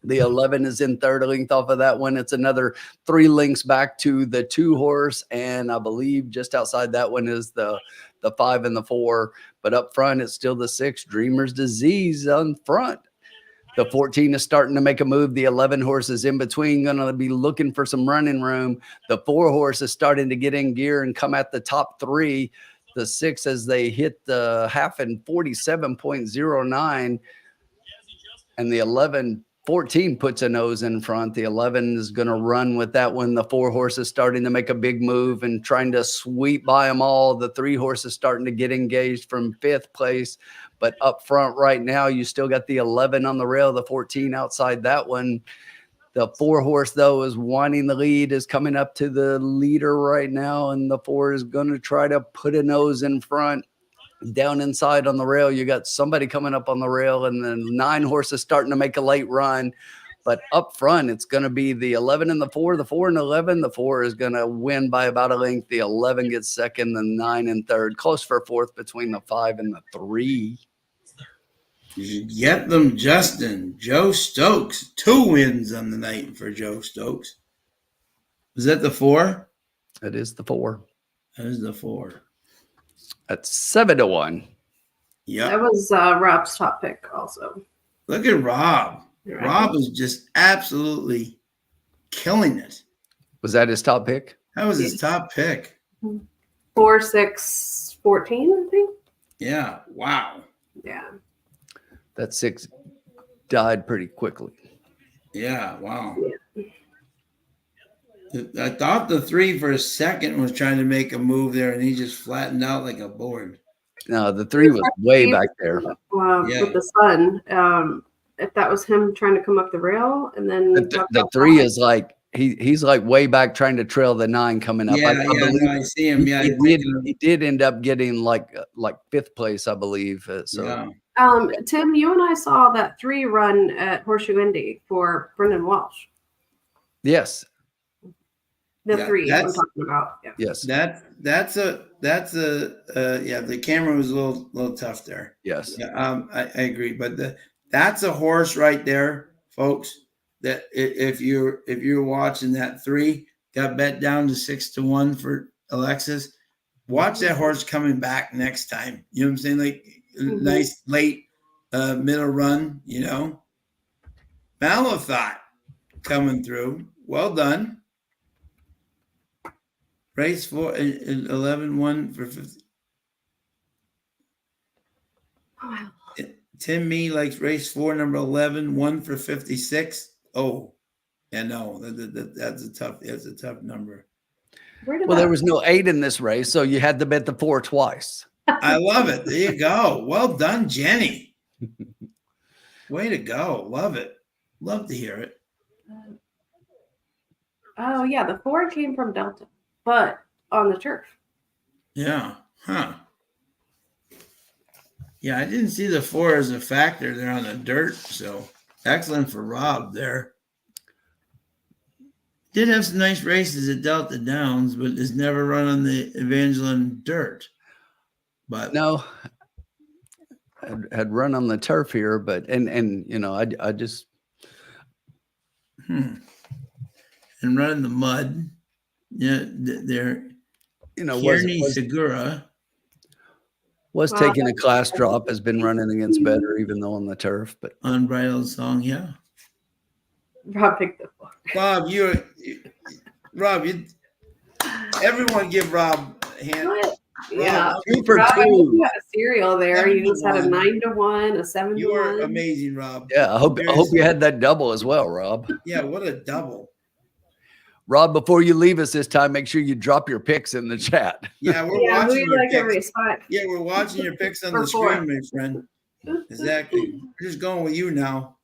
The 11 is in third, a length off of that one. It's another 3 lengths back to the 2 horse. And I believe just outside that one is the 5 and the 4. But up front, it's still the 6, Dreamer's Disease on front. The 14 is starting to make a move. The 11 horse is in between, going to be looking for some running room. The 4 horse is starting to get in gear and come at the top 3. The 6, as they hit the half in 47.09. And the 14 puts a nose in front. The 11 is going to run with that one. The 4 horse is starting to make a big move and trying to sweep by them all. The 3 horse is starting to get engaged from 5th place. But up front right now, you still got the 11 on the rail, the 14 outside that one. The 4 horse, though, is wanting the lead, is coming up to the leader right now. And the 4 is going to try to put a nose in front. Down inside on the rail, you got somebody coming up on the rail, and then 9 horses starting to make a late run. But up front, it's going to be the 11 and the 4, the 4 and 11. The 4 is going to win by about a length. The 11 gets second, the 9 and third. Close for fourth between the 5 and the 3. You get them, Justin. Joe Stokes. 2 wins on the night for Joe Stokes. Was that the 4? It is the 4. That is the 4. That's 7-1. Yeah. That was Rob's top pick also. Look at Rob. Right. Rob is just absolutely killing it. Was that his top pick? That was his top pick. 4, 6, 14, I think. Yeah. Wow. Yeah. That 6 died pretty quickly. Yeah. Wow. I thought the 3 for a second was trying to make a move there, and he just flattened out like a board. No, the 3 was way back there. Yeah. With the sun. If that was him trying to come up the rail, and then The 3 is like he's like way back trying to trail the 9 coming up. Yeah, I believe I see him. Yeah, he did end up getting like 5th place, I believe. So yeah. Tim, you and I saw that 3 run at Horseshoe Indy for Brendan Walsh. yes, The 3 I'm that's- talking about. Yeah. yes, That's a yeah. The camera was a little tough there. yes. Yeah, I agree, but that's a horse right there, folks. That if you're watching that 3 got bet down to 6-1 for Alexis, watch that horse coming back next time. You know what I'm saying? Like nice late middle run. You know, Malathot coming through. Well done. Race 4 and 11-1 for 50. Wow. Tim Me likes race 4, number 11, 1 for 56. Oh, yeah, no, that's a tough number. Well, there was no 8 in this race, so you had to bet the 4 twice. I love it. There you go. Well done, Jenny. Way to go. Love it. Love to hear it. Oh yeah, the 4 came from Delta, but on the turf. Yeah. Huh. Yeah, I didn't see the 4 as a factor there on the dirt. So excellent for Rob there. Did have some nice races at Delta Downs, but has never run on the Evangeline dirt. But No, had run on the turf here, but and you know, I just and run in the mud. Yeah, they're you know Kearney Segura. was taking a class drop, has been running against better, even though on the turf. But Unbridled Song, yeah. Rob picked the 4. Rob, everyone give Rob a hand. Yeah. Rob, 2 for Rob, 2. you had a serial there. You just had a 7-1. 9-1, a 7-1. You are amazing, Rob. Yeah, I hope you had that double as well, Rob. Yeah, what a double. Rob, before you leave us this time, make sure you drop your picks in the chat. Yeah, we're Yeah, watching we your like picks. every spot. Yeah, we're watching your picks on For the 4. screen, my friend. Exactly. We're just going with you now.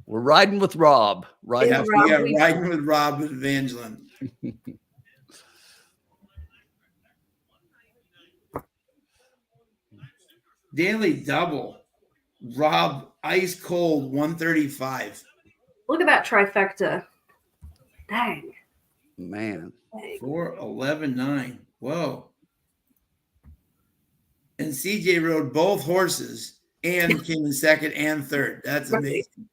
We're riding with Rob. Riding Yeah, with Rob, we got riding with Rob and Evangeline. Daily double. Rob, ice cold, 135. Look at that trifecta. Dang. man. 4-11-9. Whoa. And CJ rode both horses and came in second and third. That's amazing.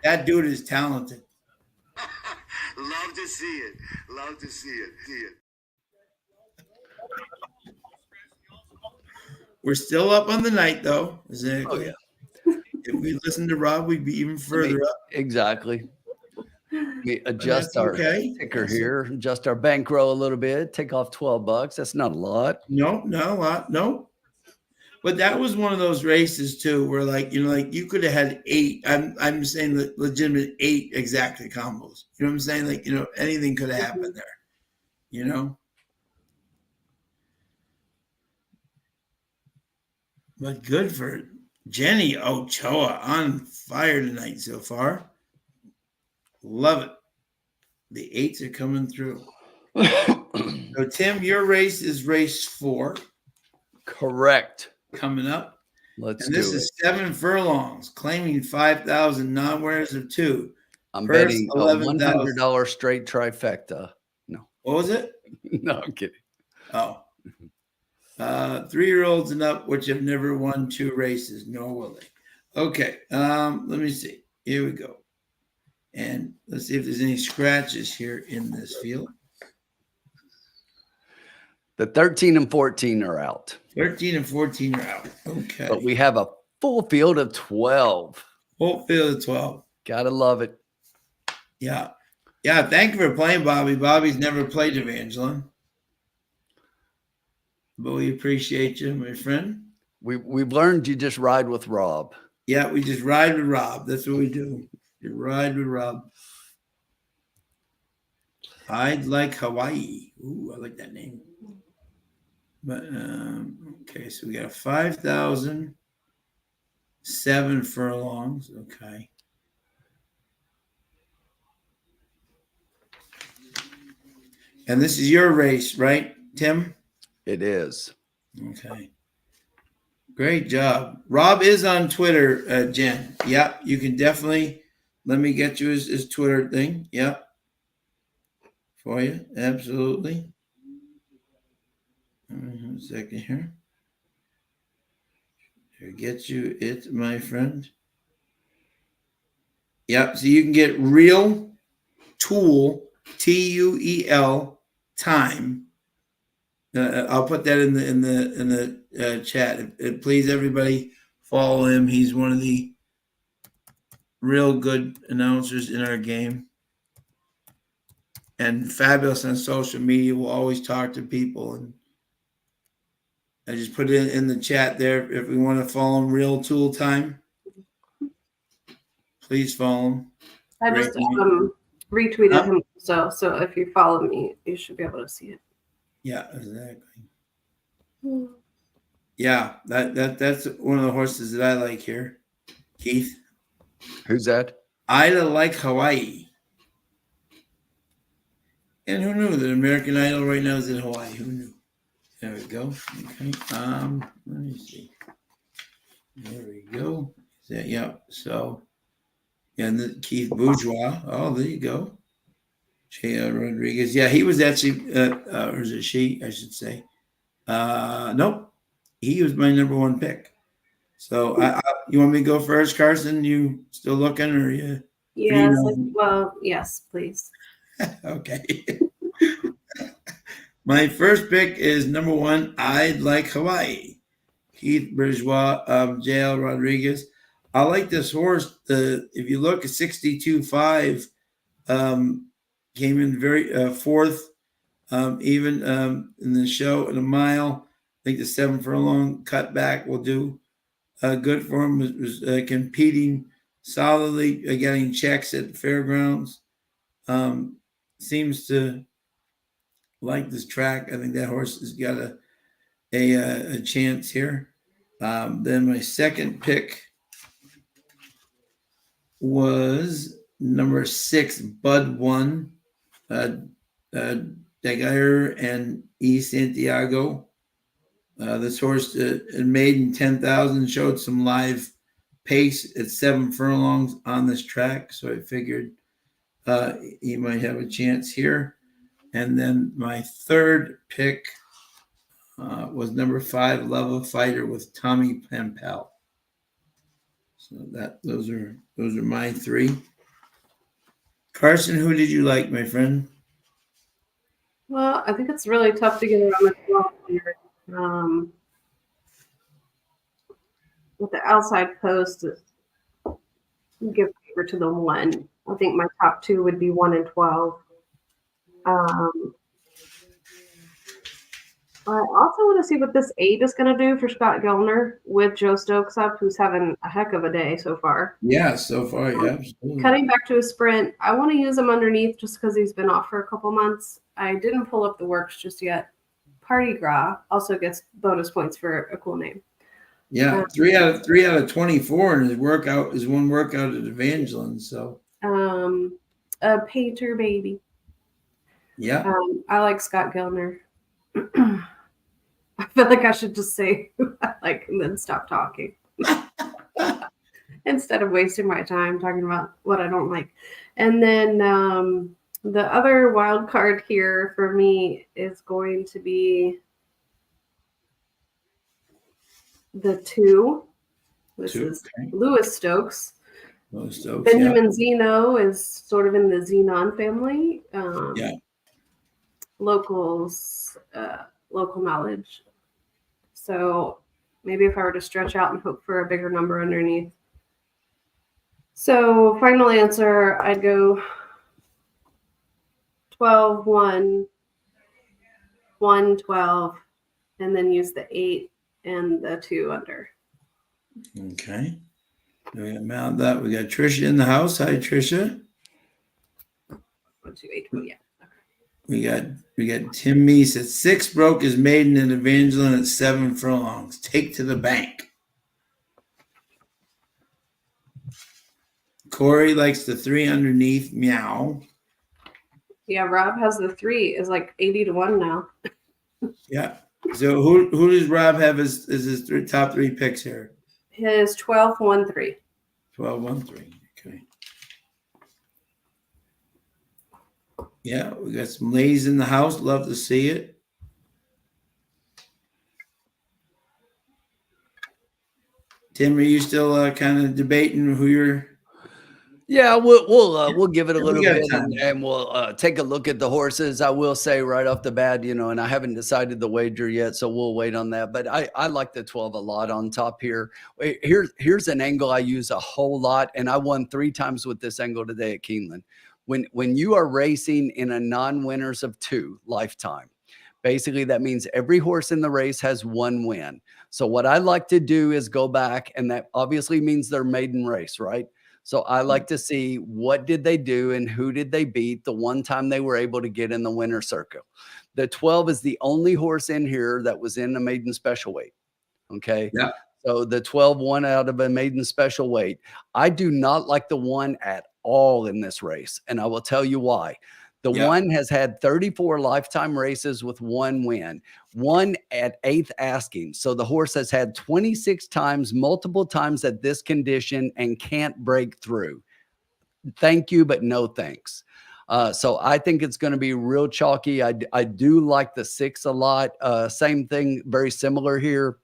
That dude is talented. Love to see it. Love to see it. We're still up on the night, though. Exactly. Oh, yeah. If we listened to Rob, we'd be even further up. Exactly. We adjust our ticker here, adjust our bankroll a little bit, take off $12. That's not a lot. No, not a lot. No. But that was one of those races too, where like you could have had 8. I'm saying legitimate 8 exactly combos. You know what I'm saying? Like, anything could have happened there. But good for Jenny Ochoa, on fire tonight so far. Love it. The 8s are coming through. So Tim, your race is race 4. Correct. coming up. Let's And this do it. is 7 furlongs, claiming 5,000 non-winners of 2. I'm Purse, betting a 11,000. $100 straight trifecta. No, What was it? no, I'm kidding. Oh. 3-year-olds and up, which have never won 2 races, nor will they. Okay, let me see. Here we go. And let's see if there's any scratches here in this field. The 13 and 14 are out. 13 and 14 are out. Okay. But we have a full field of 12. Full field of 12. Gotta love it. Yeah. Yeah, thank you for playing, Bobby. Bobby's never played Evangeline. But we appreciate you, my friend. We've learned you just ride with Rob. Yeah, we just ride with Rob. That's what we do. You ride with Rob. I'd like Hawaii. Ooh, I like that name. But okay, so we got a 5,000, 7 furlongs. Okay. And this is your race, right, Tim? It is. Okay. Great job. Rob is on Twitter, Jen. Yep, you can definitely, let me get you his Twitter thing. Yep. For you. Absolutely. 1 second here. Here, get you it, my friend. Yep. So you can get Real Tool, TUEL time. I'll put that in the chat. Please, everybody, follow him. He's one of the real good announcers in our game, and fabulous on social media. Will always talk to people, and I just put it in the chat there. If we want to follow him, Real Tool Time, please follow him. I just retweeted him, so if you follow me, you should be able to see it. Yeah, exactly. Yeah, that's one of the horses that I like here. Keith. Who's that? Ida like Hawaii. And who knew that American Idol right now is in Hawaii? Who knew? There we go. Okay. Let me see. There we go. Yeah. So, and Keith Bourgeois. Oh, there you go. J.L. Rodriguez. Yeah, he was actually, or is it she? I should say. Nope. He was my number 1 pick. So, you want me to go first, Carson? You still looking, or you? Yes. Well, yes, please. Okay. My first pick is number 1. I'd like Hawaii. Keith Bourgeois, J.L. Rodriguez. I like this horse. If you look at 62.5, came in very 4th, even in the show in a mile. I think the 7 furlong cutback will do good for him. Was competing solidly, getting checks at the fairgrounds. Seems to like this track. I think that horse has got a chance here. Then my second pick was number 6, Bud 1, Dagger and E. Santiago. This horse made in 10,000, showed some live pace at 7 furlongs on this track. So I figured he might have a chance here. And then my third pick was number 5, Love Fighter with Tommy Pampel. So those are my 3. Carson, who did you like, my friend? Well, I think it's really tough to get around the 12 here. With the outside post, give favor to the 1. I think my top 2 would be 1 and 12. I also want to see what this 8 is going to do for Scott Gellner with Joe Stokes up, who's having a heck of a day so far. Yeah, so far, yeah, absolutely. Cutting back to a sprint. I want to use him underneath just because he's been off for a couple months. I didn't pull up the works just yet. Party Gras also gets bonus points for a cool name. Yeah, 3 out of 24 in his workout is 1 workout at Evangeline. So a painter baby. Yeah. I like Scott Gellner. I feel like I should just say who I like and then stop talking instead of wasting my time talking about what I don't like. And then the other wild card here for me is going to be the 2. This is Lewis Stokes. Lewis Stokes. Benjamin Zeno is sort of in the Xenon family. Local knowledge. So maybe if I were to stretch out and hope for a bigger number underneath. So final answer, I'd go 12, 1, 1, 12, and then use the 8 and the 2 under. Okay. We got mount that. We got Trisha in the house. Hi, Trisha. 1, 2, 8, 12, yeah. We got Tim Meese at 6 broke his maiden and Evangeline at 7 furlongs. Take to the bank. Corey likes the 3 underneath. Meow. Yeah, Rob has the 3 is like 80 to 1 now. Yeah. So who does Rob have as his top 3 picks here? His 12, 1, 3. 12, 1, 3. Okay. Yeah, we got some ladies in the house. Love to see it. Tim, are you still kind of debating who you're? Yeah, we'll give it a little bit time. and we'll take a look at the horses. I will say right off the bat, and I haven't decided the wager yet, so we'll wait on that. But I like the 12 a lot on top here. Here's an angle I use a whole lot, and I won 3 times with this angle today at Keeneland. When you are racing in a non-winners of 2 lifetime, basically that means every horse in the race has 1 win. So what I like to do is go back, and that obviously means their maiden race, right? So I like to see what did they do and who did they beat the one time they were able to get in the winner's circle. The 12 is the only horse in here that was in the maiden special weight. Okay. Yeah. So the 12 won out of a maiden special weight. I do not like the 1 at all in this race. And I will tell you why. The 1 has had 34 lifetime races with 1 win, 1 at 8th asking. So the horse has had 26 times, multiple times at this condition and can't break through. Thank you, but no thanks. So I think it's going to be real chalky. I do like the 6 a lot. Same thing, very similar here.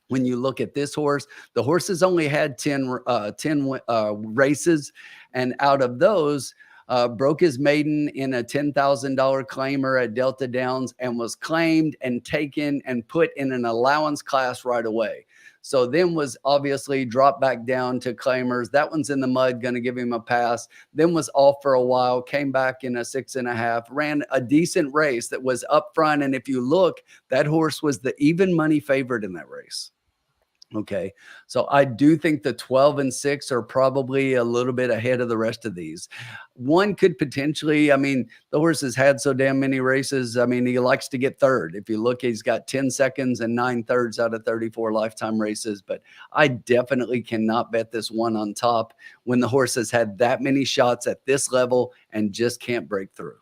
When you look at this horse, the horse has only had 10 races. And out of those, broke his maiden in a $10,000 claimer at Delta Downs and was claimed and taken and put in an allowance class right away. So then was obviously dropped back down to claimers. That one's in the mud, going to give him a pass. Then was off for a while, came back in a 6.5, ran a decent race that was up front. And if you look, that horse was the even money favorite in that race. Okay. So I do think the 12 and 6 are probably a little bit ahead of the rest of these. 1 could potentially, the horse has had so damn many races. He likes to get third. If you look, he's got 10 seconds and 9/3 out of 34 lifetime races, but I definitely cannot bet this 1 on top when the horse has had that many shots at this level and just can't break through.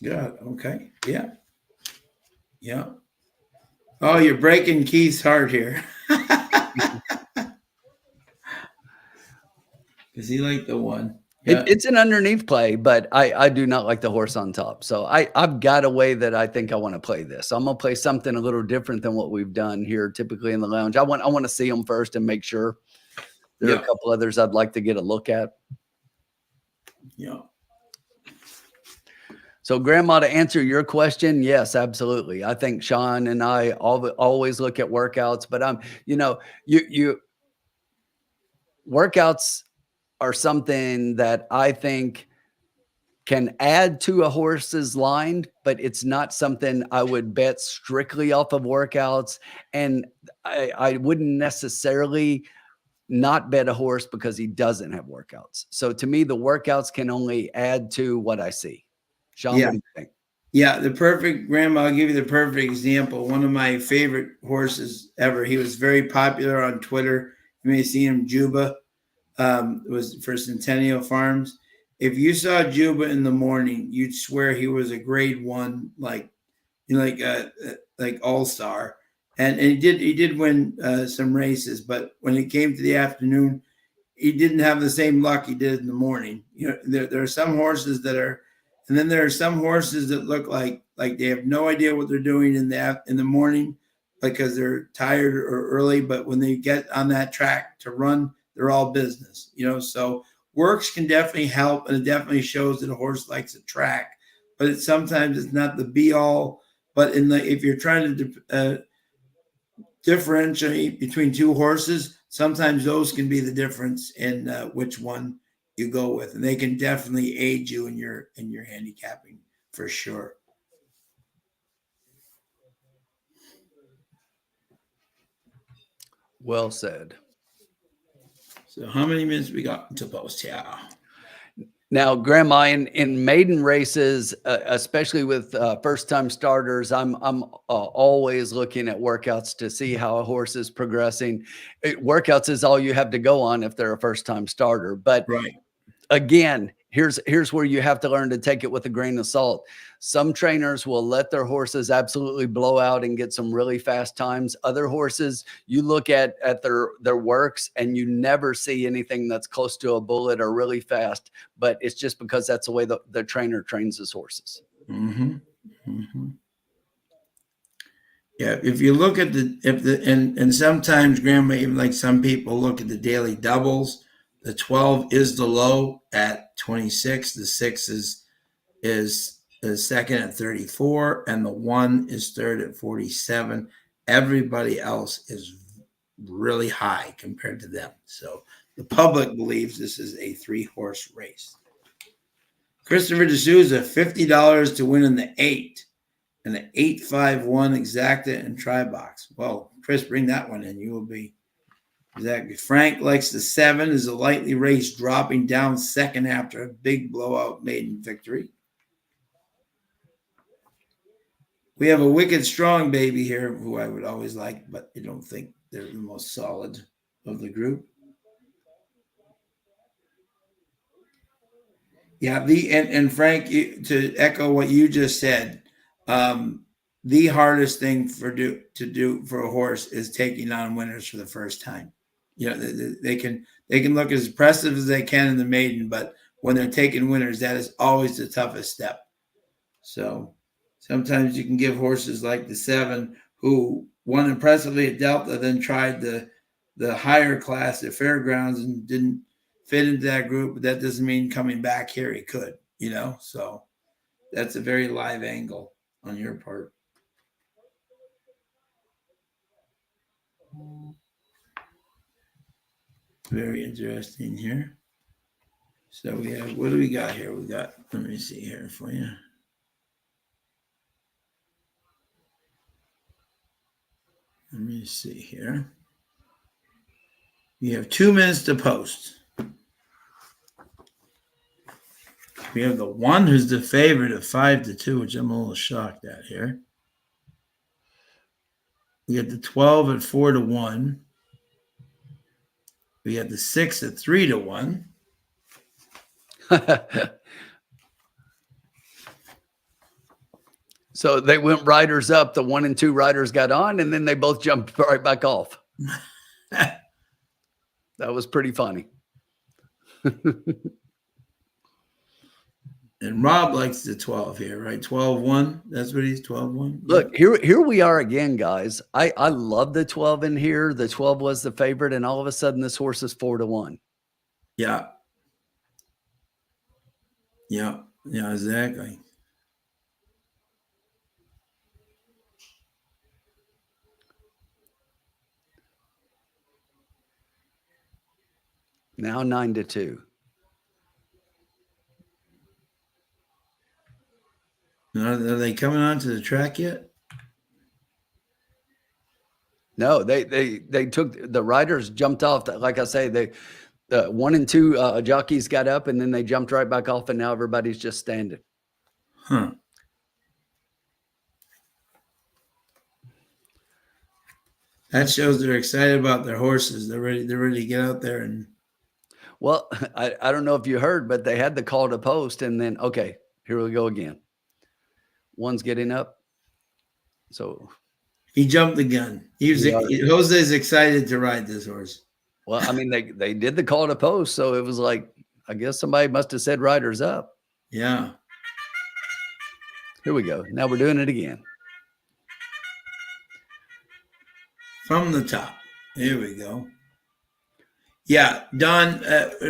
Yeah. Okay. Yeah. Yeah. Oh, you're breaking Keith's heart here. Because he liked the 1. Yeah. It's an underneath play, but I do not like the horse on top. So I've got a way that I think I want to play this. I'm going to play something a little different than what we've done here typically in the lounge. I want to see them first and make sure. There are a couple others I'd like to get a look at. Yeah. So, Grandma, to answer your question, yes, absolutely. I think Sean and I always look at workouts, but you workouts are something that I think can add to a horse's line, but it's not something I would bet strictly off of workouts. And I wouldn't necessarily not bet a horse because he doesn't have workouts. So to me, the workouts can only add to what I see. Sean, what do you think? Yeah, Grandma, I'll give you the perfect example. One of my favorite horses ever. He was very popular on Twitter. You may have seen him, Juba. Was for Centennial Farms. If you saw Juba in the morning, you'd swear he was a grade 1, like like all-star. And he did win some races, but when it came to the afternoon, he didn't have the same luck he did in the morning. There are some horses that are, and then there are some horses that look like they have no idea what they're doing in the morning because they're tired or early. But when they get on that track to run, they're all business. So works can definitely help, and it definitely shows that a horse likes a track. But sometimes it's not the be all. But if you're trying to differentiate between two horses, sometimes those can be the difference in which one you go with, and they can definitely aid you in your handicapping for sure. Well said. So how many minutes we got to post here? Now, Grandma, in maiden races, especially with first-time starters, I'm always looking at workouts to see how a horse is progressing. Workouts is all you have to go on if they're a first-time starter. But right. Again, here's where you have to learn to take it with a grain of salt. Some trainers will let their horses absolutely blow out and get some really fast times. Other horses, you look at their works and you never see anything that's close to a bullet or really fast, but it's just because that's the way the trainer trains his horses. Mm-hmm. Mm-hmm. Yeah, if you look at and sometimes, Grandma, even like some people look at the daily doubles, the 12 is the low at 26, the 6 is second at 34, and the 1 is third at 47. Everybody else is really high compared to them. So the public believes this is a 3-horse race. Christopher D'Souza, $50 to win in the 8. And the 851 exacta and try box. Well, Chris, bring that one in. You will be exactly. Frank likes the 7, is a lightly raced, dropping down second after a big blowout maiden victory. We have a Wicked Strong baby here, who I would always like, but I don't think they're the most solid of the group. Yeah, and Frank, to echo what you just said, the hardest thing to do for a horse is taking on winners for the first time. They can look as impressive as they can in the maiden, but when they're taking winners, that is always the toughest step. So sometimes you can give horses like the 7 who won impressively at Delta, then tried the higher class at Fairgrounds and didn't fit into that group, but that doesn't mean coming back here he could, so that's a very live angle on your part. Very interesting here. So we have, what do we got here? Let me see here for you. Let me see here. We have 2 minutes to post. We have the 1 who's the favorite of 5-2, which I'm a little shocked at here. We got the 12 at 4-1. We have the 6 at 3-1. So they went riders up. The 1 and 2 riders got on, and then they both jumped right back off. That was pretty funny. And Rob likes the 12 here, right? 12-1. That's what he's 12-1. Look, here we are again, guys. I love the 12 in here. The 12 was the favorite, and all of a sudden this horse is 4-1. Yeah. Yeah, exactly. Now 9-2. Are they coming onto the track yet? No, they took, the riders jumped off. Like I say, the 1 and 2 jockeys got up, and then they jumped right back off, and now everybody's just standing. Huh. That shows they're excited about their horses. They're ready to get out there and. Well, I don't know if you heard, but they had the call to post, and then, okay, here we go again. 1's getting up. So he jumped the gun. Jose's excited to ride this horse. Well, I mean, they did the call to post, so it was like, I guess somebody must have said riders up. Yeah. Here we go. Now we're doing it again. From the top. Here we go. Yeah, Don,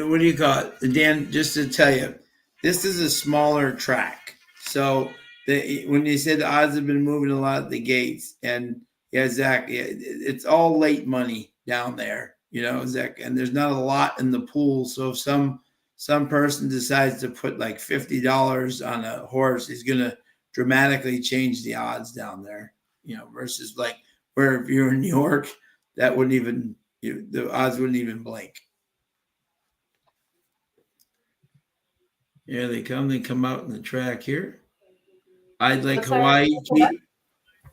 what do you call it? Dan, just to tell you, this is a smaller track. So when you said the odds have been moving a lot at the gates, and yeah, Zach, it's all late money down there, Zach, and there's not a lot in the pool. So if some person decides to put like $50 on a horse, he's going to dramatically change the odds down there, versus like where if you're in New York, that wouldn't even, the odds wouldn't even blink. Here they come. They come out in the track here. I'd like Hawaii.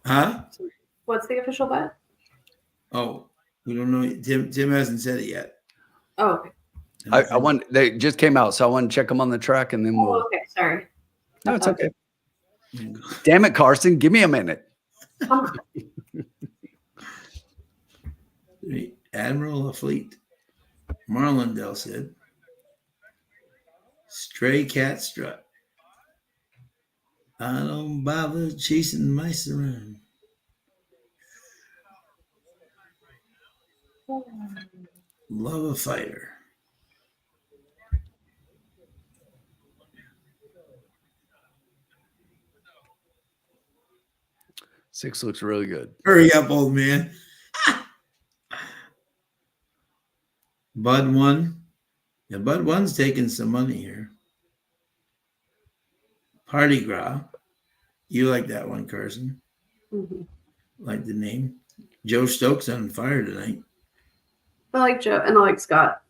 Huh? What's the official bet? Oh, we don't know. Tim hasn't said it yet. Oh, okay. I want. They just came out, so I want to check them on the track, and then we'll. Oh, okay, sorry. No, it's okay. Damn it, Carson! Give me a minute. Admiral of Fleet. Marlindale said. Stray cat strut. I don't bother chasing mice around. Love a fighter. Six looks really good. Hurry up, old man. Bud 1. Yeah, Bud 1's taking some money here. Party Gras. You like that one, Carson? Mm-hmm. Like the name. Joe Stokes on fire tonight. I like Joe and I like Scott.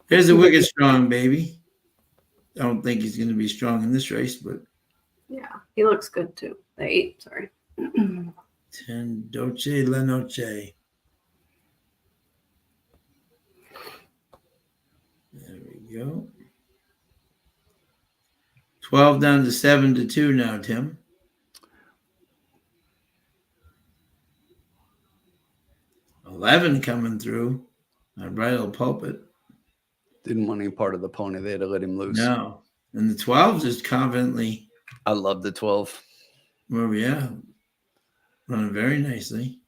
Here's a Wicked Strong, baby. I don't think he's going to be strong in this race, but. Yeah, he looks good too. The 8, sorry. 10 Dolce La Noche. There we go. 12 down to 7-2 now, Tim. $11 coming through. My bridal pulpit. Didn't want any part of the pony. They had to let him loose. No. And the 12 just confidently. I love the 12. Well, yeah. Running very nicely.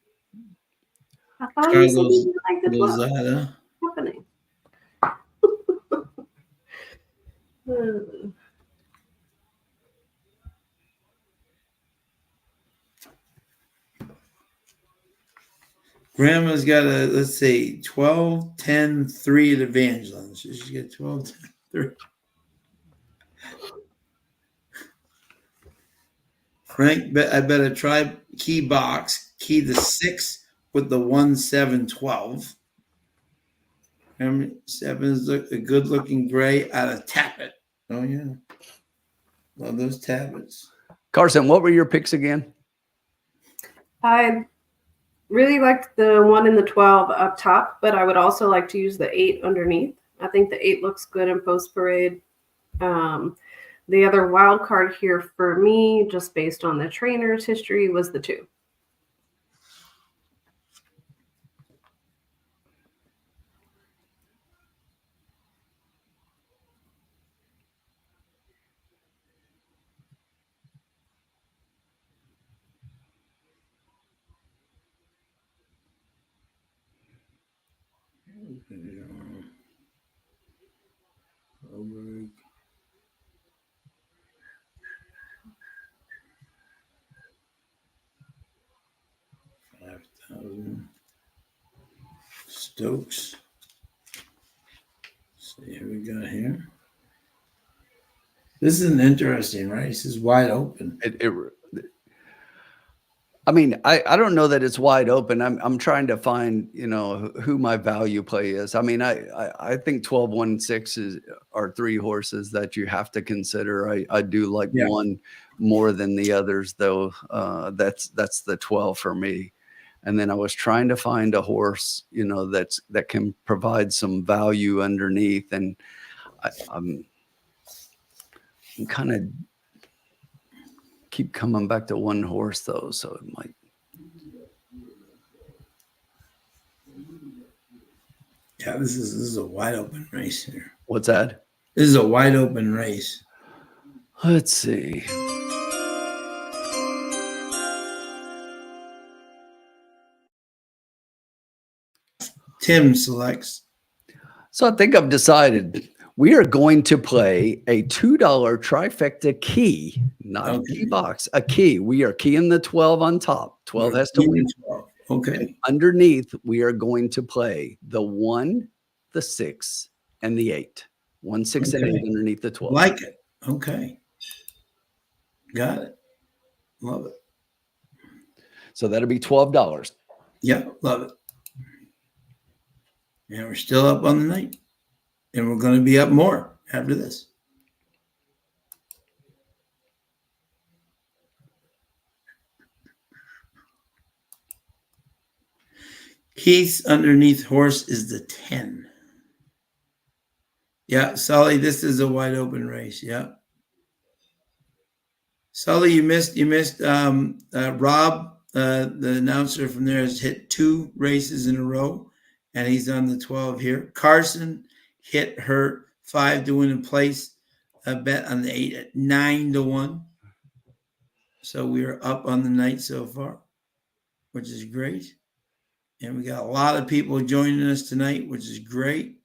I thought you said you like the 12. Lozada. What's happening? Grandma's got a, let's say, 12, 10, 3 at Evangeline. So she's got 12, 10, 3. Frank, I bet a try key box, key the 6 with the 1, 7, 12. 7 is a good looking gray out of Tappet. Oh, yeah. Love those Tappets. Carson, what were your picks again? I really liked the 1 and the 12 up top, but I would also like to use the 8 underneath. I think the 8 looks good in post parade. The other wild card here for me, just based on the trainer's history, was the 2. Stokes. See who we got here. This is an interesting race. It's wide open. I mean, I don't know that it's wide open. I'm trying to find, who my value play is. I mean, I think 12, 1, 6 are 3 horses that you have to consider. I do like one more than the others, though. That's the 12 for me. And then I was trying to find a horse, that can provide some value underneath. And I'm kind of keep coming back to one horse though. So it might. Yeah, this is a wide open race here. What's that? This is a wide open race. Let's see. Tim selects. So I think I've decided we are going to play a $2 trifecta key, not a key box, a key. We are keying the 12 on top. 12 has to win. 12. Okay. And underneath, we are going to play the 1, the 6, and the 8. 1, 6, and 8 underneath the 12. Like it. Okay. Got it. Love it. So that'll be $12. Yeah, love it. And we're still up on the night. And we're going to be up more after this. Keith's underneath horse is the 10. Yeah, Sully, this is a wide open race. Yeah. Sully, you missed Rob, the announcer from there, has hit 2 races in a row, and he's on the 12 here. Carson hit her 5 to win in place, a bet on the 8 at 9-1. So we are up on the night so far, which is great. And we got a lot of people joining us tonight, which is great.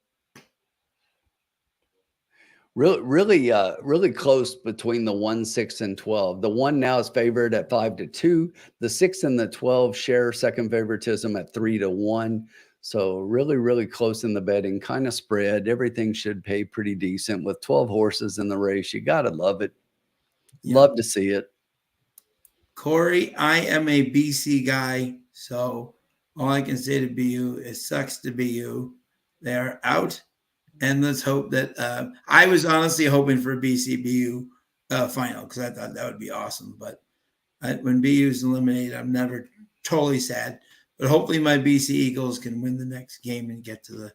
Really close between the 1, 6, and 12. The 1 now is favored at 5-2. The 6 and the 12 share second favoritism at 3-1. So really close in the betting, kind of spread. Everything should pay pretty decent with 12 horses in the race. You got to love it. Yeah. Love to see it. Corey, I am a BC guy, so all I can say to BU is sucks to be you. They're out. And let's hope that I was honestly hoping for a BCBU final because I thought that would be awesome. But when BU is eliminated, I'm never totally sad. But hopefully my BC Eagles can win the next game and get to the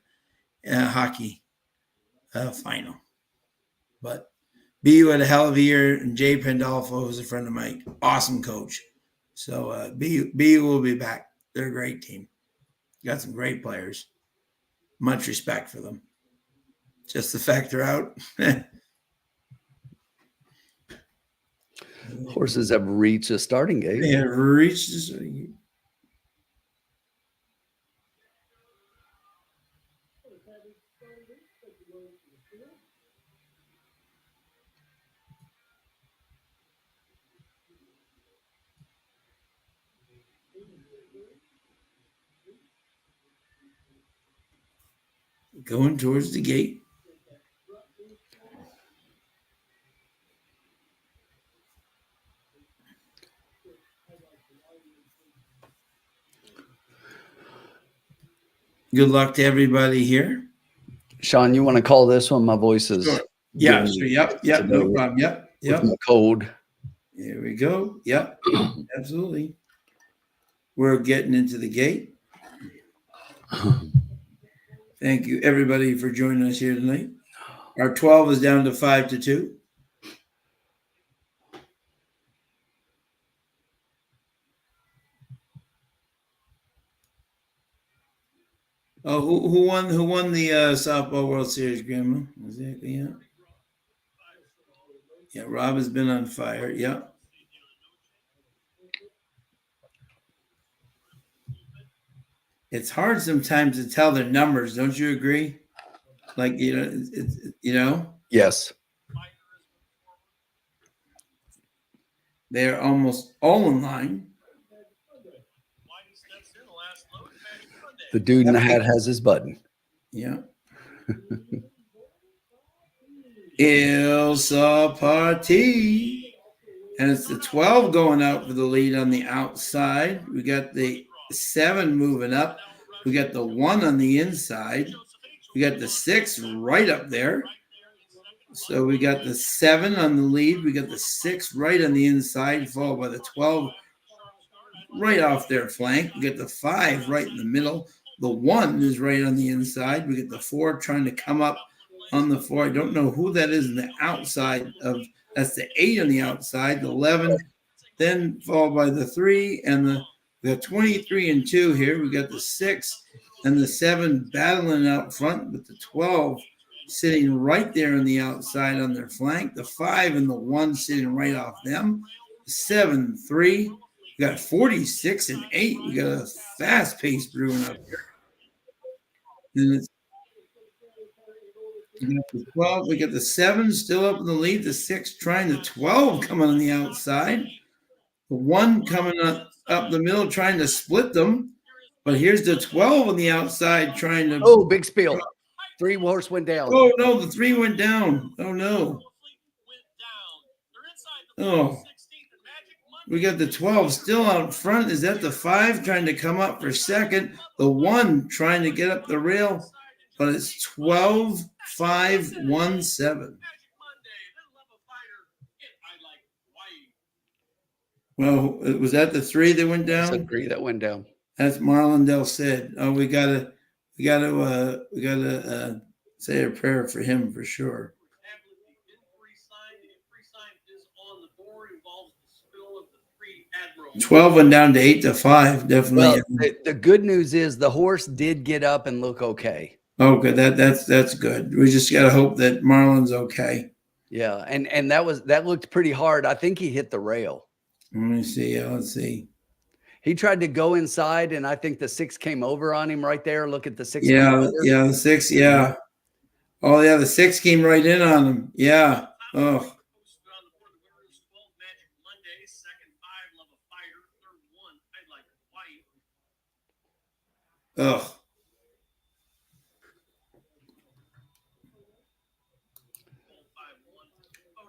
hockey final. But BU had a hell of a year, and Jay Pandolfo is a friend of mine. Awesome coach. So BU will be back. They're a great team. Got some great players. Much respect for them. Just the fact they're out. Horses have reached a starting gate. They have reached a starting gate. Going towards the gate. Good luck to everybody here. Sean, you want to call this one? My voice is. Sure. Yeah, sure. Yep. No problem. Yep. With my cold. Here we go. Yep. Absolutely. We're getting into the gate. Thank you, everybody, for joining us here tonight. Our 12 is down to 5-2. Oh, who won the softball World Series, Grandma? Exactly, yeah. Yeah, Rob has been on fire. Yeah. It's hard sometimes to tell their numbers, don't you agree? Like, Yes. They're almost all in line. The dude in the hat has his button. Yeah. Ilsa Party. And it's the 12 going out for the lead on the outside. We got the 7 moving up. We got the 1 on the inside. We got the 6 right up there. So we got the 7 on the lead. We got the 6 right on the inside, followed by the 12 right off their flank. We got the 5 right in the middle. The 1 is right on the inside. We get the 4 trying to come up on the 4. I don't know who that is in the outside of. That's the 8 on the outside. The 11, then followed by the 3 and the 23 and 2 here. We got the 6 and the 7 battling out front with the 12 sitting right there on the outside on their flank. The 5 and the 1 sitting right off them. 7, 3. We got 46 and 8. We got a fast pace brewing up here. And it's we got the 12. We got the 7 still up in the lead. The 6 trying the 12 coming on the outside. The 1 coming up the middle trying to split them. But here's the 12 on the outside trying to. Oh, big spill. 3 horse went down. Oh, no, the 3 went down. Oh, no. Oh. We got the 12 still out front. Is that the 5 trying to come up for second? The 1 trying to get up the rail. But it's 12, 5, 1, 7. Well, was that the 3 that went down? That's the 3 that went down. That's Marlon Del Cid. Oh, we gotta say a prayer for him for sure. 12 went down to 8 to 5. Definitely. Well, the good news is the horse did get up and look okay. Oh, good. That's good. We just gotta hope that Marlon's okay. Yeah, and that looked pretty hard. I think he hit the rail. Let me see. Let's see. He tried to go inside, and I think the 6 came over on him right there. Look at the 6. Yeah, the 6. Yeah. Oh, yeah, the 6 came right in on him. Yeah. Oh. Oh.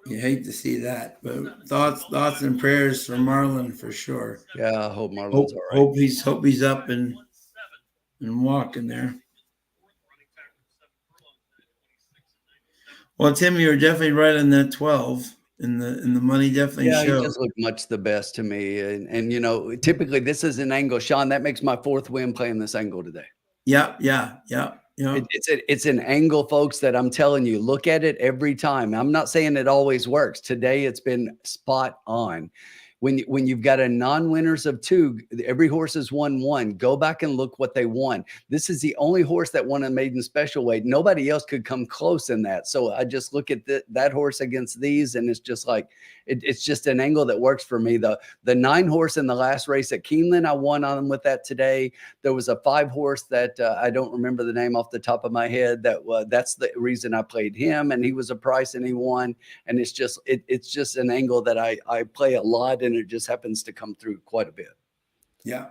You hate to see that, but thoughts and prayers for Marlon for sure. Yeah, I hope Marlon's all right. Hope he's up and walking there. Well, Tim, you were definitely right on that 12, and the money definitely showed. He does look much the best to me, and you know, typically this is an angle. Sean, that makes my 4th win playing this angle today. Yeah. It's an angle, folks, that I'm telling you, look at it every time. I'm not saying it always works. Today, it's been spot on. When you've got a non-winners of 2, every horse has won 1. Go back and look what they won. This is the only horse that won a maiden special weight. Nobody else could come close in that. So I just look at that horse against these, and it's just like it's just an angle that works for me. The 9 horse in the last race at Keeneland, I won on them with that today. There was a 5 horse that I don't remember the name off the top of my head. That's the reason I played him, and he was a price and he won. And it's just an angle that I play a lot, and it just happens to come through quite a bit. Yeah.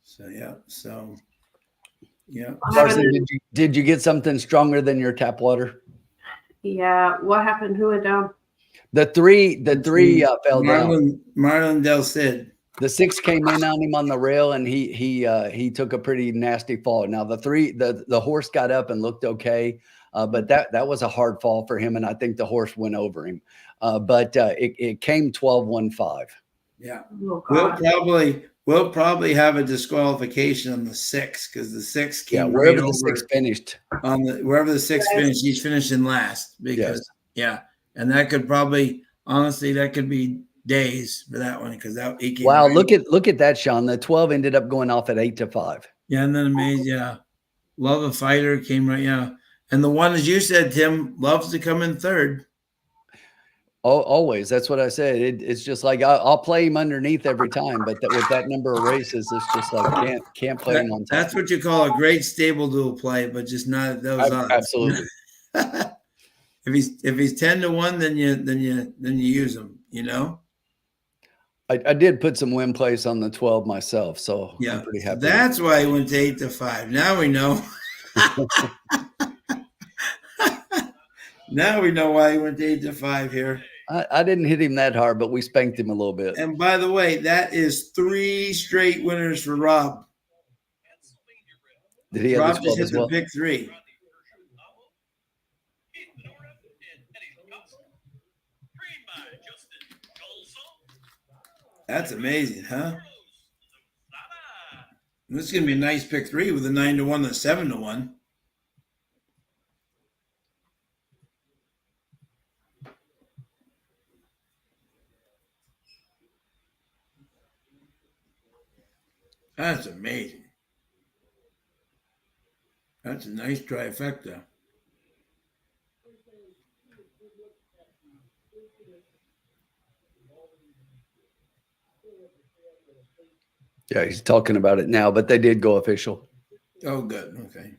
So Carson, did you get something stronger than your tap water? Yeah. What happened? Who went down? The three fell down. Marlon Del Cid. The 6 came in on him on the rail, and he took a pretty nasty fall. Now the horse got up and looked okay, but that was a hard fall for him, and I think the horse went over him. But it came 12-1-5. Yeah, we'll probably have a disqualification on the 6 because the 6 came wherever the 6 finished wherever the 6 finished, he's finishing last because and that could probably honestly that could be days for that one because he came. Wow, look at that, Sean. The 12 ended up going off at 8-5. Yeah, and then amazing. Yeah, Love a Fighter came right. Yeah, and the one as you said, Tim, loves to come in 3rd. Oh, always. That's what I said. It's just like I'll play him underneath every time, but with that number of races, it's just like can't play him on top. That's what you call a great stable dual play, but just not at those odds. Absolutely. If he's 10-1, then you use him. I did put some win place on the 12 myself, so yeah, I'm pretty happy. That's why he went to 8-5. Now we know. Now we know why he went to 8-5 here. I didn't hit him that hard, but we spanked him a little bit. And by the way, that is 3 straight winners for Rob. Did he have Rob the just hit as well? the big 3. That's amazing, huh? This is going to be a nice pick 3 with a 9-1 and a 7-1. That's amazing. That's a nice trifecta. Yeah, he's talking about it now, but they did go official. Oh, good. Okay.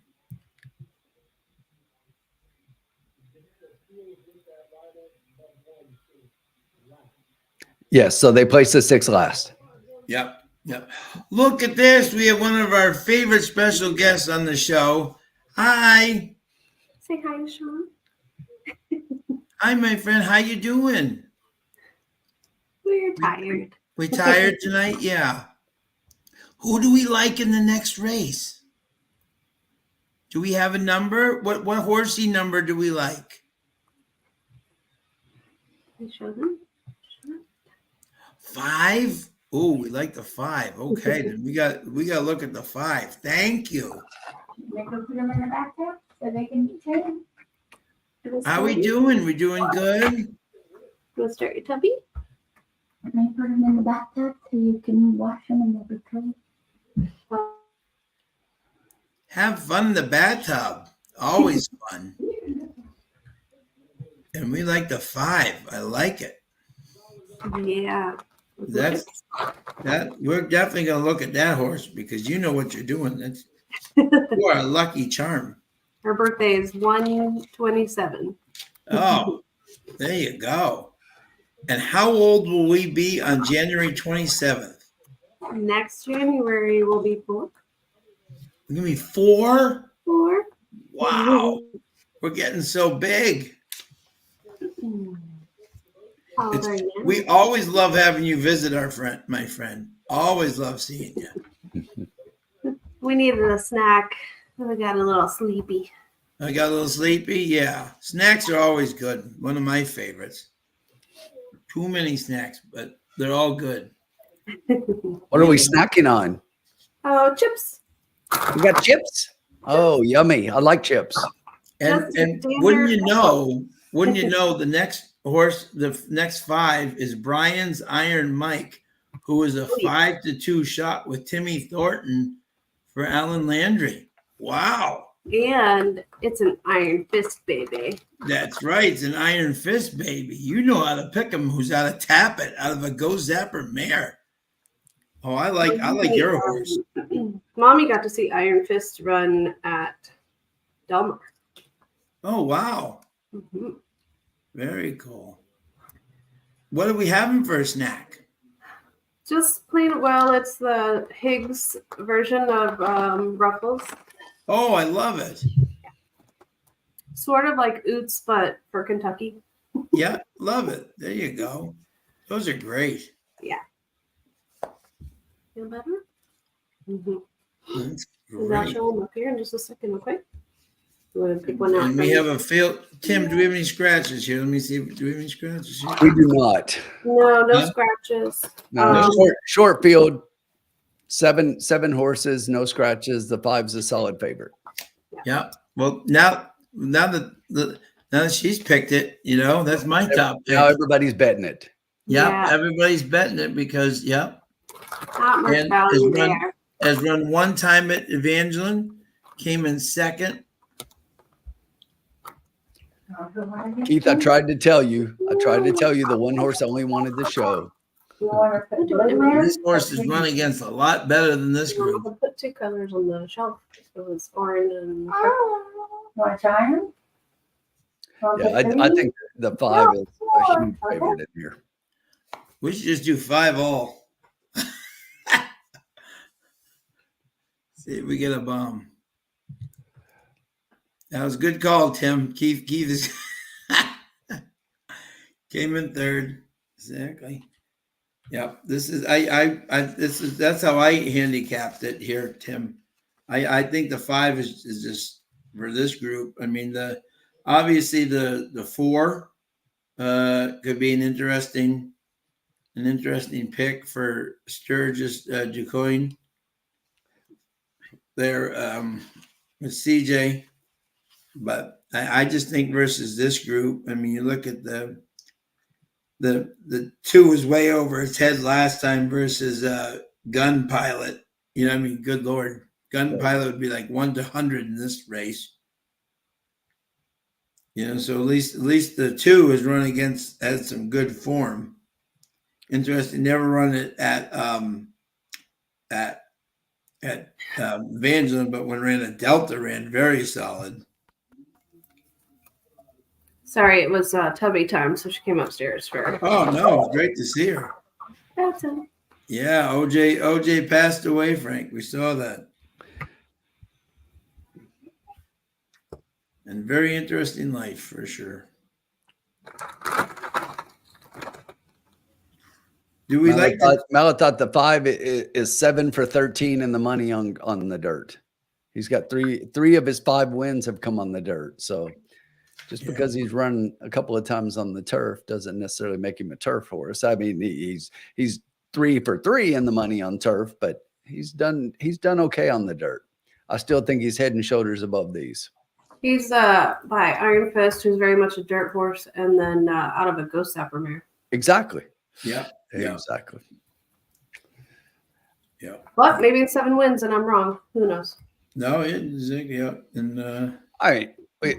Yes, so they placed the 6th last. Yep. Yep. Look at this. We have one of our favorite special guests on the show. Hi. Say hi, Sean. Hi, my friend. How you doing? We're tired. We tired tonight? Yeah. Who do we like in the next race? Do we have a number? What horsey number do we like? I show them. 5? Oh, we like the 5. Okay, then we got to look at the 5. Thank you. They go put them in the bathtub so they can be trained. How we doing? We doing good? Wanna start your tubby? Let me put them in the bathtub so you can wash them and they'll be clean. Have fun in the bathtub. Always fun. And we like the 5. I like it. Yeah. That we're definitely gonna look at that horse because you know what you're doing. You are a lucky charm. Her birthday is 1/27. Oh, there you go. And how old will we be on January 27th? Next January will be 4. We're gonna be 4? 4. Wow. We're getting so big. How old are you? We always love having you visit my friend. Always love seeing you. We needed a snack. We got a little sleepy. I got a little sleepy. Yeah. Snacks are always good. One of my favorites. Too many snacks, but they're all good. What are we snacking on? Oh, chips. We got chips. Oh, yummy. I like chips. And wouldn't you know, the next horse, the next 5 is Brian's Iron Mike, who is a 5-2 shot with Timmy Thornton for Alan Landry. Wow. And it's an Iron Fist baby. That's right. It's an Iron Fist baby. You know how to pick him. Who's out of Tappet, out of a Go Zapper mare. Oh, I like your horse. Mommy got to see Iron Fist run at Delmar. Oh, wow. Mm-hmm. Very cool. What are we having for a snack? Just plain, well, it's the Higgs version of Ruffles. Oh, I love it. Sort of like Oots, but for Kentucky. Yeah, love it. There you go. Those are great. Yeah. Feel better? Mm-hmm. That's And I'll great. show them up here in just a second, okay? I'm going to pick one out. And we have a field. Tim, do we have any scratches here? Let me see. Do we have any scratches here? We do not. No Huh? scratches. No, short field. Seven horses, no scratches. The 5's a solid favorite. Yeah. Well, now that she's picked it, that's my top pick. Now everybody's betting it. Yeah, everybody's betting it because, Not much And value is run- there. has run one time at Evangeline, came in second. Keith, I tried to tell you the one horse only wanted the show. You want to put blue in there? This horse has run against a lot better than this I group. put 2 colors on the shelf. It was orange and purple. Oh, want to try them? Yeah, I think the 5 is a huge favorite in here. We should just do 5 all. See if we get a bomb. That was a good call, Tim. Keith is came in third. Exactly. Yep. This is that's how I handicapped it here, Tim. I think the 5 is just for this group. I mean, obviously the 4 could be an interesting pick for Sturgis Ducoin there with CJ. But I just think versus this group, I mean, you look at the 2 was way over its head last time versus Gun Pilot. I mean, good Lord. Gun Pilot would be like 1 to 100 in this race. So at least the 2 is run against has some good form. Interesting. Never run it at Evangeline, but when ran at Delta, ran very solid. Sorry, it was Tubby time, so she came upstairs for. Oh no, great to see her. That's it. Yeah, OJ passed away, Frank. We saw that. And very interesting life for sure. Do we Mala thought the 5 is 7 for 13 in the money on the dirt. He's got three of his 5 wins have come on the dirt. So just because he's run a couple of times on the turf doesn't necessarily make him a turf horse. I mean, he's 3 for 3 in the money on turf, but he's done okay on the dirt. I still think he's head and shoulders above these. He's by Iron Fist, who's very much a dirt horse, and then out of a Ghost Sapper mare. Exactly. Yeah. Exactly. Yeah. But maybe it's 7 wins, and I'm wrong. Who knows? No, yeah, and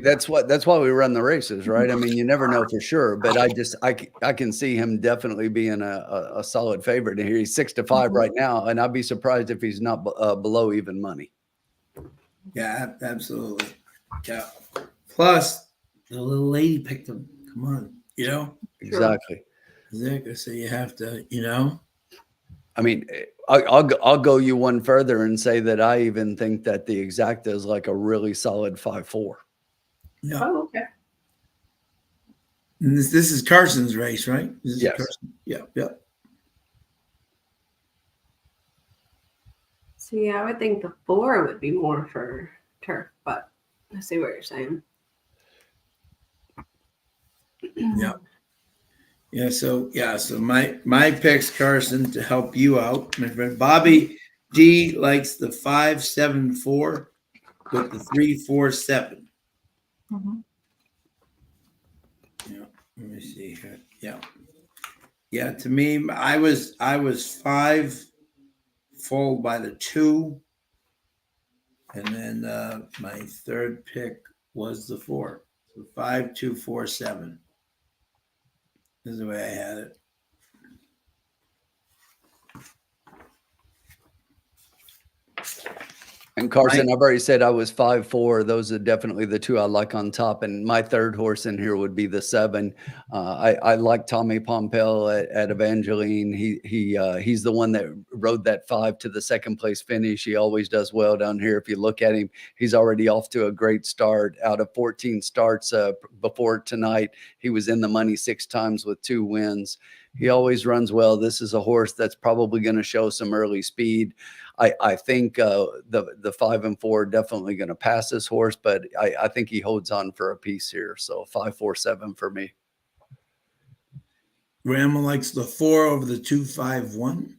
that's why we run the races, right? I mean, you never know for sure, but I can see him definitely being a solid favorite. And here he's 6 to 5 right now, and I'd be surprised if he's not below even money. Yeah, absolutely. Yeah. Plus, the little lady picked him. Come on, Exactly. Exactly. So you have to, I mean, I'll go you one further and say that I even think that the Exacta is like a really solid 5-4. Yeah. Oh, okay. And this is Carson's race, right? Yes. Carson. Yeah. So yeah, I would think the 4 would be more for turf, but I see what you're saying. Yeah. Yeah. So my pick's Carson to help you out, my friend. Bobby D likes the 5-7-4 with the 3-4-7. Mm-hmm. Yeah. Let me see here. Yeah. Yeah. To me, I was 5 followed by the 2. And then my third pick was the 4. So 5-2-4-7. This is the way I had it. And Carson, I've already said I was 5-4. Those are definitely the 2 I like on top. And my third horse in here would be the 7. I like Tommy Pompel at Evangeline. He's the one that rode that 5 to the second place finish. He always does well down here. If you look at him, he's already off to a great start. Out of 14 starts before tonight, he was in the money 6 times with 2 wins. He always runs well. This is a horse that's probably going to show some early speed. I think the 5 and 4 are definitely going to pass this horse, but I think he holds on for a piece here. So 5-4-7 for me. Grandma likes the 4 over the 2-5-1.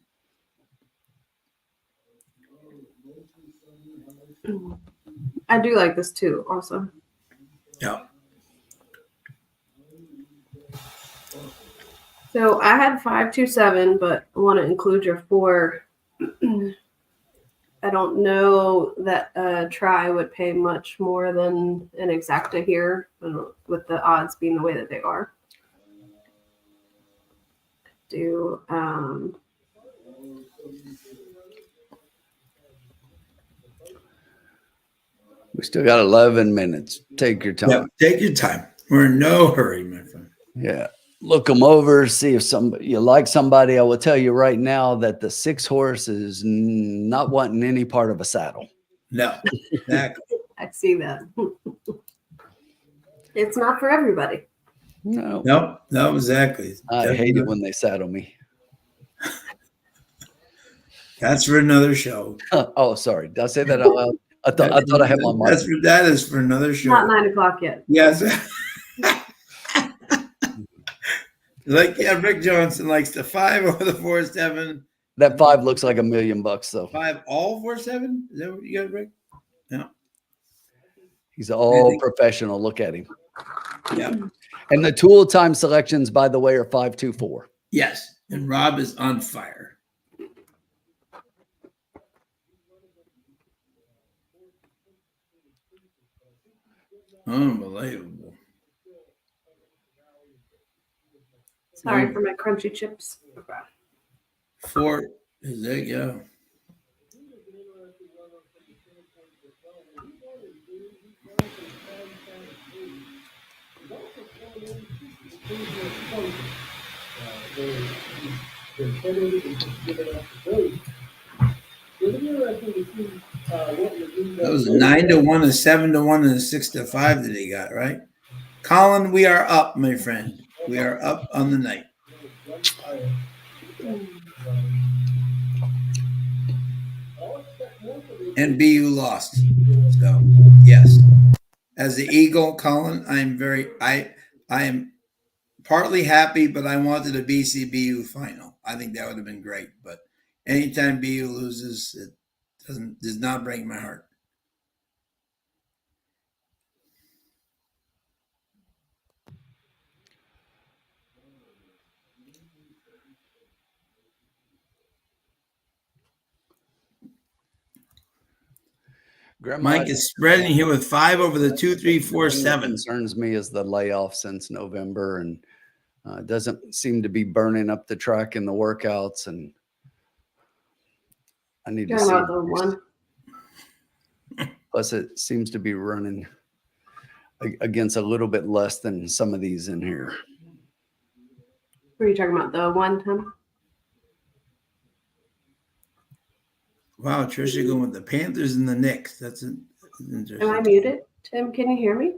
I do like this too, also. Yeah. So I had 5-2-7, but I want to include your 4. I don't know that a try would pay much more than an Exacta here, with the odds being the way that they are. We still got 11 minutes. Take your time. Yeah, take your time. We're in no hurry, my friend. Yeah. Look them over, see if you like somebody. I will tell you right now that the 6 horse is not wanting any part of a saddle. No, exactly. I see that. It's not for everybody. No, exactly. I hate it when they saddle me. That's for another show. Oh, sorry. Did I say that out loud? I thought I had my mic. That is for another show. Not 9 o'clock yet. Yes. Rick Johnson likes the 5 over the 4-7. That 5 looks like $1 million though. 5 all 4-7? Is that what you got, Rick? No. He's all professional. Look at him. Yeah. And the tool time selections, by the way, are 5-2-4. Yes. And Rob is on fire. Unbelievable. Sorry for my crunchy chips. Okay. Fort, there you go. That was 9-1, a 7-1, and a 6-5 that he got, right? Colin, we are up, my friend. We are up on the night. And BU lost. So yes. As the Eagle, Colin, I am partly happy, but I wanted a BCBU final. I think that would have been great. But anytime BU loses, it does not break my heart. Grandma, Mike is spreading here with 5 over the 2, 3, 4, what 7. concerns me is the layoff since November, and doesn't seem to be burning up the track in the workouts. And I need to see. The one. Plus, it seems to be running against a little bit less than some of these in here. Were you talking about the one, Tim? Wow, Tricia going with the Panthers and the Knicks. That's interesting. Am I muted? Tim, can you hear me?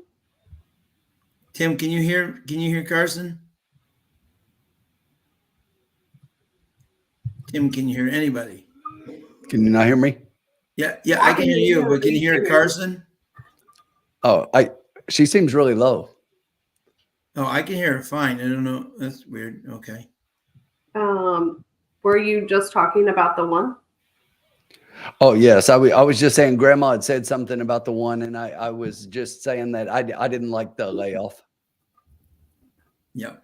Tim, can you hear Carson? Tim, can you hear anybody? Can you not hear me? Yeah, I can hear you, but can you hear Carson? Oh, she seems really low. Oh, I can hear her fine. I don't know. That's weird. Okay. Were you just talking about the one? Oh, yes. I was just saying Grandma had said something about the one, and I was just saying that I didn't like the layoff. Yeah.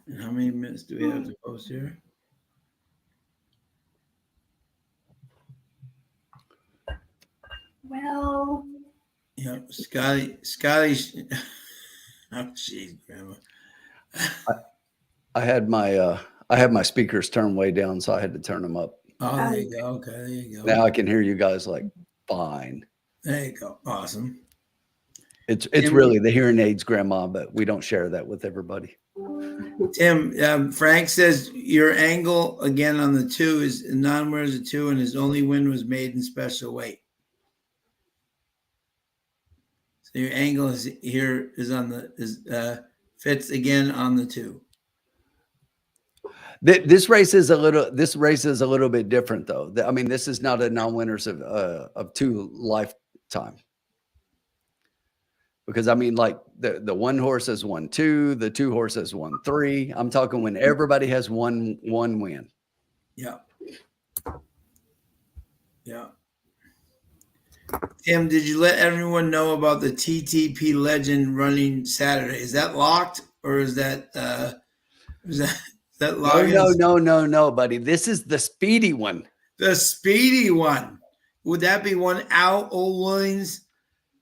And how many minutes do we have to post here? Well, Yeah, Scotty. Oh, jeez, Grandma. I had my speakers turned way down, so I had to turn them up. Oh, there you go. Okay, there you go. Now I can hear you guys like fine. There you go. Awesome. It's really the hearing aids, Grandma, but we don't share that with everybody. Tim, Frank says your angle again on the 2 is non-winner is a 2, and his only win was made in special weight. So your angle is here fits again on the 2. This race is a little bit different, though. I mean, this is not a non-winners of 2 lifetime. Because I mean, like the one horse has won 2, the 2 horses won 3. I'm talking when everybody has one win. Yeah. Tim, did you let everyone know about the TTP Legend running Saturday? Is that locked, or is that logged? No, buddy. This is the speedy one. The speedy one. Would that be one Al O'Willings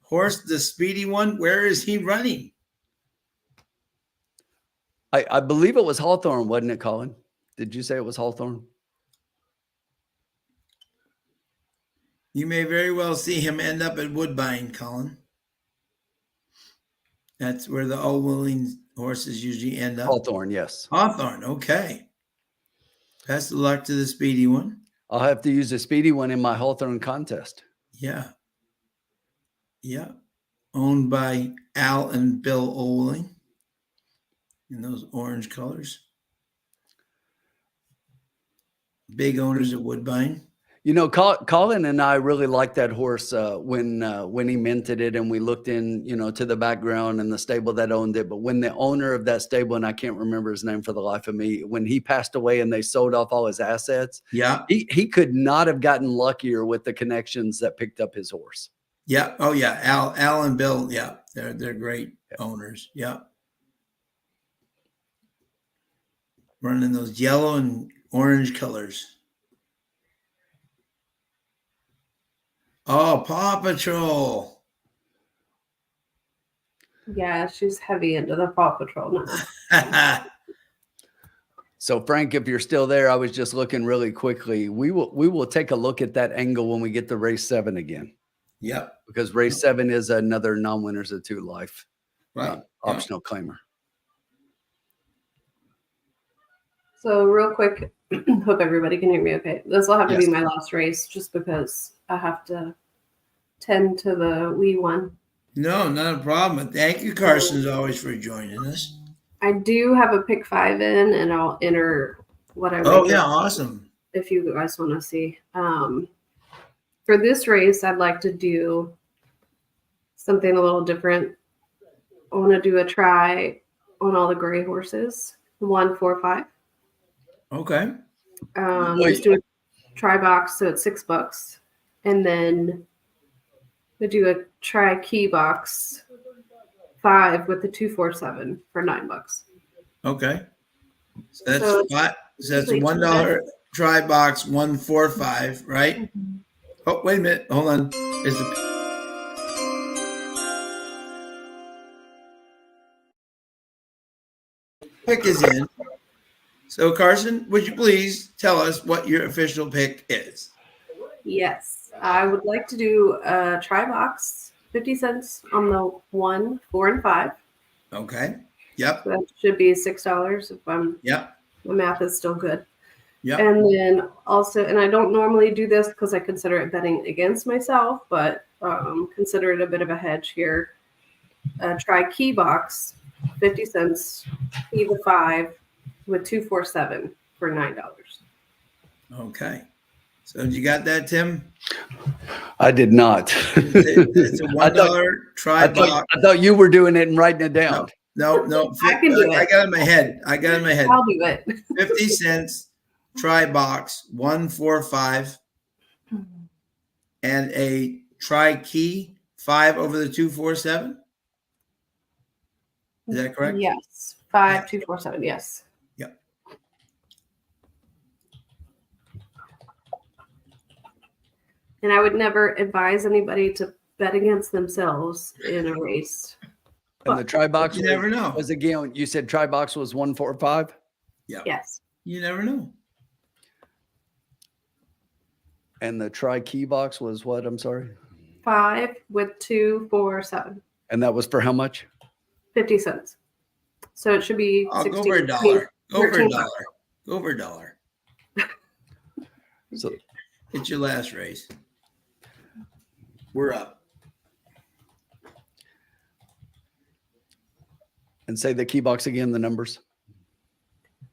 horse, the speedy one? Where is he running? I believe it was Hawthorne, wasn't it, Colin? Did you say it was Hawthorne? You may very well see him end up at Woodbine, Colin. That's where the O'Willings horses usually end up. Hawthorne, yes. Hawthorne, okay. Best of luck to the speedy one. I'll have to use the speedy one in my Hawthorne contest. Yeah. Owned by Al and Bill Owling in those orange colors. Big owners at Woodbine. You know, Colin and I really liked that horse when he minted it, and we looked in, to the background and the stable that owned it. But when the owner of that stable, and I can't remember his name for the life of me, when he passed away and they sold off all his assets, he could not have gotten luckier with the connections that picked up his horse. Yeah. Oh yeah. Al and Bill. Yeah. They're great owners. Yeah. Running those yellow and orange colors. Oh, Paw Patrol. Yeah, she's heavy into the Paw Patrol now. So Frank, if you're still there, I was just looking really quickly. We will take a look at that angle when we get to race 7 again. Yep. Because race 7 is another non-winners of 2 life Right. optional claimer. So real quick, hope everybody can hear me okay. This will have to be Yes. my last race just because I have to tend to the wee one. No, not a problem. Thank you, Carson, as always, for joining us. I do have a pick 5 in, and I'll enter what I Oh, make yeah, up awesome. if you guys want to see. For this race, I'd like to do something a little different. I want to do a try on all the gray horses, 1, 4, 5. Okay. Just do a try box, so it's $6, and then we do a try key box 5 with the 2, 4, 7 for $9. Okay. So that's So that's $1 try box 145, right? Oh, wait a minute. Hold on. Is the pick is in. So Carson, would you please tell us what your official pick is? Yes, I would like to do a try box, 50 cents on the 1, 4, and 5. Okay. Yep. So that should be $6 if my math is still good. Yep. And then also, and I don't normally do this because I consider it betting against myself, but consider it a bit of a hedge here. Try key box, 50 cents, key the 5 with 2, 4, 7 for $9. Okay. So you got that, Tim? I did not. It's a $1 try box. I thought you were doing it and writing it down. No. I can do it. I got it in my head. I'll do it. 50 cents try box 145 and a try key 5 over the 2, 4, 7. Is that correct? Yes. 5, 2, 4, 7. Yes. Yep. And I would never advise anybody to bet against themselves in a race. And the try box You never know. was again, you said try box was 145? Yeah. Yes. You never know. And the try key box was what? I'm sorry. 5 with 2, 4, 7. And that was for how much? 50 cents. So it should be I'll go 16, for $1. Go for $13. $1. Go for $1. So It's your last race. We're up. and say the key box again, the numbers.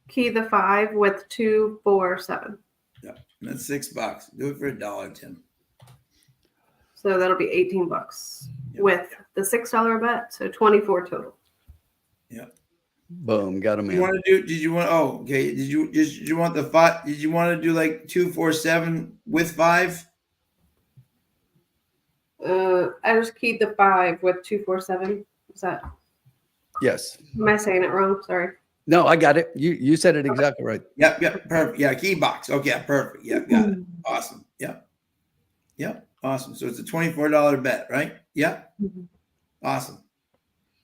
Key the 5 with 2, 4, 7. Yeah. That's $6. Do it for $1, Tim. So that'll be $18 Yep. with the $6 bet. So 24 total. Yep. Boom, got them You in. want to do? Did you want? Oh, okay. Did you want the 5? Did you want to do like 2, 4, 7 with 5? I just keyed the 5 with 2, 4, 7. Is that? Yes. Am I saying it wrong? Sorry. No, I got it. You said it exactly right. Yep. Perfect. Yeah. Key box. Okay. Yeah, perfect. Yeah. Got it. Awesome. Yep. Awesome. So it's a $24 bet, right? Yep. Mhm. Awesome.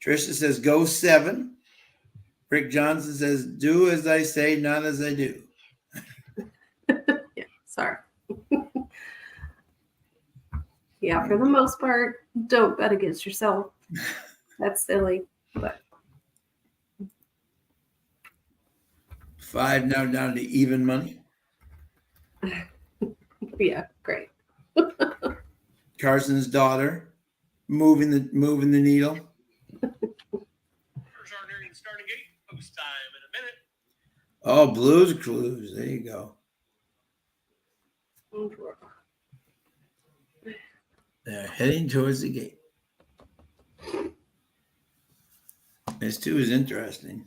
Trisha says go 7. Rick Johnson says do as I say, not as I do. Yeah. Sorry. Yeah. For the most part, don't bet against yourself. That's silly. But 5 now down to even money. yeah, great. Carson's daughter moving the needle. Cars are nearing the starting gate. Post time in a minute. Oh, Blues Clues. There you go. They're heading towards the gate. This too is interesting.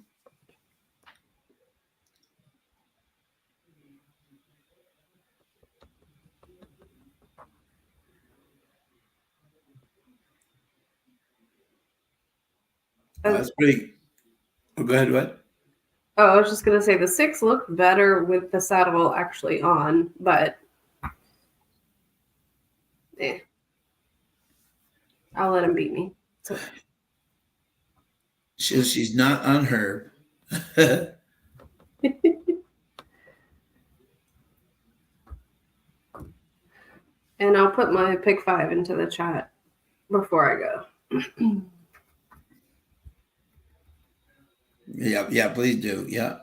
That's pretty. Oh, go ahead. What? Oh, I was just gonna say the 6 looked better with the saddle actually on, but I'll let him beat me. So She's not on her. And I'll put my pick 5 into the chat before I go. Yeah, please do. Yeah.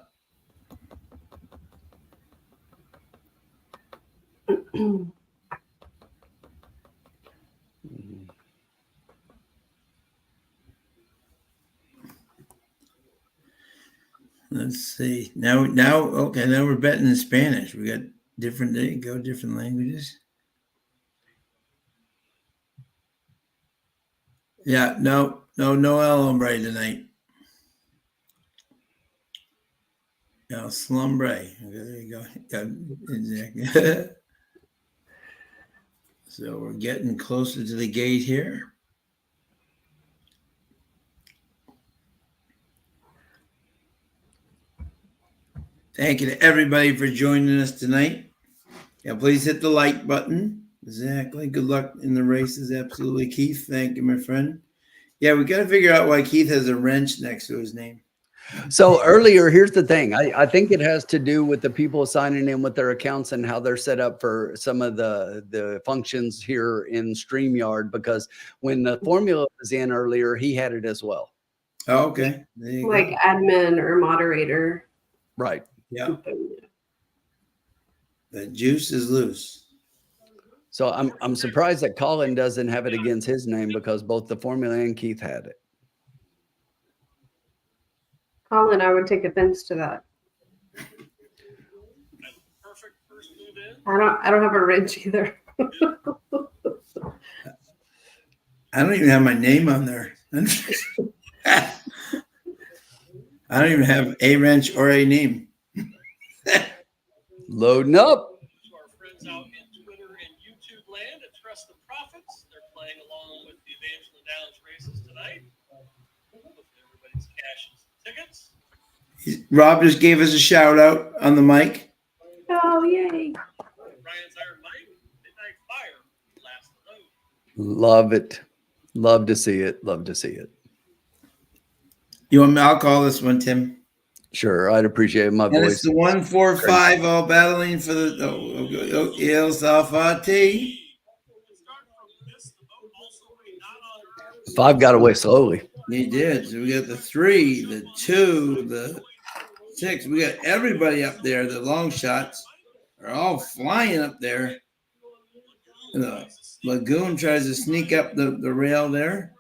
Let's see. Now, okay. Now we're betting in Spanish. We got different. There you go. Different languages. Yeah. No El Hombre tonight. El Slumbre. Okay, there you go. Exactly. So we're getting closer to the gate here. Thank you to everybody for joining us tonight. Yeah, please hit the like button. Exactly. Good luck in the races. Absolutely. Keith, thank you, my friend. Yeah, we got to figure out why Keith has a wrench next to his name. So earlier, here's the thing. I think it has to do with the people signing in with their accounts and how they're set up for some of the functions here in StreamYard, because when the formula was in earlier, he had it as well. Oh, okay. There you Like go. admin or moderator. Right. Yeah. The juice is loose. So I'm surprised that Colin doesn't have it against his name, because both the formula and Keith had it. Colin, I would take offense to that. Perfect first move in. I don't have a wrench either. I don't even have my name on there. I don't even have a wrench or a name. Loading up. To our friends out in Twitter and YouTube land at Trust the Profits. They're playing along with the Evangeline Downs races tonight. Hopefully everybody's cashing some tickets. Rob just gave us a shout out on the mic. Oh, yay. Ryan's Iron Mike, Midnight Fire, last load. Love it. Love to see it. Love to see it. You want me? I'll call this one, Tim. Sure. I'd appreciate my And voice. it's the 1-4-5 all battling for the El Salfate. 5 got away slowly. He did. So we got the 3, the 2, the 6. We got everybody up there. The long shots are all flying up there. The Lagoon tries to sneak up the rail there.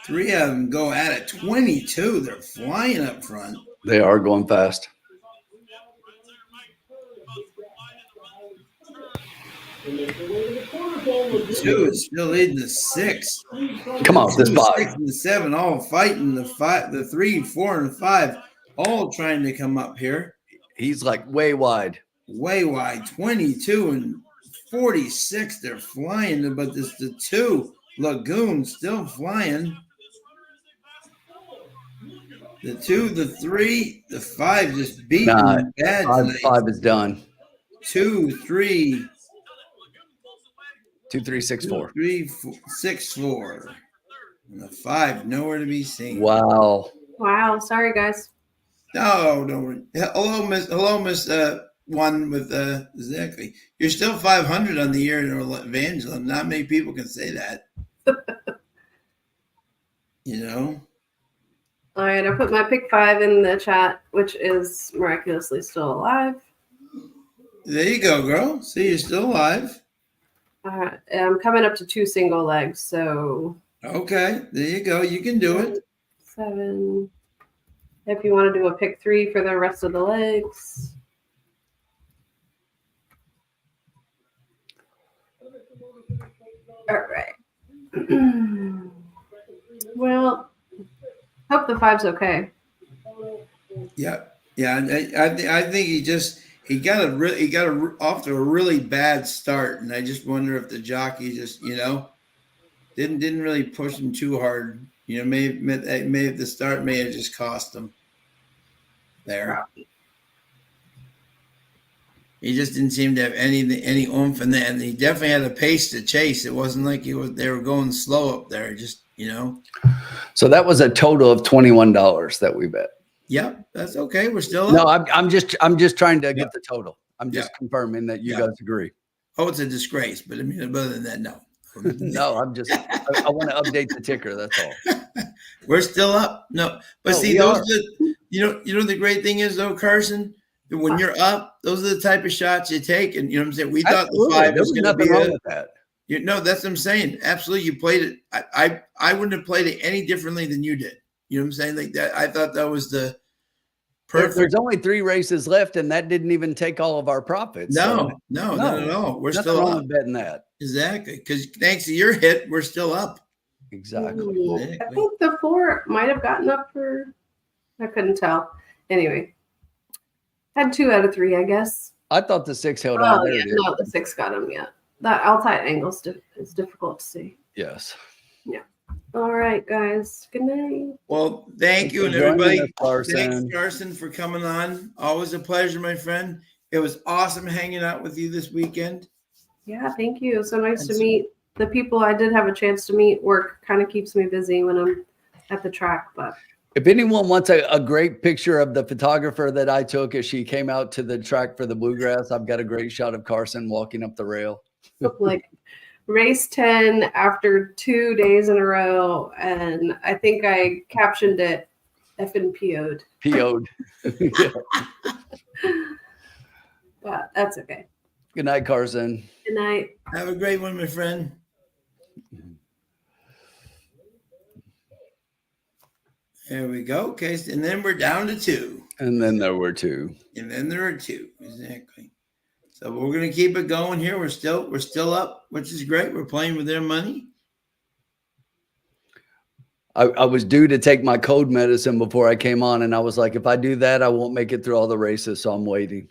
3 of them go at it. 22. They're flying up front. They are going fast. 2 is still leading the 6. Come on, this 2, 5. 6, and 7 all fighting. The 3, 4, and 5 all trying to come up here. He's like way wide. Way wide. 22 and 46. They're flying, but this the 2 Lagoon still flying. The 2, the 3, the 5 just beating bad tonight. 5 is done. 2, 3, 2, 3, 6, 4. 3, 4, 6, 4. And the 5 nowhere to be seen. Wow. Wow. Sorry, guys. No, don't worry. Hello, Miss one with exactly. You're still 500 on the year in Evangeline. Not many people can say that. You know. All right, I put my pick 5 in the chat, which is miraculously still alive. There you go, girl. See, you're still alive. I'm coming up to 2 single legs, so. Okay, there you go. You can do it. 7. If you want to do a pick 3 for the rest of the legs. All right. Well, hope the 5's okay. Yeah. I think he got off to a really bad start, and I just wonder if the jockey just didn't really push him too hard. May have the start may have just cost him there. He just didn't seem to have any oomph in that, and he definitely had a pace to chase. It wasn't like they were going slow up there. Just you know? So that was a total of $21 that we bet. Yep, that's okay. We're still No, up. I'm just trying to get the total. I'm just Yeah. confirming that you Yeah. guys agree. Oh, it's a disgrace, but I mean, other than that, no. No, I want to update the ticker. That's all. We're still up. No, but No, see, we those are. are you know the great thing is though, Carson, that when you're up, those are the type of shots you take, and you know what I'm saying. We thought the Absolutely. 5 There was was going to nothing be wrong a. with that. No, that's what I'm saying. Absolutely, you played it. I wouldn't have played it any differently than you did. You know what I'm saying? Like that. I thought that was the perfect. There's only 3 races left, and that didn't even take all of our profits. No, So, no, not at all. We're nothing still wrong up. with betting that. Exactly, because thanks to your hit, we're still up. Exactly. I think the 4 might have gotten up for. I couldn't tell. Anyway, had 2 out of 3, I guess. I thought the 6 held on. Oh There yeah, it is. no, the 6 got him. Yeah, that outside angle is difficult to see. Yes. All right, guys. Good night. Well, thank you, and for joining everybody. us, Carson. Thanks, Carson, for coming on. Always a pleasure, my friend. It was awesome hanging out with you this weekend. Yeah, thank you. So nice to Thanks. meet the people I did have a chance to meet. Work kind of keeps me busy when I'm at the track, but If anyone wants a great picture of the photographer that I took as she came out to the track for the bluegrass, I've got a great shot of Carson walking up the rail. like race 10 after 2 days in a row, and I think I captioned it effing PO'd. PO'd. Yeah. But that's okay. Good night, Carson. Good night. Have a great one, my friend. There we go. Okay, and then we're down to 2. And then there were 2. And then there are 2. Exactly. So we're gonna keep it going here. We're still up, which is great. We're playing with their money. I was due to take my cold medicine before I came on, and I was like, if I do that, I won't make it through all the races. So I'm waiting.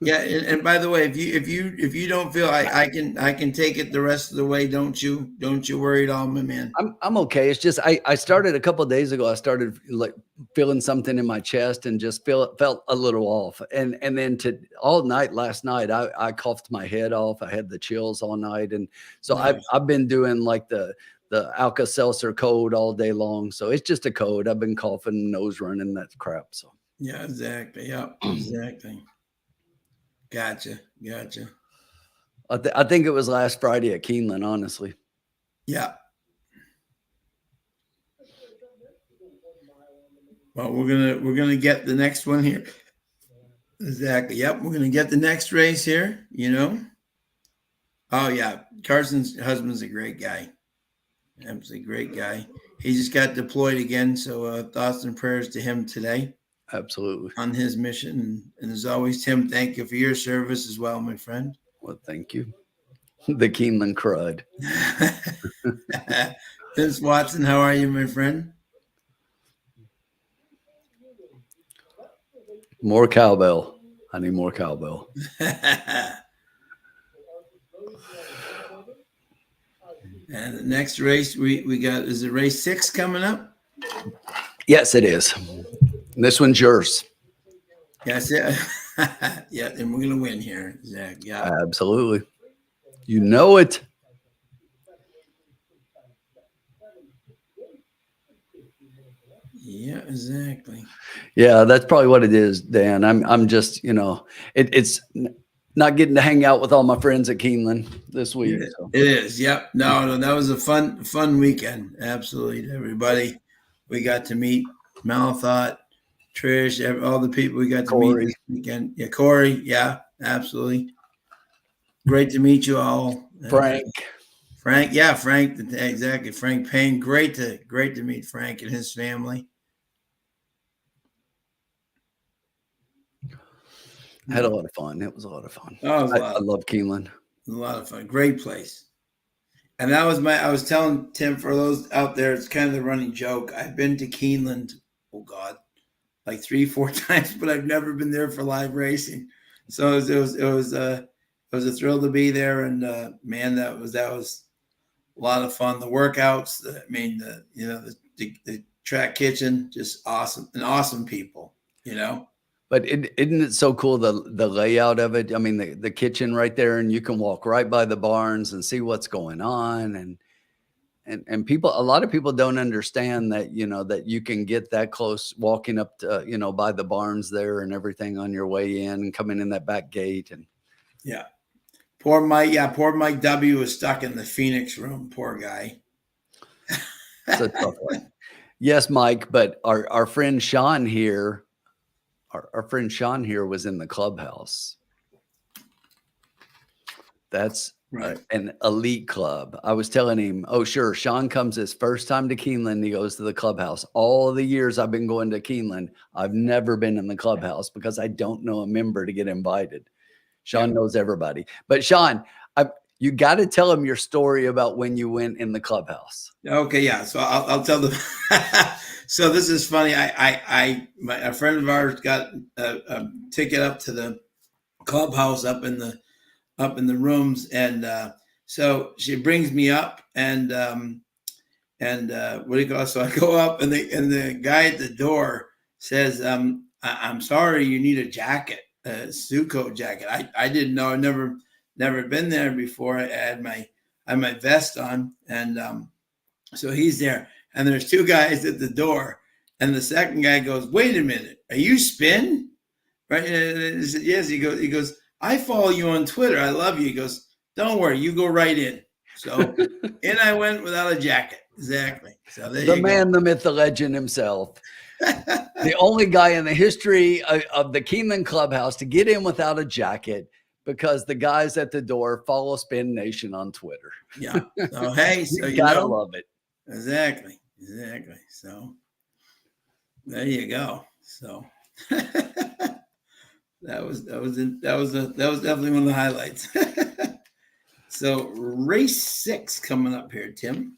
Yeah, and by the way, if you don't feel I can take it the rest of the way, don't you worry at all, my man. I'm okay. It's just I started a couple of days ago. I started like feeling something in my chest and just felt a little off. And then all night last night, I coughed my head off. I had the chills all night, and so Nice. I've been doing like the Alka-Seltzer cold all day long. So it's just a cold. I've been coughing, nose running, that crap. So Yeah, exactly. Yeah, exactly. Gotcha. I think it was last Friday at Keeneland, honestly. Yeah. Well, we're gonna get the next one here. Exactly. Yep, we're gonna get the next race here. You know. Oh yeah, Carson's husband's a great guy. Absolutely great guy. He just got deployed again, so thoughts and prayers to him today. Absolutely. On his mission. And as always, Tim, thank you for your service as well, my friend. Well, thank you. The Keeneland crud. Vince Watson, how are you, my friend? More cowbell. I need more cowbell. And the next race we got, is it race 6 coming up? Yes, it is. This one's yours. Yes, yeah. Yeah, and we're gonna win here, Zach. Yeah. Absolutely. You know it. Yeah, exactly. Yeah, that's probably what it is, Dan. I'm just, it's not getting to hang out with all my friends at Keeneland this week. So. It is. Yep. No, that was a fun weekend. Absolutely. Everybody we got to meet, Malathot, Trish, all the people we got to meet this weekend. Yeah, Corey. Yeah, absolutely. Great to meet you all. Frank. Yeah, Frank. Exactly. Frank Payne. Great to meet Frank and his family. I had a lot of fun. It was a lot of fun. Oh, I love Keeneland. It was a lot of fun. Great place. And that was I was telling Tim, for those out there, it's kind of the running joke. I've been to Keeneland, oh God, like 3-4 times, but I've never been there for live racing. So it was a thrill to be there. And man, that was a lot of fun. The workouts, the track kitchen, just awesome, and awesome people, But isn't it so cool, the layout of it? I mean, the kitchen right there, and you can walk right by the barns and see what's going on. And people, a lot of people don't understand that, that you can get that close walking up to, by the barns there and everything on your way in and coming in that back gate. And yeah. Poor Mike. Yeah. Poor Mike W was stuck in the Phoenix room. Poor guy. it's a tough one. Yes, Mike, but our friend Sean here, our friend Sean here was in the clubhouse. That's right. An elite club. I was telling him, oh, sure. Sean comes his first time to Keeneland. He goes to the clubhouse. All the years I've been going to Keeneland, I've never been in the clubhouse because I don't know a member to get invited. Sean knows everybody. But Sean, you got to tell him your story about when you went in the clubhouse. Okay. Yeah. So I'll tell them. So this is funny. A friend of ours got a ticket up to the clubhouse up in the rooms, and so she brings me up, and what do you call it? So I go up, and the guy at the door says, I'm sorry, you need a jacket, a suit coat jacket. I didn't know. I've never been there before. I had my vest on, and so he's there, and there's two guys at the door, and the second guy goes, wait a minute, are you Spin? Right? And I said, yes. He goes, I follow you on Twitter. I love you. He goes, don't worry, you go right in. So in I went without a jacket. Exactly. So there the man, the myth, the legend himself. The only guy in the history of the Keeneland clubhouse to get in without a jacket, because the guys at the door follow Spin Nation on Twitter. Yeah. So hey, so you gotta love it. Exactly. So there you go. So that was definitely one of the highlights. So race 6 coming up here, Tim.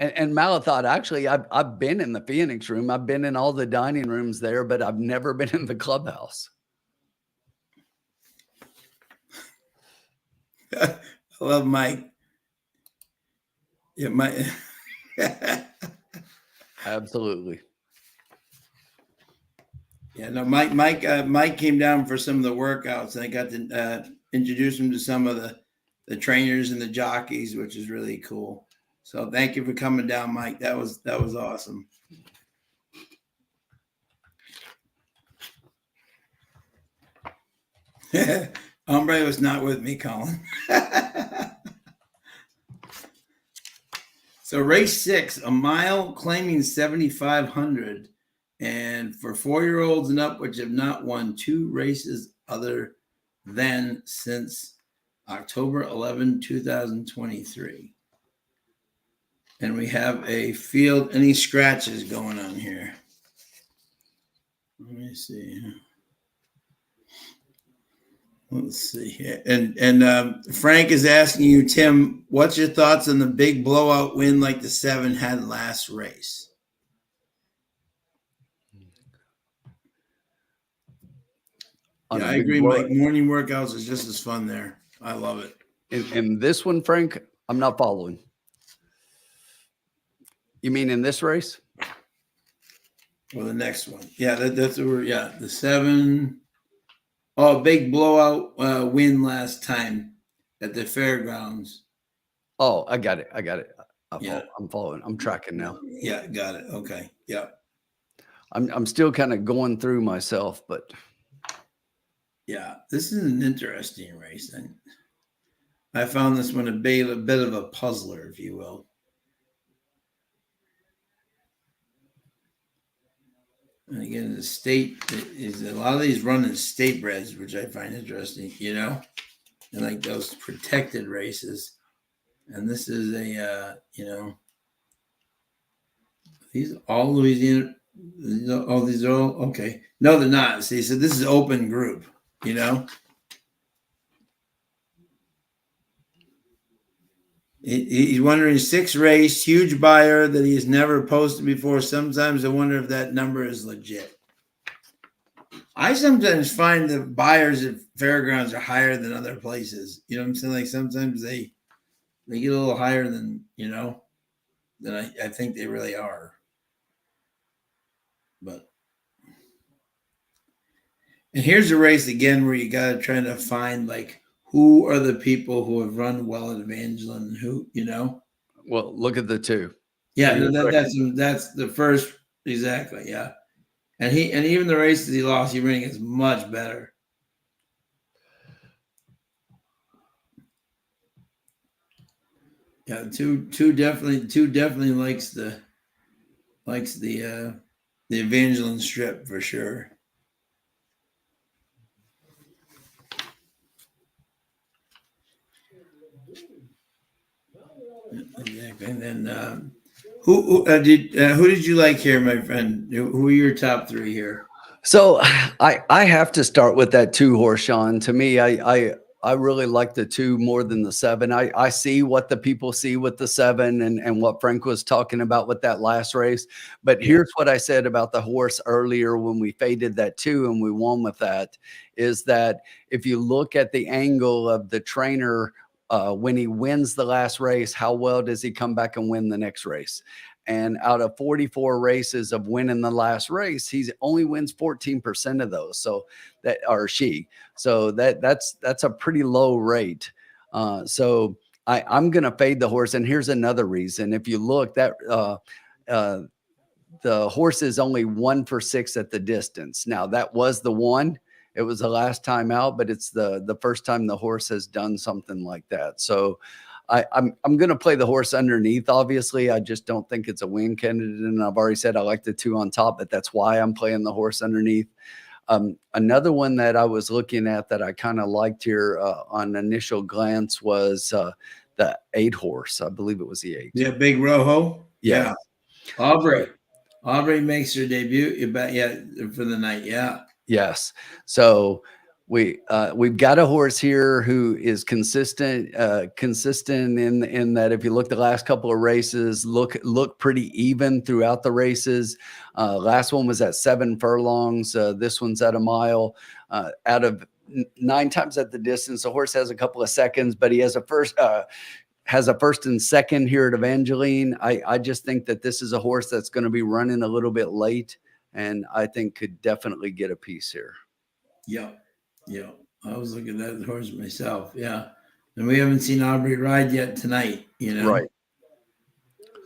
And Malathot, actually, I've been in the Phoenix room. I've been in all the dining rooms there, but I've never been in the clubhouse. I love Mike. Yeah, Mike. Absolutely. Yeah, no, Mike came down for some of the workouts, and I got to introduce him to some of the trainers and the jockeys, which is really cool. So thank you for coming down, Mike. That was awesome. Hombre was not with me, Colin. So race 6, a mile claiming 7,500. And for 4-year-olds and up, which have not won 2 races other than since October 11, 2023. And we have a field. Any scratches going on here? Let me see. Let's see here. And Frank is asking you, Tim, what's your thoughts on the big blowout win like the 7 had last race? Yeah, I agree, Mike. Morning workouts is just as fun there. I love it. In this one, Frank, I'm not following. You mean in this race? Or the next one? Yeah, that's where. Yeah, the 7. Oh, big blowout win last time at the fairgrounds. Oh, I got it. I'm following. I'm tracking now. Yeah, got it. Okay. Yeah. I'm still kind of going through myself, but yeah, this is an interesting race. And I found this one a bit of a puzzler, if you will. And again, the state is a lot of these run in state breds, which I find interesting, and like those protected races. And this is a, these all Louisiana. Oh, these are all okay. No, they're not. See, so this is open group, He's wondering 6 race, huge buyer that he's never posted before. Sometimes I wonder if that number is legit. I sometimes find the buyers at fairgrounds are higher than other places. You know what I'm saying? Like sometimes they get a little higher than, than I think they really are. But and here's a race again where you got to try to find like who are the people who have run well at Evangeline, who. Well, look at the 2. Yeah, no, that's the first exactly. Yeah, and even the races he lost, he ran against much better. Yeah, two definitely likes the Evangeline strip for sure. Exactly. And then who did you like here, my friend? Who are your top 3 here? So I have to start with that 2 horse, Sean. To me, I really like the 2 more than the 7. I see what the people see with the 7 and what Frank was talking about with that last race. But here's what I said about the horse earlier when we faded that 2 and we won with that, is that if you look at the angle of the trainer when he wins the last race, how well does he come back and win the next race? And out of 44 races of winning the last race, he only wins 14% of those. So that, or she, so that's a pretty low rate. So I'm going to fade the horse. And here's another reason. If you look, that the horse is only 1 for 6 at the distance. Now that was the one. It was the last time out, but it's the first time the horse has done something like that. So I'm going to play the horse underneath. Obviously, I just don't think it's a win candidate, and I've already said I like the 2 on top, but that's why I'm playing the horse underneath. Another one that I was looking at that I kind of liked here on initial glance was the 8 horse. I believe it was the 8. Yeah, Big Rojo. Yes. Yeah, Aubrey makes her debut. For the night. Yeah. Yes. So we've got a horse here who is consistent in that if you look the last couple of races, look pretty even throughout the races. Last one was at 7 furlongs. This one's at a mile. Out of 9 times at the distance, the horse has a couple of seconds, but he has a first and second here at Evangeline. I just think that this is a horse that's going to be running a little bit late, and I think could definitely get a piece here. Yeah. Yeah. I was looking at that horse myself. Yeah. And we haven't seen Aubrey ride yet tonight, Right.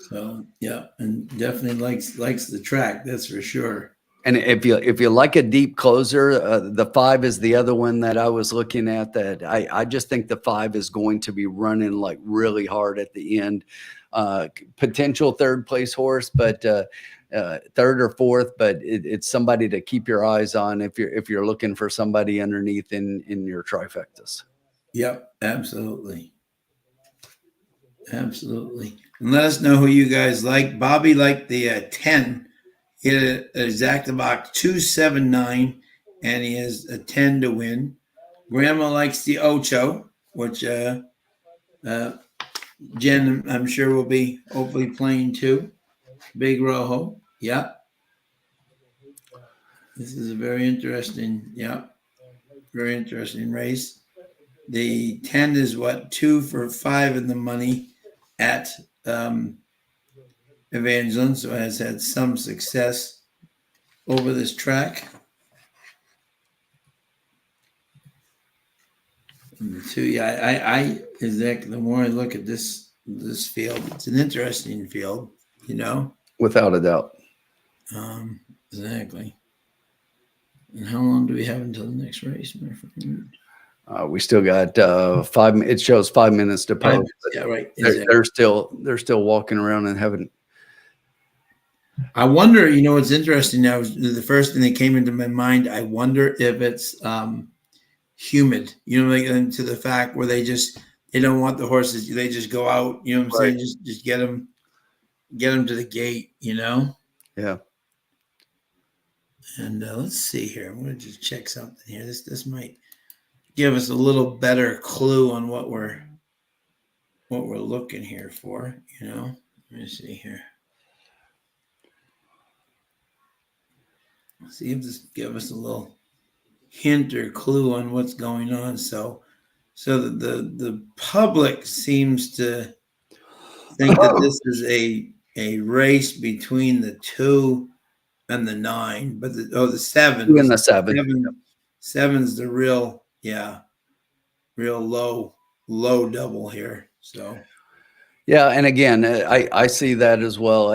So yeah, and definitely likes the track, that's for sure. And if you like a deep closer, the 5 is the other one that I was looking at. That I just think the 5 is going to be running like really hard at the end. Potential 3rd place horse, but 3rd or 4th. But it's somebody to keep your eyes on if you're looking for somebody underneath in your trifectas. Yep, absolutely. Absolutely. And let us know who you guys like. Bobby liked the 10. He had an exact box 279, and he has a 10 to win. Grandma likes the Ocho, which Jen, I'm sure, will be hopefully playing too. Big Rojo. Yeah. This is a very interesting race. The 10 is 2 for 5 in the money at Evangeline, so has had some success over this track. And the 2, I exactly. The more I look at this field, it's an interesting field, Without a doubt. Exactly. And how long do we have until the next race, my friend? We still got 5. It shows 5 minutes to post. Yeah, right. Exactly. They're still walking around and having. I wonder. What's interesting now is the first thing that came into my mind. I wonder if it's humid. Like into the fact where they don't want the horses. They just go out. You know what I'm saying? Just get them to the gate. Yeah. And let's see here. I'm going to just check something here. This might give us a little better clue on what we're looking here for. Let me see here. See if this give us a little hint or clue on what's going on. So that the public seems to think that this is a race between the 2 and the 9, but the 7. 2 and the 7. 7's the real low double here. So Yeah, and again, I see that as well.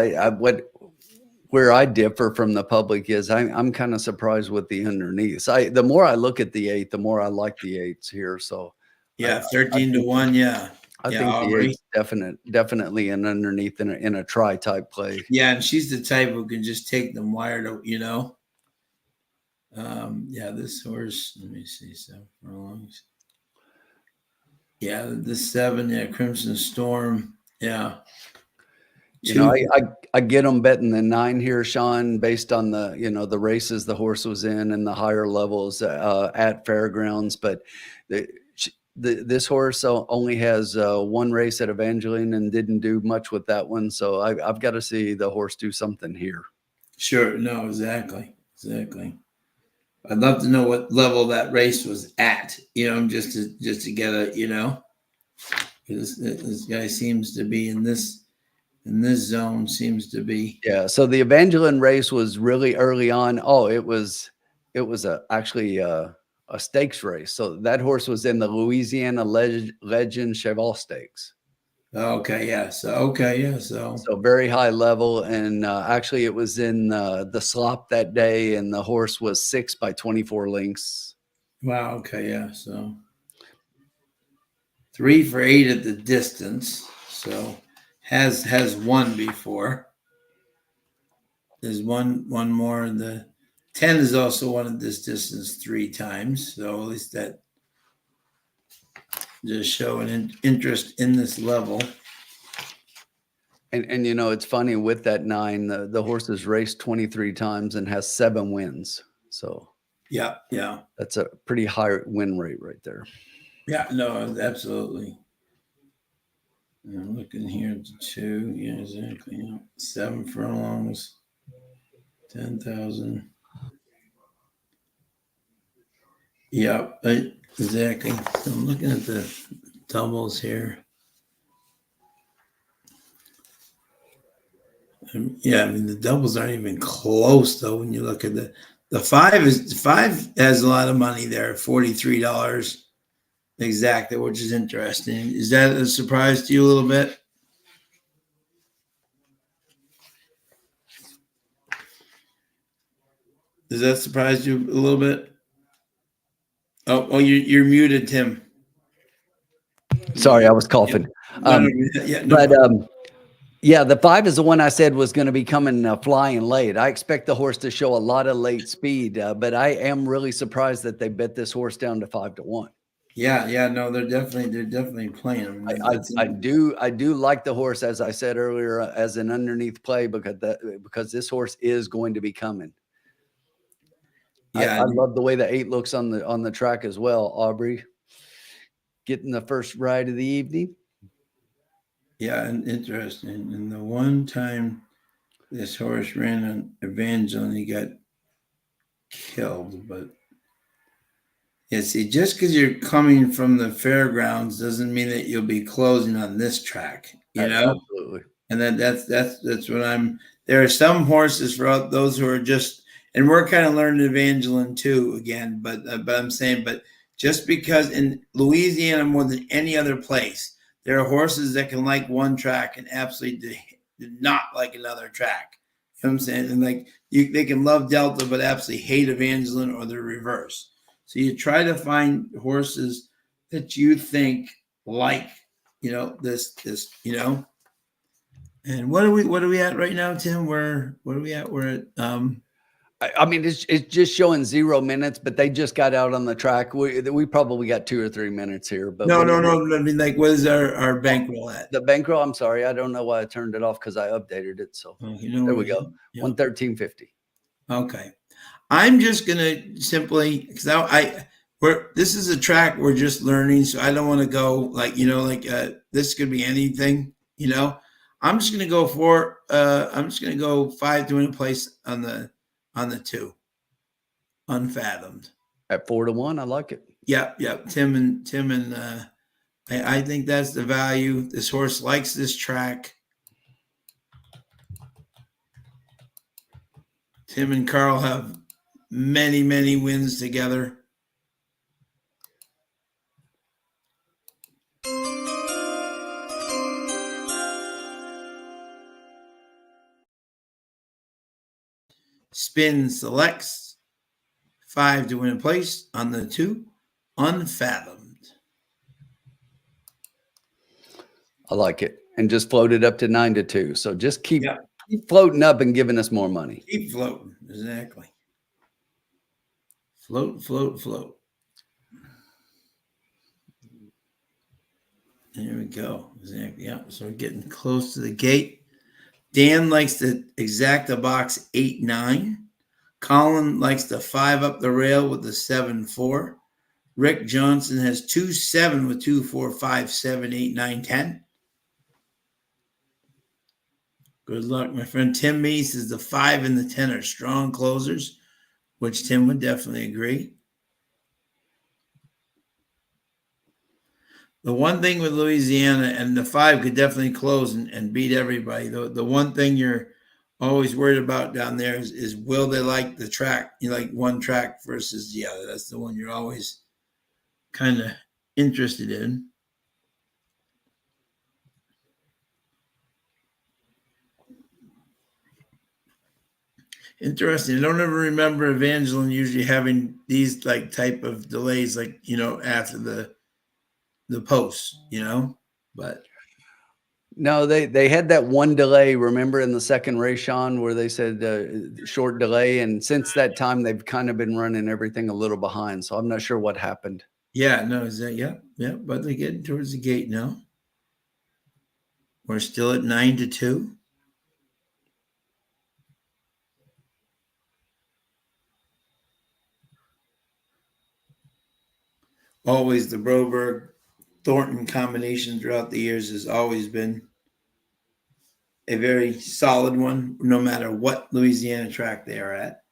Where I differ from the public is I'm kind of surprised with the underneath. The more I look at the 8, the more I like the 8s here. So I, Yeah, I 13 to think 1. Yeah. I Yeah, think the Aubrey. 8's definitely an underneath in a try type play. Yeah, and she's the type who can just take them wired, you know. Yeah, this horse, let me see, 7 furlongs. Yeah, this 7, yeah, Crimson Storm. Yeah. You know, I get them betting the 9 here, Sean, based on the, you know, the races the horse was in and the higher levels at fairgrounds. But this horse only has 1 race at Evangeline and didn't do much with that one. So I've got to see the horse do something here. Sure. No, exactly. Exactly. I'd love to know what level that race was at, you know, just to get a, you know, because this guy seems to be in this zone, seems to be. Yeah. So the Evangeline race was really early on. Oh, it was actually a stakes race. So that horse was in the Louisiana Legend Cheval Stakes. Okay, yeah. So So very high level, and actually it was in the slop that day, and the horse was 6 by 24 lengths. wow. Okay, yeah. So 3 for 8 at the distance. So has won before. There's one more. The 10 is also won at this distance 3 times. So at least that just show an interest in this level. And you know, it's funny with that 9, the horse has raced 23 times and has 7 wins. So yeah, that's a pretty high win rate right there. Yeah, no, absolutely. I'm looking here at the 2. Yeah, exactly. Yeah. 7 furlongs, 10,000. Yeah, exactly. So I'm looking at the doubles here. Yeah, I mean the doubles aren't even close though. When you look at the 5 has a lot of money there, $43 exactly, which is interesting. Is that a surprise to you a little bit? Does that surprise you a little bit? Oh, you're muted, Tim. Sorry, I was coughing. Yeah, the 5 is the one I said was going to be coming flying late. I expect the horse to show a lot of late speed, but I am really surprised that they bet this horse down to 5 to 1. Yeah, no, they're definitely playing. I do like the horse, as I said earlier, as an underneath play because this horse is going to be coming. Yeah, I love the way the 8 looks on the track as well. Aubrey getting the first ride of the evening. Yeah, and interesting. And the one time this horse ran on Evangeline, he got killed. But yeah, see, just because you're coming from the fairgrounds doesn't mean that you'll be closing on this track. You know, Absolutely. and that's what I'm. There are some horses for those who are just, and we're kind of learning Evangeline too again. But I'm saying, but just because in Louisiana more than any other place, there are horses that can like one track and absolutely do not like another track. You know what I'm saying? And like they can love Delta, but absolutely hate Evangeline or the reverse. So you try to find horses that you think like, you know, this, you know. And what are we at right now, Tim? What are we at? We're at I mean, it's just showing 0 minutes, but they just got out on the track. We probably got 2 or 3 minutes here. But no. I mean, like, what is our bankroll at? The bankroll. I'm sorry, I don't know why I turned it off because I updated it. So there we go. Yeah. 113.50. Okay, I'm just gonna simply because this is a track we're just learning, so I don't want to go like this could be anything, you know. I'm just gonna go I'm just gonna go 5 to win a place on the 2. Unfathomed. At 4 to 1, I like it. Yep. Tim and I think that's the value. This horse likes this track. Tim and Carl have many wins together. spin selects. 5 to win in place on the 2. Unfathomed. I like it. And just floated up to 9-2. So just keep floating up and giving us more money. Keep floating. Exactly. Float, float, float. There we go. Exactly. Yeah. So we're getting close to the gate. Dan likes to exact a box 8-9. Colin likes to 5 up the rail with the 7-4. Rick Johnson has 2-7 with 2-4, 5, 7, 8, 9, 10. Good luck, my friend. Tim Mee says the 5 and the 10 are strong closers, which Tim would definitely agree. The one thing with Louisiana, and the 5 could definitely close and beat everybody. The one thing you're always worried about down there is will they like the track? You like one track versus the other. That's the one you're always kind of interested in. Interesting. I don't ever remember Evangeline usually having these like type of delays, like, you know, after the post, you know, but no, they had that one delay. Remember in the second race, Sean, where they said short delay, and since that time they've kind of been running everything a little behind. So I'm not sure what happened. yeah, no, is that yeah, but they're getting towards the gate now. We're still at 9-2. Always the Broberg Thornton combination throughout the years has always been a very solid one, no matter what Louisiana track they are at.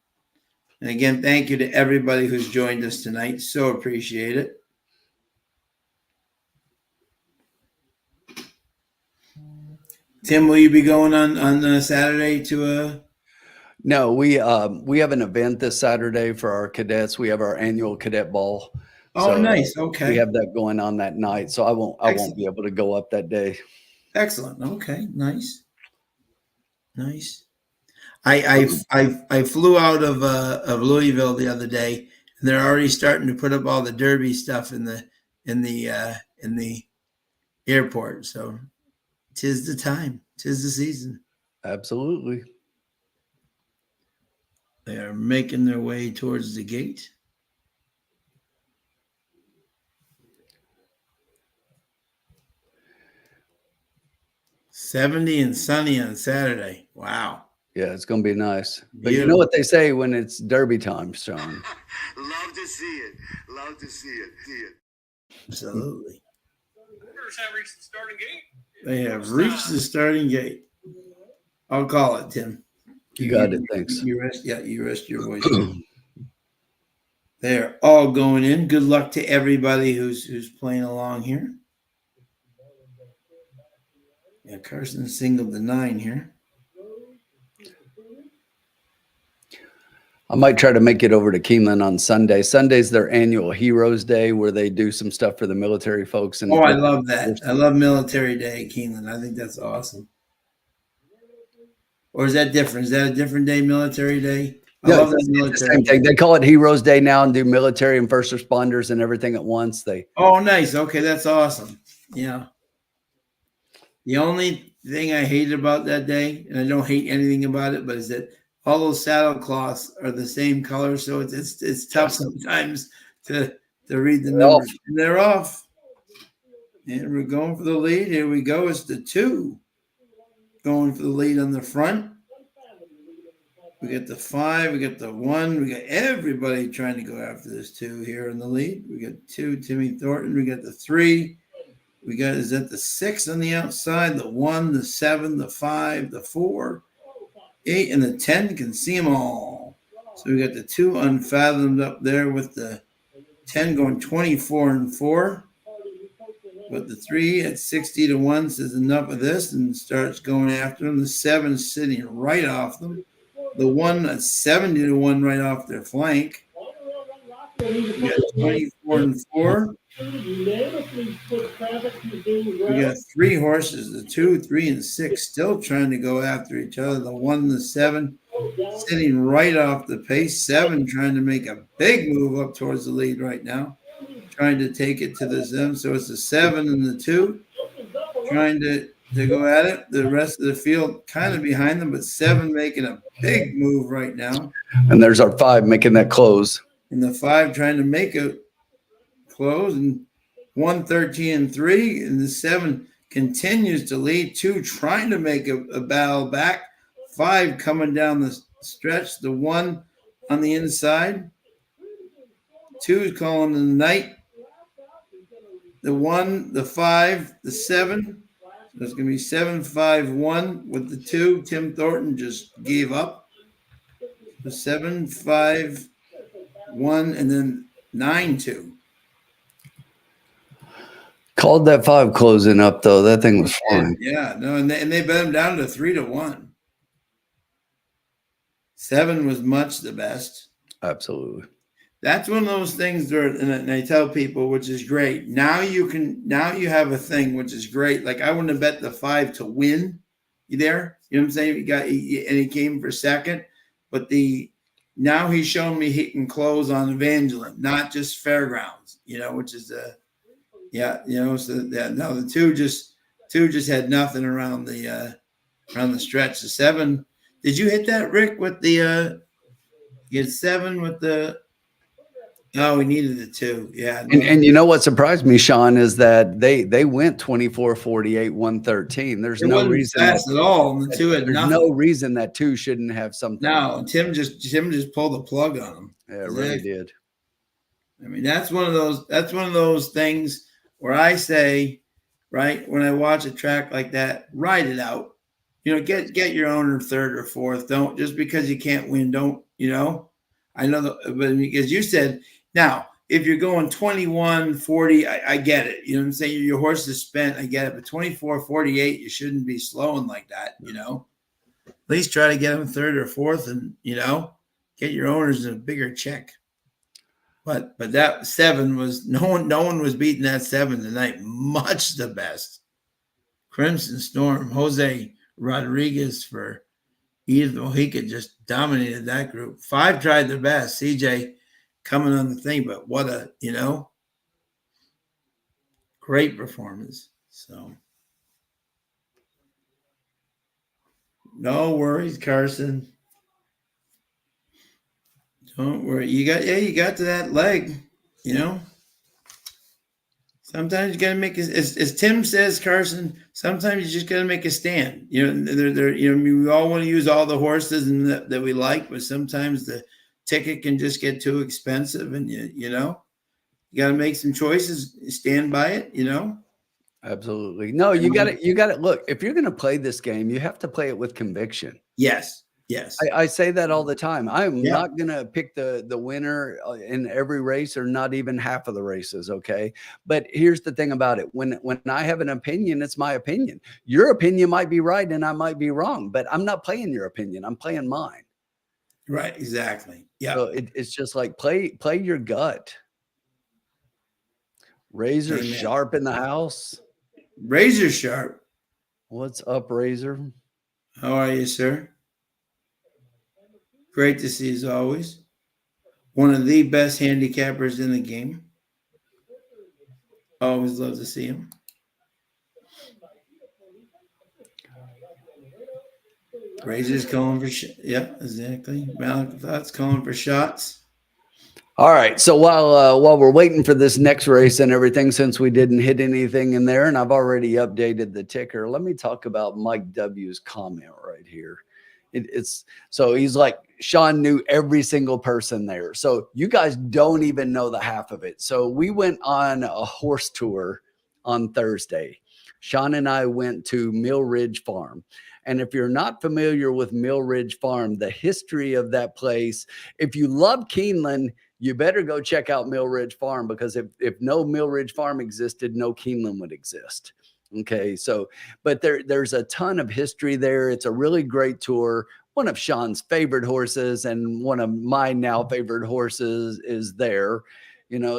And again, thank you to everybody who's joined us tonight. So appreciate it. Tim, will you be going on Saturday to No, we have an event this Saturday for our cadets. We have our annual cadet ball. Oh, So, nice. Okay. We have that going on that night. So I won't be able to go up that day. Excellent. Okay. Nice. Nice. I flew out of Louisville the other day, and they're already starting to put up all the derby stuff in the airport. So 'tis the time. 'Tis the season. Absolutely. They are making their way towards the gate. $70 and sunny on Saturday. Wow. Yeah, it's going to be nice. But Beautiful. You know what they say when it's derby time, Sean? Love to see it. Love to see it. See it. Absolutely. Orders have reached the starting gate. They have reached the starting gate. I'll call it, Tim. You got it. Thanks. You rest your voice. They're all going in. Good luck to everybody who's playing along here. Yeah, Carson singled the 9 here. I might try to make it over to Keeneland on Sunday. Sunday's their annual Heroes Day where they do some stuff for the military folks. And I love that. I love Military Day, Keeneland. I think that's awesome. Or is that different? Is that a different day, Military Day? I love that military. Same thing. They call it Heroes Day now and do military and first responders and everything at once. Oh, nice. Okay, that's awesome. Yeah. The only thing I hated about that day, and I don't hate anything about it, but is that all those saddle cloths are the same color, so it's tough sometimes to read the numbers. And they're off. And we're going for the lead. Here we go. It's the 2 going for the lead on the front. We got the 5. We got the 1. We got everybody trying to go after this 2 here in the lead. We got 2, Timmy Thornton. We got the 3. We got, is that the 6 on the outside, the 1, the 7, the 5, the 4, 8, and the 10. Can see them all. So we got the 2 unfathomed up there with the 10 going 24-4. But the 3 at 60-1 says enough of this and starts going after them. The 7 sitting right off them. The 1 at 70-1 right off their flank. We got 24-4. We got 3 horses, the 2, 3, and 6 still trying to go after each other. The 1, the 7. sitting right off the pace. 7 trying to make a big move up towards the lead right now, trying to take it to the 7. So it's the 7 and the 2 trying to go at it. The rest of the field kind of behind them, but 7 making a big move right now. And there's our 5 making that close. And the 5 trying to make a close, and 113 and 3, and the 7 continues to lead. 2 trying to make a battle back. 5 coming down the stretch. The 1 on the inside. 2 is calling the night. The 1, the 5, the 7. So it's going to be 7-5-1 with the 2. Tim Thornton just gave up. The 7-5-1 and then 9-2. Called that 5 closing up though. That thing was fun. Yeah, no, and they bet him down to 3-1. 7 was much the best. Absolutely. That's one of those things where, and I tell people, which is great. Now you have a thing which is great. Like I wouldn't have bet the 5 to win. You there? You know what I'm saying? And he came for second, but now he's shown me he can close on Evangeline, not just Fairgrounds. Which is So no, the 2 just had nothing around the stretch. The 7. Did you hit that, Rick? With the you had 7 with the. Oh, we needed the 2. Yeah. No. And you know what surprised me, Sean, is that they went 24-48, 113. There's no reason fast at all. And the 2 had there's nothing. no reason that 2 shouldn't have something. No, Tim just pulled the plug on him. Yeah, it really did. I mean, that's one of those things where I say, right, when I watch a track like that, ride it out. Get your owner 3rd or 4th. Don't, just because you can't win, don't, I know that, but because you said, now, if you're going 21, 40, I get it. You know what I'm saying? Your horse is spent. I get it. But 24, 48, you shouldn't be slowing like that, At least try to get them 3rd or 4th and, get your owners a bigger check. But that 7 was, no one was beating that 7 tonight. Much the best. Crimson Storm, Jose Rodriguez for Edith Mojica just dominated that group. 5 tried their best. CJ coming on the thing, but what a, great performance. So no worries, Carson. Don't worry. You got to that leg, Sometimes you got to make, as Tim says, Carson, sometimes you just got to make a stand. We all want to use all the horses that we like, but sometimes the ticket can just get too expensive, and you got to make some choices, stand by it, Absolutely. No, you got to look, if you're going to play this game, you have to play it with conviction. Yes. I say that all the time. I'm not going to pick the winner in every race, or not even half of the races. Okay. But here's the thing about it. When I have an opinion, it's my opinion. Your opinion might be right and I might be wrong, but I'm not playing your opinion. I'm playing mine. Right. Exactly. Yeah. So it's just like play your gut. Razor Sharp in the house. Razor Sharp. What's up, Razor? How are you, sir? Great to see as always. One of the best handicappers in the game. Always love to see him. Razor's calling for yeah, exactly. Malik Thought's calling for shots. All right. So while we're waiting for this next race and everything, since we didn't hit anything in there, and I've already updated the ticker, let me talk about Mike W's comment right here. So he's like, Sean knew every single person there. So you guys don't even know the half of it. So we went on a horse tour on Thursday. Sean and I went to Mill Ridge Farm. And if you're not familiar with Mill Ridge Farm, the history of that place, if you love Keeneland, you better go check out Mill Ridge Farm, because if no Mill Ridge Farm existed, no Keeneland would exist. Okay, so, but there's a ton of history there. It's a really great tour. One of Sean's favorite horses and one of my now favorite horses is there,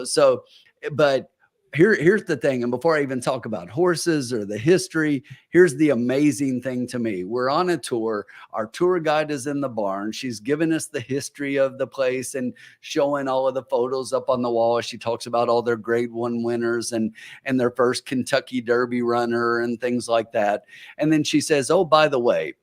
so, but here's the thing. And before I even talk about horses or the history, here's the amazing thing to me. We're on a tour. Our tour guide is in the barn. She's giving us the history of the place and showing all of the photos up on the wall. She talks about all their grade 1 winners and their first Kentucky Derby runner and things like that. And then she says, oh, by the way,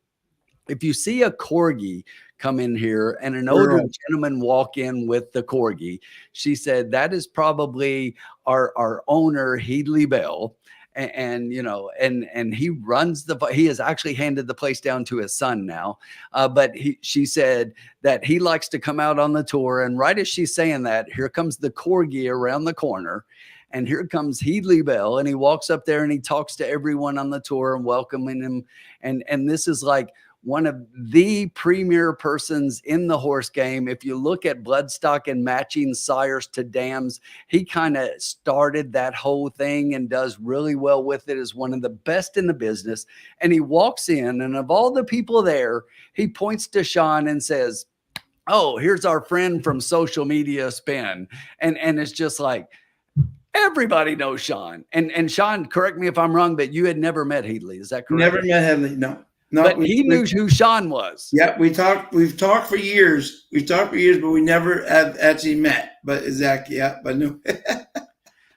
if you see a corgi come in here and an older gentleman walk in with the corgi, she said that is probably our owner, Heedley Bell. And you know, and he runs he has actually handed the place down to his son now. But she said that he likes to come out on the tour. And right as she's saying that, here comes the corgi around the corner. And here comes Heedley Bell. And he walks up there and he talks to everyone on the tour and welcoming him. And this is like one of the premier persons in the horse game. If you look at bloodstock and matching sires to dams, he kind of started that whole thing and does really well with it, is one of the best in the business. And he walks in, and of all the people there, he points to Sean and says, oh, here's our friend from social media spin. And it's just like, everybody knows Sean. And Sean, correct me if I'm wrong, but you had never met Heedley. Is that correct? Never met Headley. No. No, but he knew who Sean was. Yeah, we've talked for years. We've talked for years, but we never have actually met. But exactly, yeah, but no.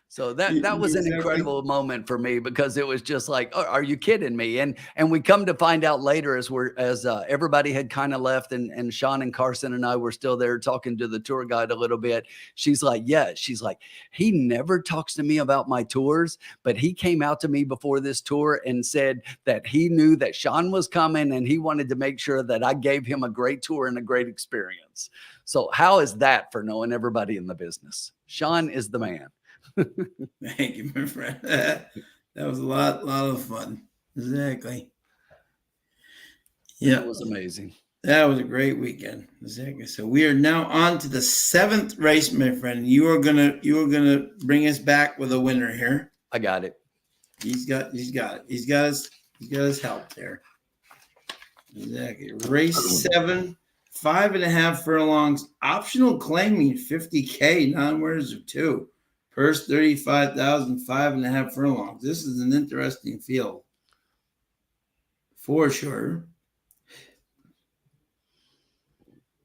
So that was an incredible moment for me, because it was just like, oh, are you kidding me? And we come to find out later, as everybody had kind of left, and Sean and Carson and I were still there talking to the tour guide a little bit. She's like, yeah, she's like, he never talks to me about my tours, but he came out to me before this tour and said that he knew that Sean was coming and he wanted to make sure that I gave him a great tour and a great experience. So how is that for knowing everybody in the business? Sean is the man. Thank you, my friend. That was a lot of fun. Exactly. Yeah, it was amazing. That was a great weekend. Exactly. So we are now on to the 7th race, my friend. You are gonna bring us back with a winner here. I got it. He's got his help there. Exactly. Race 7, 5.5 furlongs. Optional claiming 50K. Non-winners of 2. Purse 35,000, 5.5 furlongs. This is an interesting field, for sure.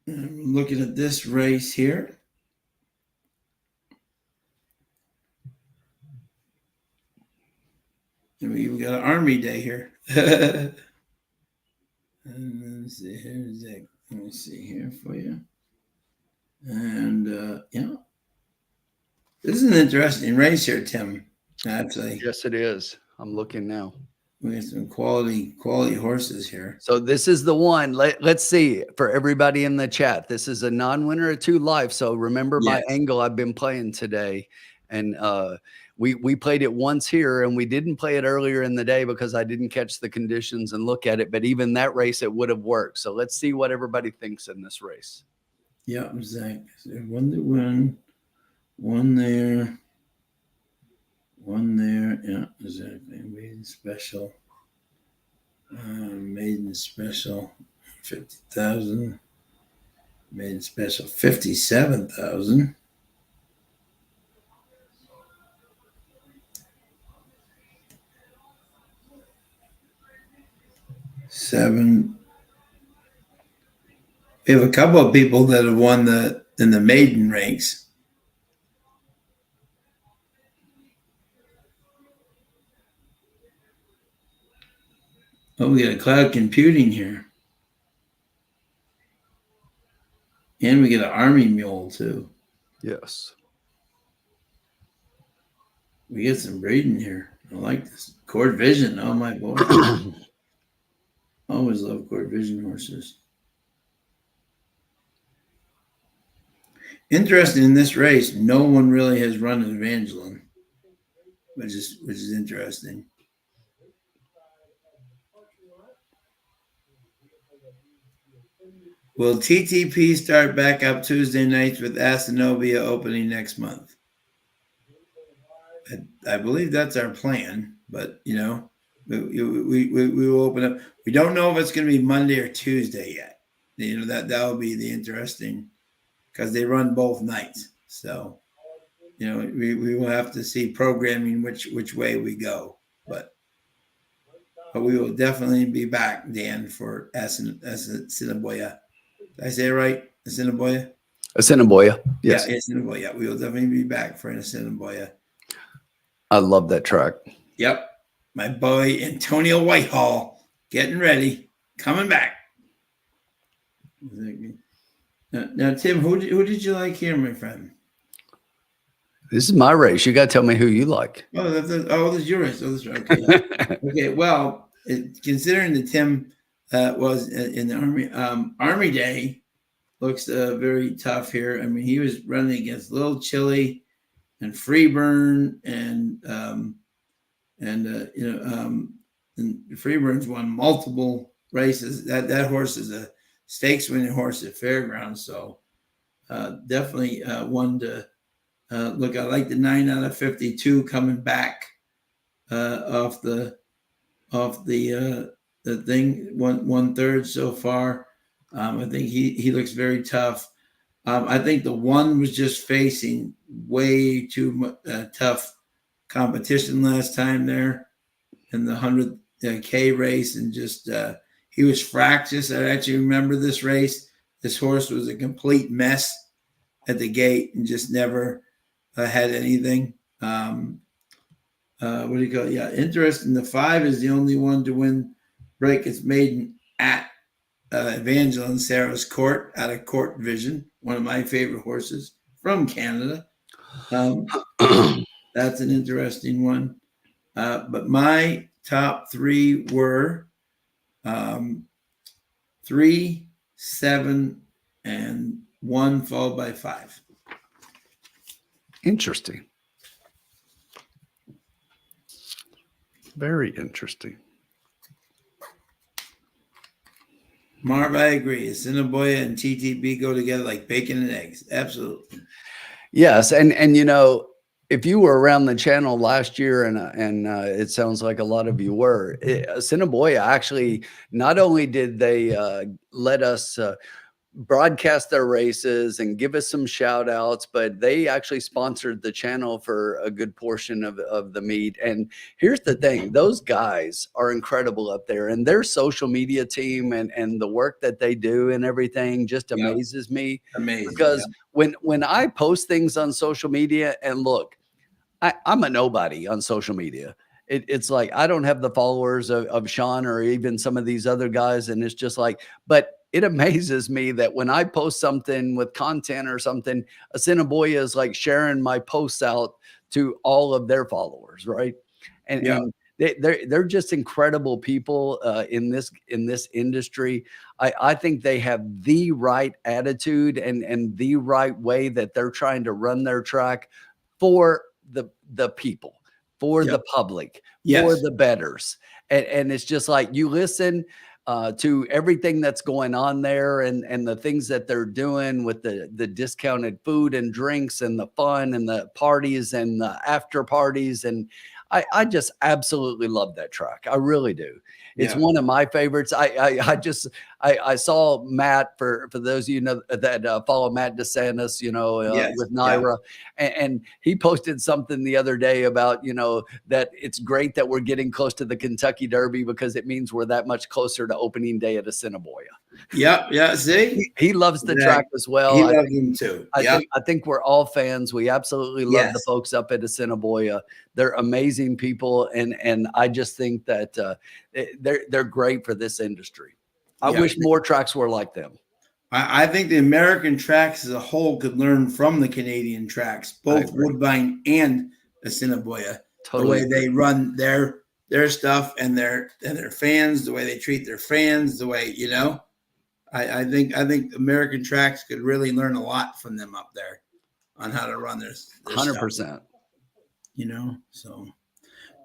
I'm looking at this race here. And we even got an Army Day here. And let me see here for you. And yeah. This is an interesting race here, Tim. Actually, yes, it is. I'm looking now. We got some quality horses here. So this is the one. Let's see, for everybody in the chat. This is a non-winner of 2 live. So remember my angle I've been playing today, and we played it once here, and we didn't play it earlier in the day because I didn't catch the conditions and look at it. But even that race, it would have worked. So let's see what everybody thinks in this race. Yeah, exactly. So one to win. One there. Yeah, exactly. Maiden special. Maiden special, 50,000. Maiden special, 57,000. Seven. We have a couple of people that have won in the maiden ranks. Oh, we got cloud computing here. And we get an Army mule, too. Yes. We get some breeding here. I like this. Court Vision. Oh, my boy. Always love Court Vision horses. Interesting, in this race, no one really has run an Evangeline, which is interesting. Will TTP start back up Tuesday nights with Asanobia opening next month? I believe that's our plan, but we will open up. We don't know if it's going to be Monday or Tuesday yet. That will be the interesting, because they run both nights. So we will have to see programming which way we go, but we will definitely be back, Dan, for Assiniboia. Did I say it right? Assiniboia? Assiniboia. Yes. Yeah, Assiniboia. We will definitely be back for an Assiniboia. I love that track. Yep. My boy Antonio Whitehall getting ready, coming back. Now Tim, who did you like here, my friend? This is my race. You got to tell me who you like. Oh, this is your race. Oh, that's right. Okay. Okay. Well, considering that Tim was in the Army, Army Day looks very tough here. I mean, he was running against Little Chili and Freeburn, and Freeburn's won multiple races. That horse is a stakes winning horse at Fairgrounds, so definitely one to look. I like the 9 out of 52 coming back off the thing, 1/3 so far. I think he looks very tough. I think the one was just facing way too tough competition last time there in the 100K race, and just he was fractious. I actually remember this race. This horse was a complete mess at the gate and just never had anything. What do you call it? Yeah, interesting. The 5 is the only one to break its maiden at Evangeline Sarah's Court, out of Court Vision, one of my favorite horses from Canada. That's an interesting one. But my top 3 were 3, 7, and 1, followed by 5. Interesting. Very interesting. Marv, I agree. Assiniboia and TTB go together like bacon and eggs. Absolutely. Yes, and if you were around the channel last year, and it sounds like a lot of you were, Assiniboia actually, not only did they let us broadcast their races and give us some shout outs, but they actually sponsored the channel for a good portion of the meet. And here's the thing, those guys are incredible up there, and their social media team and the work that they do and everything just amazes me. Amazing. Because when I post things on social media, and look, I'm a nobody on social media. It's like, I don't have the followers of Sean or even some of these other guys. And it's just like, but it amazes me that when I post something with content or something, Assiniboia is like sharing my posts out to all of their followers, right? And they're just incredible people in this industry. I think they have the right attitude and the right way that they're trying to run their track for the people, for the public, for the bettors. And it's just like, you listen to everything that's going on there, and the things that they're doing with the discounted food and drinks and the fun and the parties and the after parties. And I just absolutely love that track. I really do. It's one of my favorites. I saw Matt, for those of you that follow Matt DeSantis, with Naira, and he posted something the other day about, that it's great that we're getting close to the Kentucky Derby because it means we're that much closer to opening day at Assiniboia. Yeah. See, he loves the track as well. He loves him too. I think we're all fans. We absolutely love the folks up at Assiniboia. They're amazing people, and I just think that they're great for this industry. I wish more tracks were like them. I think the American tracks as a whole could learn from the Canadian tracks, both Woodbine and Assiniboia. Totally. The way they run their stuff and their fans, the way they treat their fans, the way, I think American tracks could really learn a lot from them up there on how to run their 100%. stuff, so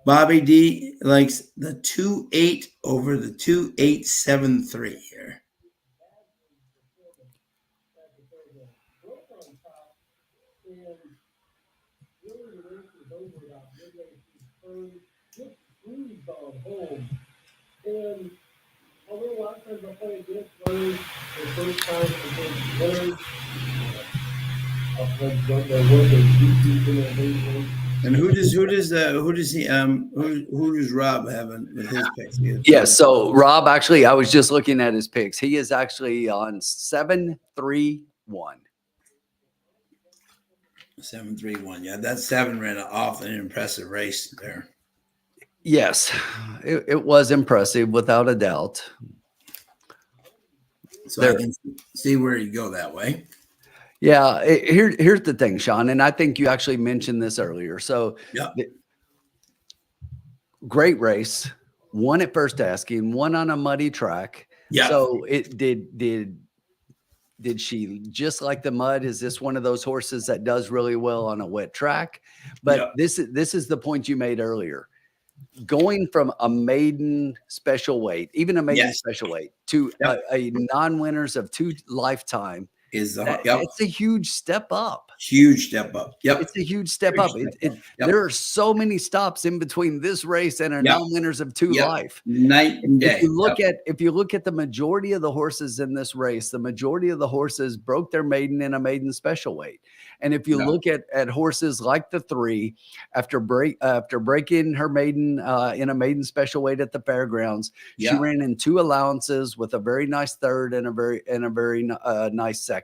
Bobby D likes the 2.8 over the 2.873 here. And although a lot of times I play against birds, the first time against birds, And who does Rob have with his picks? Yeah, so Rob, actually, I was just looking at his picks. He is actually on 7-3-1. 7-3-1. Yeah, that 7 ran off an impressive race there. Yes, it was impressive without a doubt. So I can see where you go that way. Yeah, here's the thing, Sean, and I think you actually mentioned this earlier. So, yeah, great race, won at first asking, won on a muddy track. Yeah. So it did she just like the mud? Is this one of those horses that does really well on a wet track? But this is the point you made earlier. Going from a maiden special weight, even a maiden special weight, to a non-winners of 2 lifetime is it's a huge step up. Huge step up. Yep. It's a huge step up. There are so many stops in between this race and a non-winners of 2 life. Night and day. If you look at the majority of the horses in this race, the majority of the horses broke their maiden in a maiden special weight. And if you look at horses like the 3, after breaking her maiden in a maiden special weight at the fairgrounds, she ran in 2 allowances with a very nice third and a very nice second.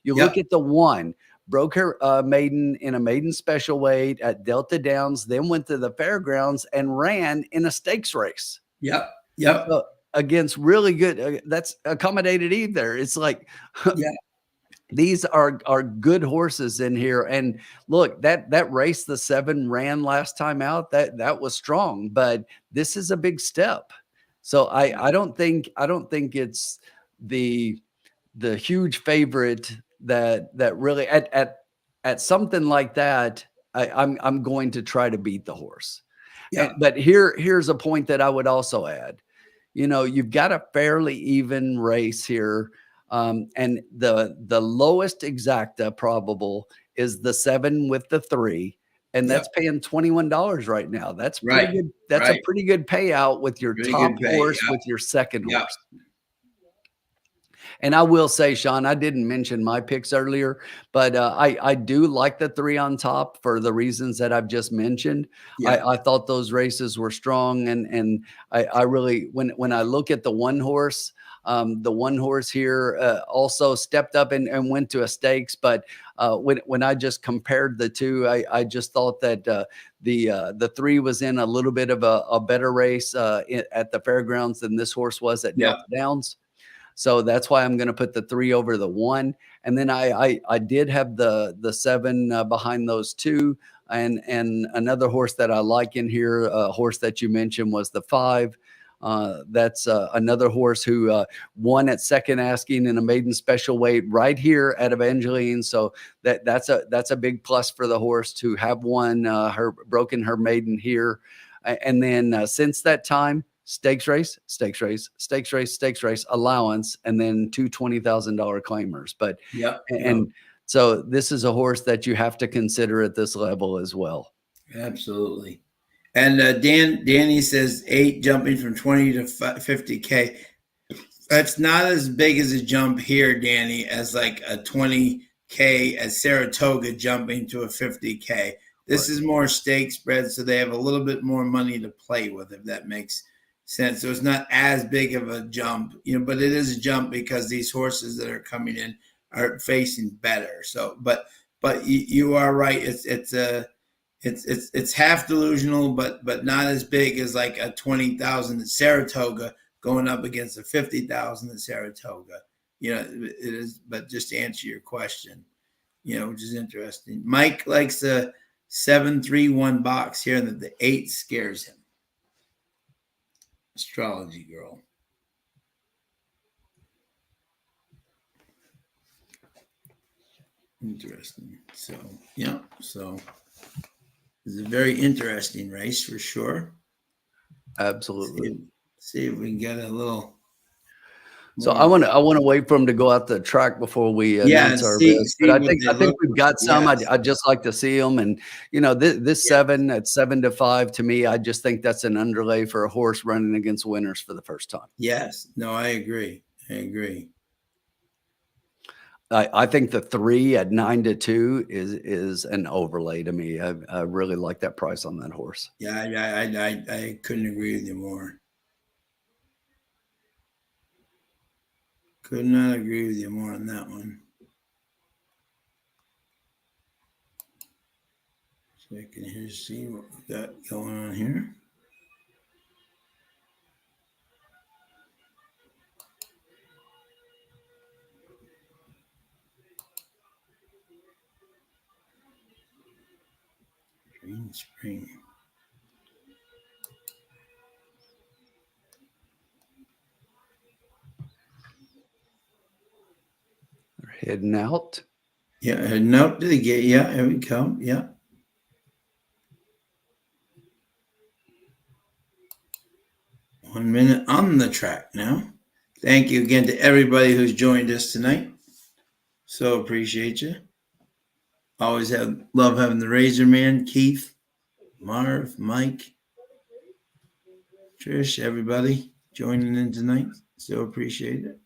You look at the 1, broke her maiden in a maiden special weight at Delta Downs, then went to the fairgrounds and ran in a stakes race. Yep. Against really good, that's accommodated either. It's like, these are good horses in here. And look, that race the 7 ran last time out, that was strong, but this is a big step. So I don't think it's the huge favorite that really at something like that, I'm going to try to beat the horse. But here's a point that I would also add. You've got a fairly even race here. And the lowest exacta probable is the 7 with the 3. And that's paying $21 right now. That's pretty good. That's a pretty good payout with your top horse, with your second horse. And I will say, Sean, I didn't mention my picks earlier, but I do like the 3 on top for the reasons that I've just mentioned. I thought those races were strong, and I really, when I look at the 1 horse, the 1 horse here also stepped up and went to a stakes. But when I just compared the 2, I just thought that the 3 was in a little bit of a better race at the fairgrounds than this horse was at Delta Downs. So that's why I'm going to put the 3 over the 1. And then I did have the 7 behind those 2. And another horse that I like in here, a horse that you mentioned, was the 5. That's another horse who won at second asking in a maiden special weight right here at Evangeline. So that's a big plus for the horse to have won broken her maiden here. And then since that time, stakes race, allowance, and then 2 $20,000 claimers. But and so this is a horse that you have to consider at this level as well. Absolutely. And Danny says 8 jumping from 20 to 50K. That's not as big as a jump here, Danny, as like a 20K at Saratoga jumping to a 50K. This is more stake spread, so they have a little bit more money to play with, if that makes sense. So it's not as big of a jump, but it is a jump because these horses that are coming in are facing better. So, but you are right. It's half delusional, but not as big as like a 20,000 at Saratoga going up against a 50,000 at Saratoga. It is. But just to answer your question, which is interesting. Mike likes the 7-3-1 box here, and that the 8 scares him. Astrology girl. Interesting. So it's a very interesting race for sure. Absolutely. See if we can get a little. So I want to wait for him to go out the track before we announce our list. But I think we've got some. I'd just like to see them. And this 7 at 7 to 5 to me, I just think that's an underlay for a horse running against winners for the first time. Yes. No, I agree. I think the 3 at 9-2 is an overlay to me. I really like that price on that horse. Yeah, I couldn't agree with you more. Could not agree with you more on that one. So I can here see what we got going on here. Green Spring. They're heading out. Yeah, heading out to the gate. Yeah, here we come. Yeah. One minute on the track now. Thank you again to everybody who's joined us tonight. So appreciate you. Always love having the Razor Man, Keith, Marv, Mike, Trish, everybody joining in tonight. So appreciate it.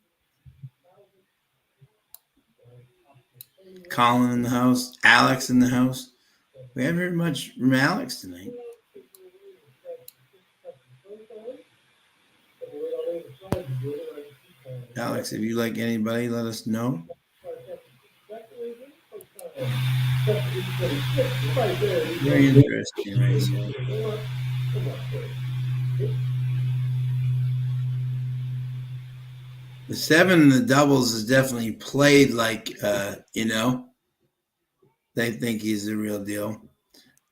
Colin in the house, Alex in the house. We haven't heard much from Alex tonight. Alex, if you like anybody, let us know. Very interesting race here. The 7 and the doubles is definitely played like, they think he's the real deal.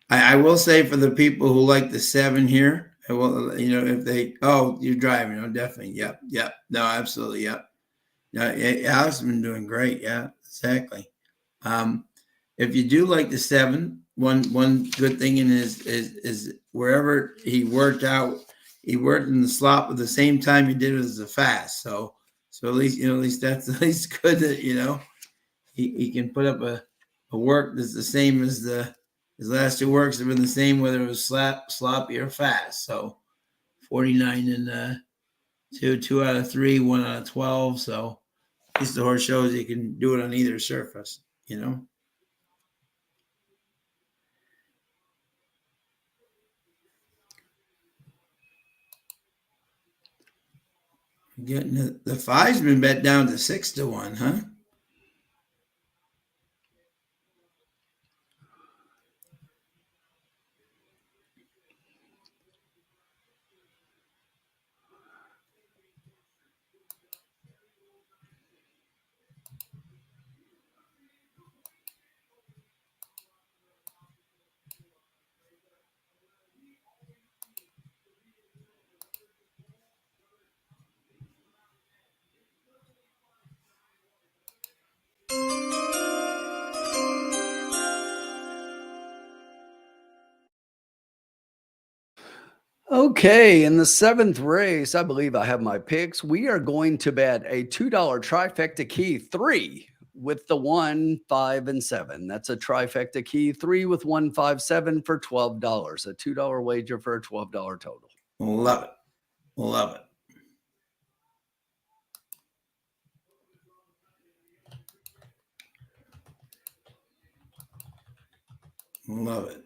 I will say for the people who like the 7 here, I will, if they, you're driving, definitely. Yep. No, absolutely. Yep. Yeah, Alex has been doing great. Yeah, exactly. If you do like the 7, one good thing in is wherever he worked out, he worked in the slot at the same time he did it as the fast. So at least that's at least good that he can put up a work that's the same as his last 2 works have been the same whether it was sloppy or fast. So 49 and 2 out of 3, 1 out of 12. So at least the horse shows you can do it on either surface. Getting the 5's been bet down to 6-1, huh? Okay, in the 7th race, I believe I have my picks. We are going to bet a $2 trifecta key 3 with the 1, 5, and 7. That's a trifecta key 3 with 1, 5, 7 for $12. A $2 wager for a $12 total. Love it. Love it. Love it.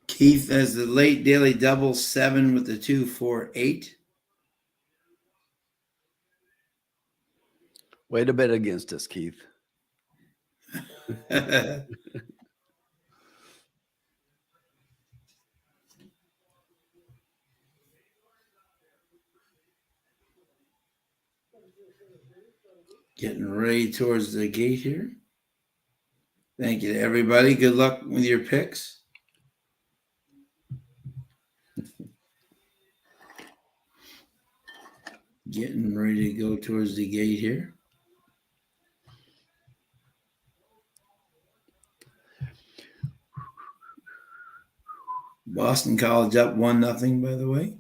Keith has the late daily double 7 with the 2, 4, 8. Way to bet against us, Keith. Getting ready towards the gate here. Thank you to everybody. Good luck with your picks. Getting ready to go towards the gate here. Boston College up 1-0, by the way.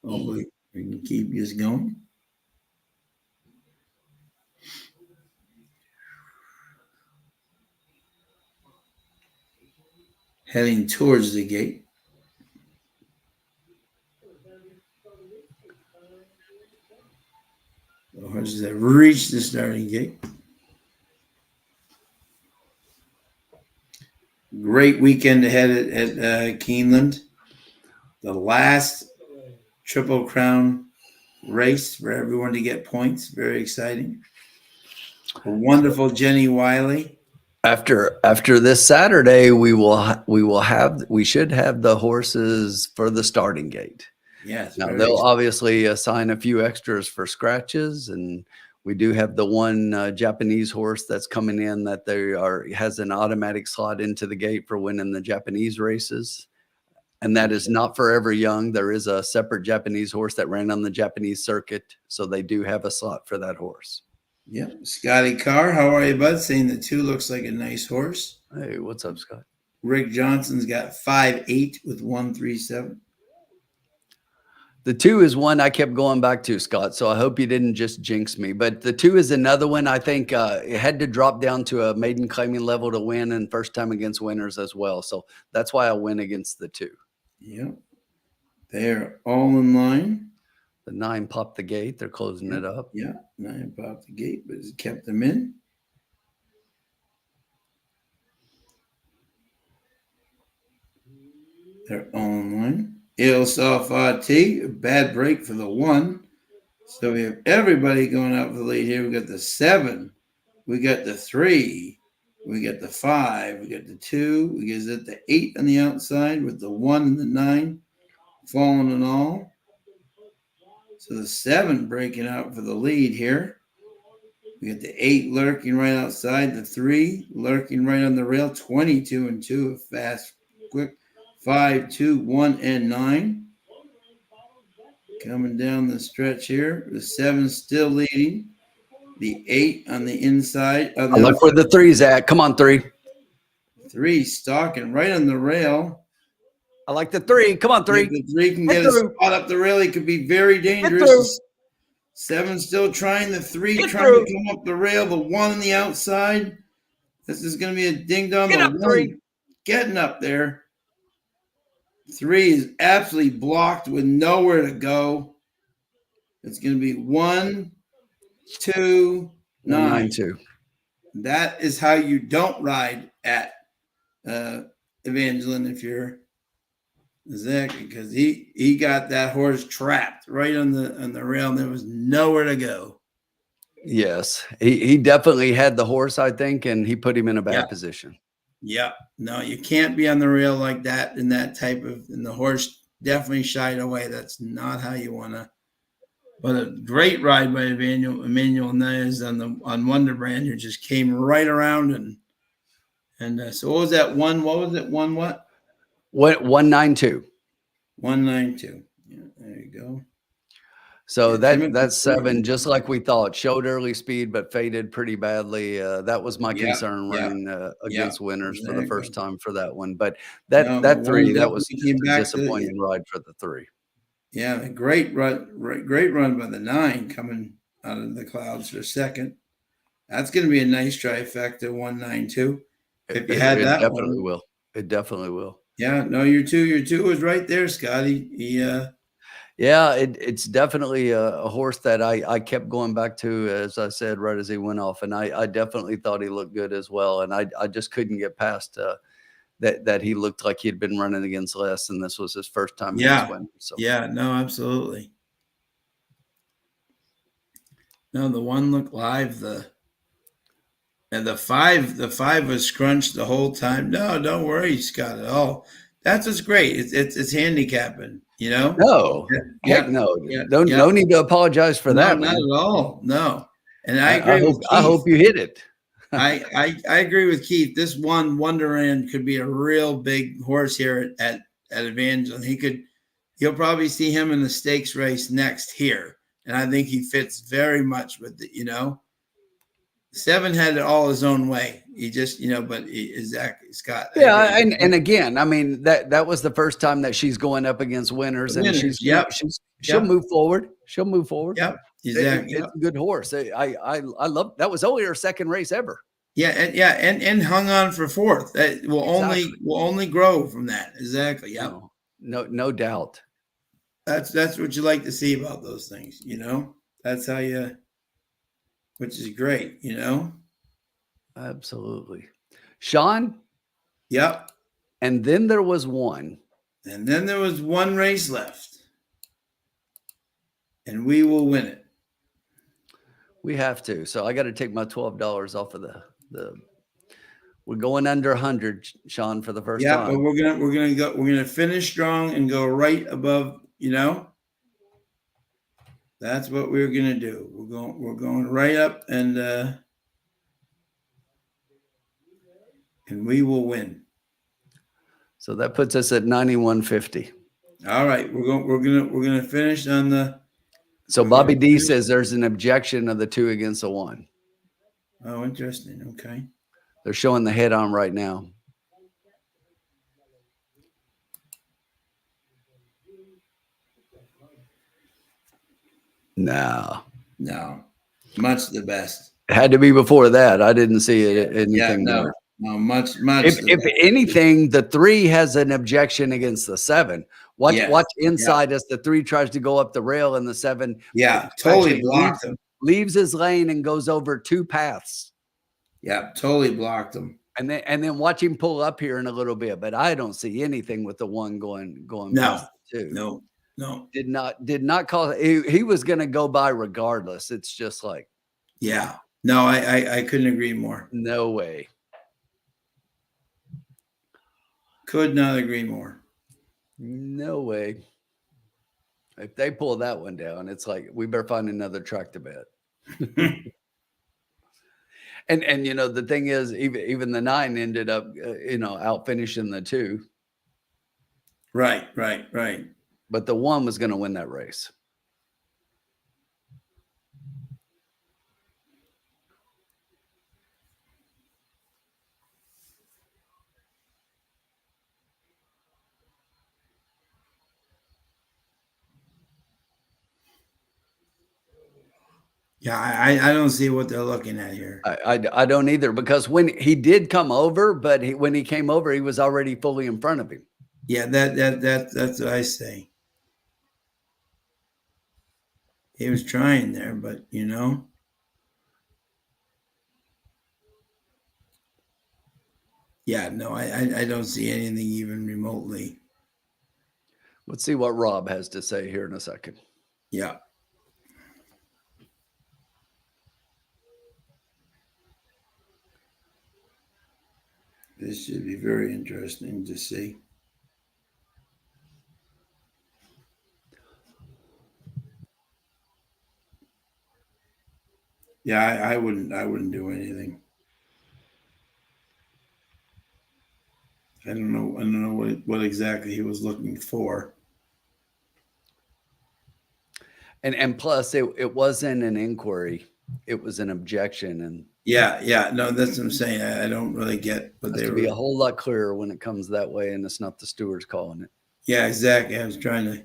Hopefully we can keep this going. heading towards the gate. The horses have reached the starting gate. Great weekend ahead at Keeneland. The last Triple Crown race for everyone to get points. Very exciting. A wonderful Jenny Wiley. After this Saturday, we should have the horses for the starting gate. Yes. Now they'll obviously assign a few extras for scratches, and we do have the one Japanese horse that's coming in that has an automatic slot into the gate for winning the Japanese races. And that is not forever young. There is a separate Japanese horse that ran on the Japanese circuit. So they do have a slot for that horse. Yep. Scotty Carr, how are you, bud? Saying the 2 looks like a nice horse. Hey, what's up, Scott? Rick Johnson's got 5'8" with 137. The 2 is one I kept going back to, Scott. So I hope you didn't just jinx me. But the 2 is another one I think it had to drop down to a maiden claiming level to win, and first time against winners as well. So that's why I win against the 2. Yep. They're all in line. The 9 popped the gate. They're closing it up. Yeah, 9 popped the gate, but it's kept them in. They're all in line. Il Safati, a bad break for the 1. So we have everybody going out for the lead here. We got the 7. We got the 3. We got the 5. We got the 2. We got the 8 on the outside with the 1 and the 9 falling and all. So the 7 breaking out for the lead here. We got the 8 lurking right outside. The 3 lurking right on the rail. 22 and 2, a fast, quick. 5, 2, 1, and 9. Coming down the stretch here. The 7 still leading. The 8 on the inside. I look where the 3's at. Come on, 3. 3 stalking right on the rail. I like the 3. Come on, 3. If the 3 can get a spot up the rail, he could be very dangerous. 7 still trying. The 3 trying to come up the rail. The 1 on the outside. This is going to be a ding dong. Get up, 3. Getting up there. 3 is absolutely blocked with nowhere to go. It's going to be 1, 2, 9. 9, 2. That is how you don't ride at Evangeline if you're exactly, because he got that horse trapped right on the rail and there was nowhere to go. Yes, he definitely had the horse, I think, and he put him in a bad position. Yeah, no, you can't be on the rail like that in that type of, and the horse definitely shied away. That's not how you want to. But a great ride by Emmanuel Nez on Wonder Brand, who just came right around and so what was that one? What was it? 1 what? 192. 192. Yeah, there you go. So that's 7, just like we thought. Showed early speed, but faded pretty badly. That was my concern running against winners for the first time for that one. But that 3, that was just a disappointing ride for the 3. Yeah, a great run by the 9 coming out of the clouds for second. That's going to be a nice trifecta, 192. If you had that, definitely will. It definitely will. Yeah, no, your two was right there, Scotty. Yeah, it's definitely a horse that I kept going back to, as I said, right as he went off. And I definitely thought he looked good as well. And I just couldn't get past that he looked like he'd been running against less, and this was his first time against winners. So. Yeah, no, absolutely. No, the 1 looked live. The 5 was scrunched the whole time. No, don't worry, Scott, at all. That's what's great. It's handicapping, you know? No. Heck no. No need to apologize for that. Not at all. No. And I agree with Keith. I hope you hit it. I agree with Keith. This one Wonderland could be a real big horse here at Evangeline. You'll probably see him in the stakes race next here. And I think he fits very much with the, 7 had it all his own way. He just, but exactly, Scott. Yeah, and again, I mean that was the first time that she's going up against winners, and she'll move forward. She'll move forward. Yep, exactly. It's a good horse. I love that. Was only her second race ever. and hung on for fourth. That Exactly. will only grow from that. Exactly. Yep. No doubt. That's what you like to see about those things, you know. That's how you, which is great, you know. Absolutely. Sean, Yep. and then there was one. And then there was one race left, and we will win it. We have to. So I got to take my $12 off of the. We're going under 100, Sean, for the first Yeah, time. but we're gonna finish strong and go right above. You know, that's what we're gonna do. We're going right up, and we will win. So that puts us at 91.50. All right, we're gonna finish on the. So Bobby D says there's an objection of the 2 against the 1. Oh, interesting. Okay. They're showing the head on right now. No. Much the best. It had to be before that. I didn't see it. Anything. No, much. If anything, the 3 has an objection against the 7. Watch inside as the 3 tries to go up the rail, and the 7 totally blocked him. Leaves his lane and goes over 2 paths. Yeah, totally blocked him. And then watch him pull up here in a little bit. But I don't see anything with the 1 going No, past the 2. No. Did not call. He was going to go by regardless. It's just like, yeah. No, I couldn't agree more. No way. Could not agree more. No way. If they pull that one down, it's like we better find another track to bet. And you know, the thing is, even the 9 ended up out finishing the 2. Right. But the 1 was going to win that race. Yeah, I don't see what they're looking at here. I don't either, because when he did come over, but when he came over, he was already fully in front of him. Yeah, that's what I say. He was trying there, but you know. Yeah, no, I don't see anything even remotely. Let's see what Rob has to say here in a second. Yeah. This should be very interesting to see. Yeah, I wouldn't do anything. I don't know what exactly he was looking for. And plus, it wasn't an inquiry; it was an objection. And yeah, no, that's what I'm saying. I don't really get what they were. Be a whole lot clearer when it comes that way, and it's not the stewards calling it. Yeah, exactly. I was trying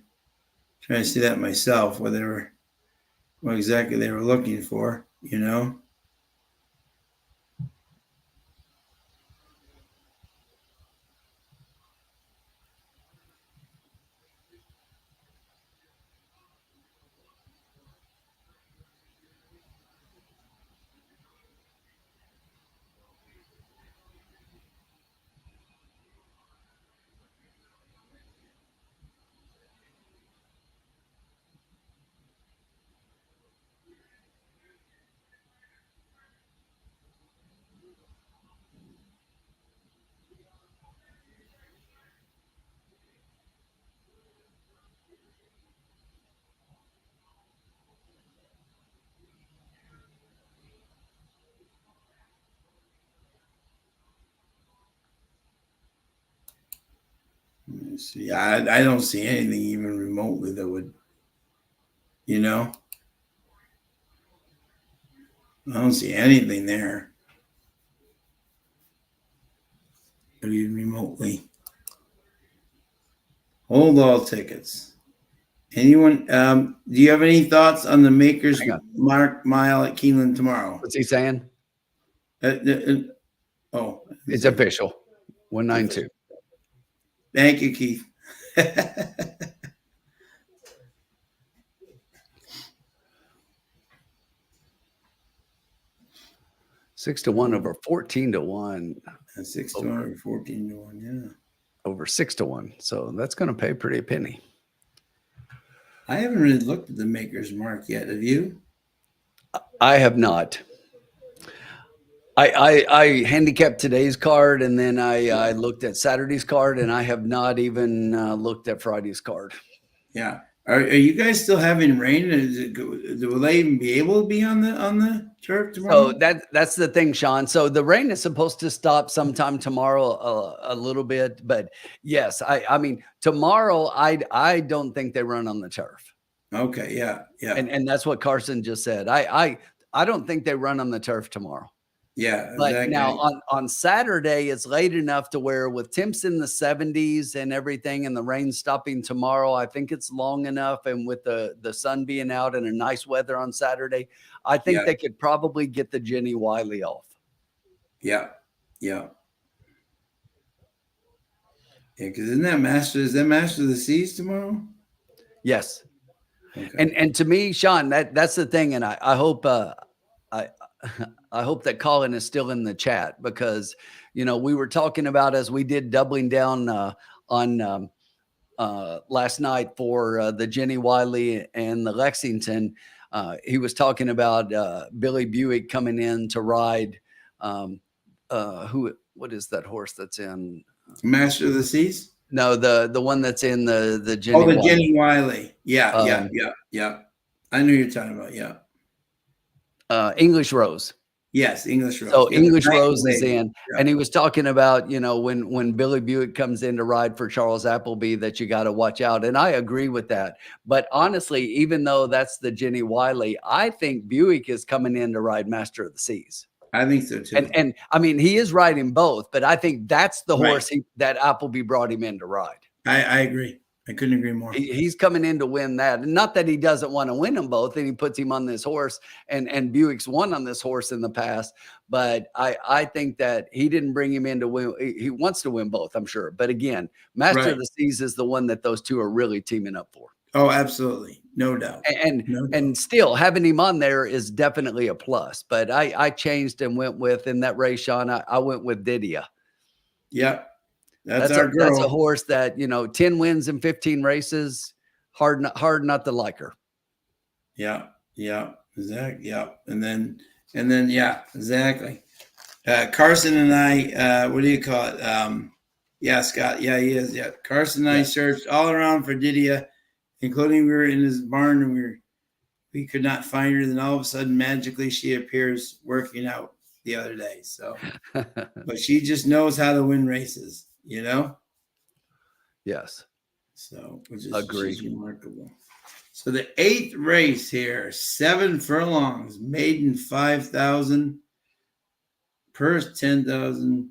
to see that myself, what exactly they were looking for, you know. Let me see. I don't see anything even remotely that would, you know. I don't see anything there. Even remotely. Hold all tickets. Anyone? Do you have any thoughts on the Makers Mark Mile at Keeneland tomorrow? What's he saying? Oh, It's official. 192. Thank you, Keith. 6-1 over 14-1. 6-1 or 14-1, yeah. Over 6-1. So that's going to pay pretty a penny. I haven't really looked at the Maker's Mark yet. Have you? I have not. I handicapped today's card, and then I looked at Saturday's card, and I have not even looked at Friday's card. Yeah. Are you guys still having rain? Will they even be able to be on the turf tomorrow? So that's the thing, Sean. So the rain is supposed to stop sometime tomorrow, a little bit, but yes, I mean tomorrow I don't think they run on the turf. Okay, yeah. And that's what Carson just said. I don't think they run on the turf tomorrow. Yeah, But exactly. now on Saturday, it's late enough to where with temps in the 70s and everything and the rain stopping tomorrow, I think it's long enough. And with the sun being out and a nice weather on Saturday, I think they could probably get the Jenny Wiley off. Yeah. Because is that Master of the Seas tomorrow? Yes. Okay. And to me, Sean, that's the thing. And I hope I hope that Colin is still in the chat because, we were talking about as we did doubling down on last night for the Jenny Wiley and the Lexington. He was talking about Billy Buick coming in to ride. What is that horse that's in Master of the Seas? No, the one that's in the Jenny. Oh, the Wiley. Jenny Wiley. Yeah. I knew you're talking about. Yeah. English Rose. Yes, English Rose. So English Right Rose away. is in, and he was talking about, when Billy Buick comes in to ride for Charles Appleby, that you got to watch out. And I agree with that. But honestly, even though that's the Jenny Wiley, I think Buick is coming in to ride Master of the Seas. I think so too. And I mean, he is riding both, but I think that's the horse that Appleby brought him in to ride. I agree. I couldn't agree more. He's coming in to win that. And not that he doesn't want to win them both, and he puts him on this horse, and Buick's won on this horse in the past. But I think that he didn't bring him in to win. He wants to win both, I'm sure. But again, Master of the Seas is the one that those two are really teaming up for. Oh, absolutely. No doubt. And still having him on there is definitely a plus. But I changed and went with, in that race, Sean, I went with Didia. Yep. That's our girl. That's a horse that, 10 wins in 15 races, hard not to like her. Yeah. Exactly. Yeah. And then, yeah, exactly. Carson and I, what do you call it? Yeah, Scott. Yeah, he is. Yeah. Carson and I searched all around for Didia, including we were in his barn and we could not find her. Then all of a sudden, magically, she appears working out the other day. So, but she just knows how to win races. Yes. So, which is remarkable. So the 8th race here, 7 furlongs, maiden 5,000, purse 10,000,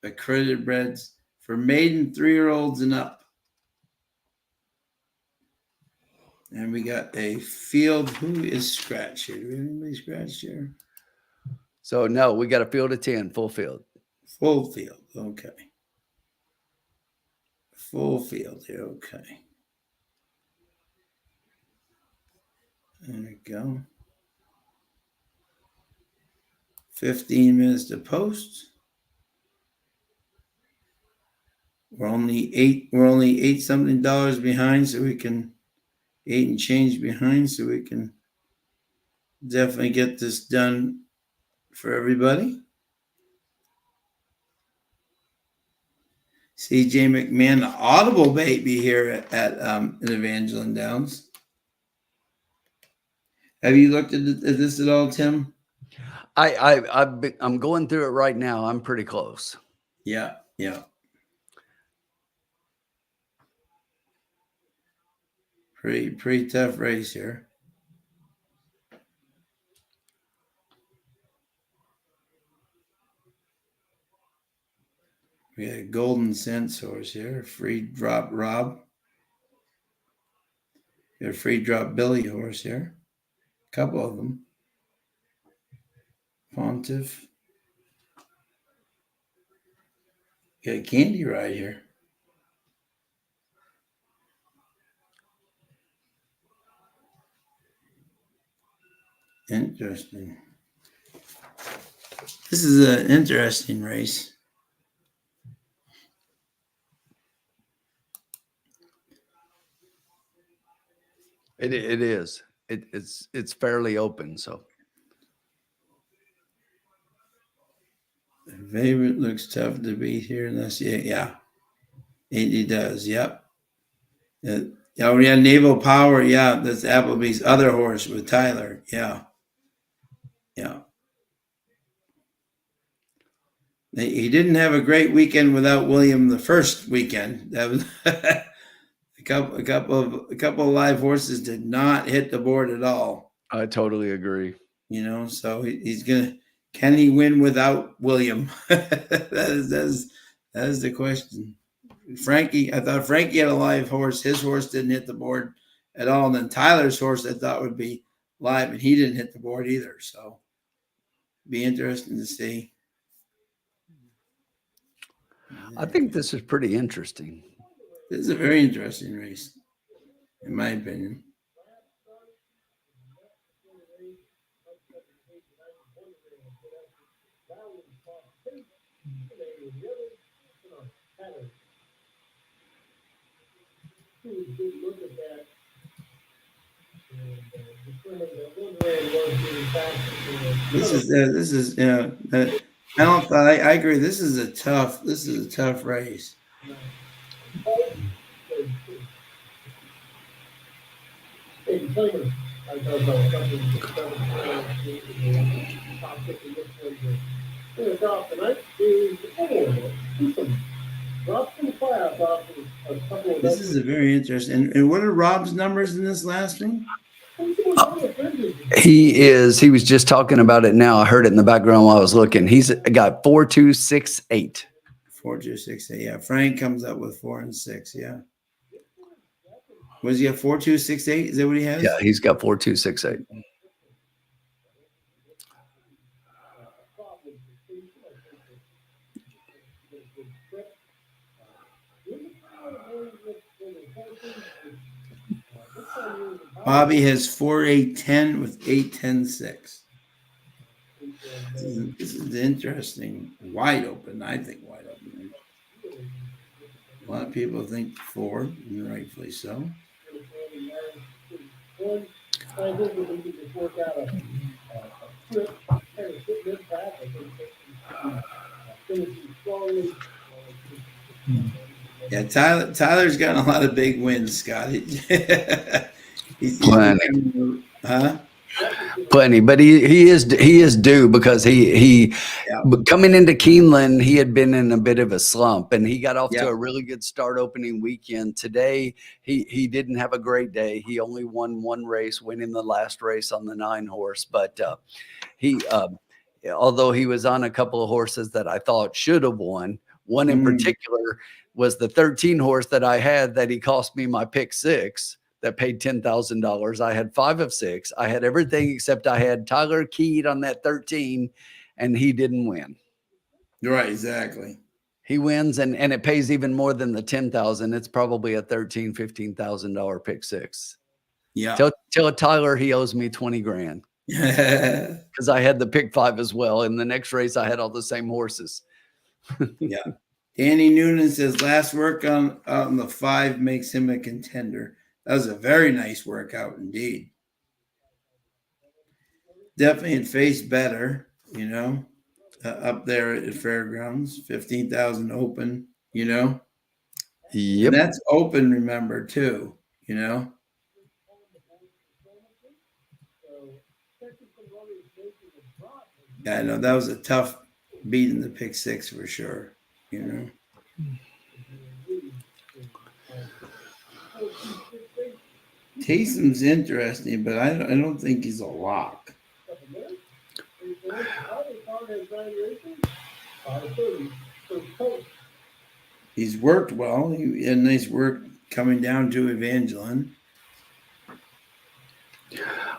accredited breds for maiden 3-year-olds and up. And we got a field. Who is scratched here? Do we have anybody scratched here? So no, we got a field of 10, full field. Full field. Okay. Full field here. Okay. There we go. 15 minutes to post. We're only eight something dollars behind, so we can 8 and change behind, so we can definitely get this done for everybody. CJ McMahon, the audible baby here at Evangeline Downs. Have you looked at this at all, Tim? I'm going through it right now. I'm pretty close. Yeah. Pretty tough race here. We got a Golden Sense horse here, Free Drop Rob. Got a Free Drop Billy horse here. A couple of them. Pontiff. Got a candy ride here. Interesting. This is an interesting race. It is. It's fairly open. So The favorite looks tough to beat here. Let's see. Yeah. He does. Yep. Yeah, we had Naval Power. Yeah, that's Applebee's other horse with Tyler. Yeah. Yeah. He didn't have a great weekend without William the first weekend. That was a couple of live horses did not hit the board at all. I totally agree. You know, so he's gonna. Can he win without William? that is the question. Frankie, I thought Frankie had a live horse. His horse didn't hit the board at all. And then Tyler's horse I thought would be live, and he didn't hit the board either. So be interesting to see. I think this is pretty interesting. This is a very interesting race, in my opinion. Look at that. And determine that one way was being faster. This is I don't thought I agree. This is a tough race. This is a very interesting. And what are Rob's numbers in this last one? He was just talking about it now. I heard it in the background while I was looking. He's got 4.268. 4.268. Yeah, Frank comes up with 4 and 6. Yeah. Was he at 4.268? Is that what he has? Yeah, he's got 4.268. Bobby has 4.810 with 8.10.6. This is interesting. Wide open, I think wide open. A lot of people think 4, and rightfully so. Yeah, Tyler's gotten a lot of big wins, Scott. He's Plenty, but he is due because he coming into Keeneland, he had been in a bit of a slump, and he got off to a really good start opening weekend. Today, he didn't have a great day. He only won one race, winning the last race on the 9 horse, but although he was on a couple of horses that I thought should have won, one in particular was the 13 horse that I had that he cost me my pick 6. That paid $10,000. I had 5 of 6. I had everything except I had Tyler keyed on that 13, and he didn't win. Right, exactly. He wins, and it pays even more than the 10,000. It's probably a $13,000-$15,000 pick 6. Yeah. Tell Tyler he owes me 20 grand because I had the pick 5 as well. In the next race, I had all the same horses. Yeah. Danny Noonan says last work on the 5 makes him a contender. That was a very nice workout indeed. Definitely in face better, up there at Fairgrounds, 15,000 open, Yep. And that's open, remember, too, Yeah, I know that was a tough beat in the pick 6 for sure, Taysom's interesting, but I don't think he's a lock. He's worked well. He had nice work coming down to Evangeline.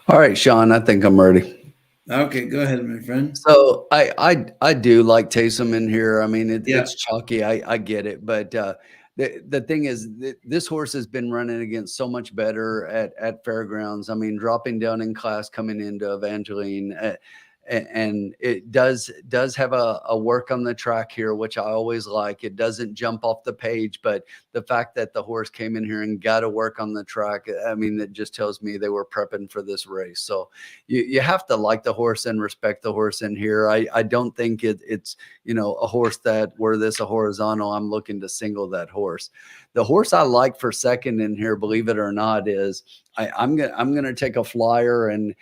All right, Sean, I think I'm ready. Okay, go ahead, my friend. So I do like Taysom in here. I mean, Yeah. it's chalky. I get it, but the thing is, this horse has been running against so much better at fairgrounds. I mean, dropping down in class, coming into Evangeline. And it does have a work on the track here, which I always like. It doesn't jump off the page, but the fact that the horse came in here and got to work on the track, I mean, that just tells me they were prepping for this race. So you have to like the horse and respect the horse in here. I don't think it's a horse that were this a horizontal, I'm looking to single that horse. The horse I like for second in here, believe it or not, is I'm gonna take a flyer, and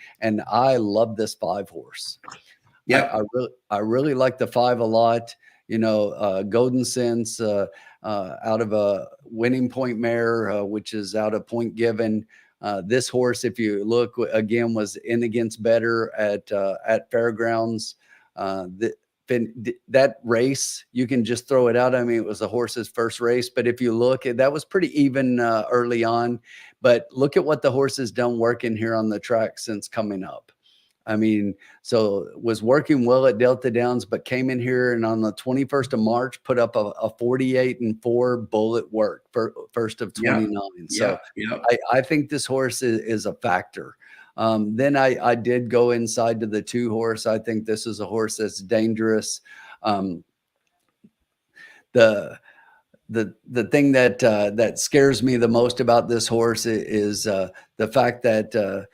I love this 5 horse. Yeah. I really like the 5 a lot. Golden Sense out of a Winning Point mare, which is out of Point Given. This horse, if you look again, was in against better at fairgrounds. That race, you can just throw it out. I mean, it was the horse's first race, but if you look, that was pretty even early on. But look at what the horse has done working here on the track since coming up. I mean, so was working well at Delta Downs, but came in here and on the 21st of March put up a 48-4 bullet work for first of 29. So I think this horse is a factor. Then I did go inside to the 2 horse. I think this is a horse that's dangerous. The thing that scares me the most about this horse is the fact that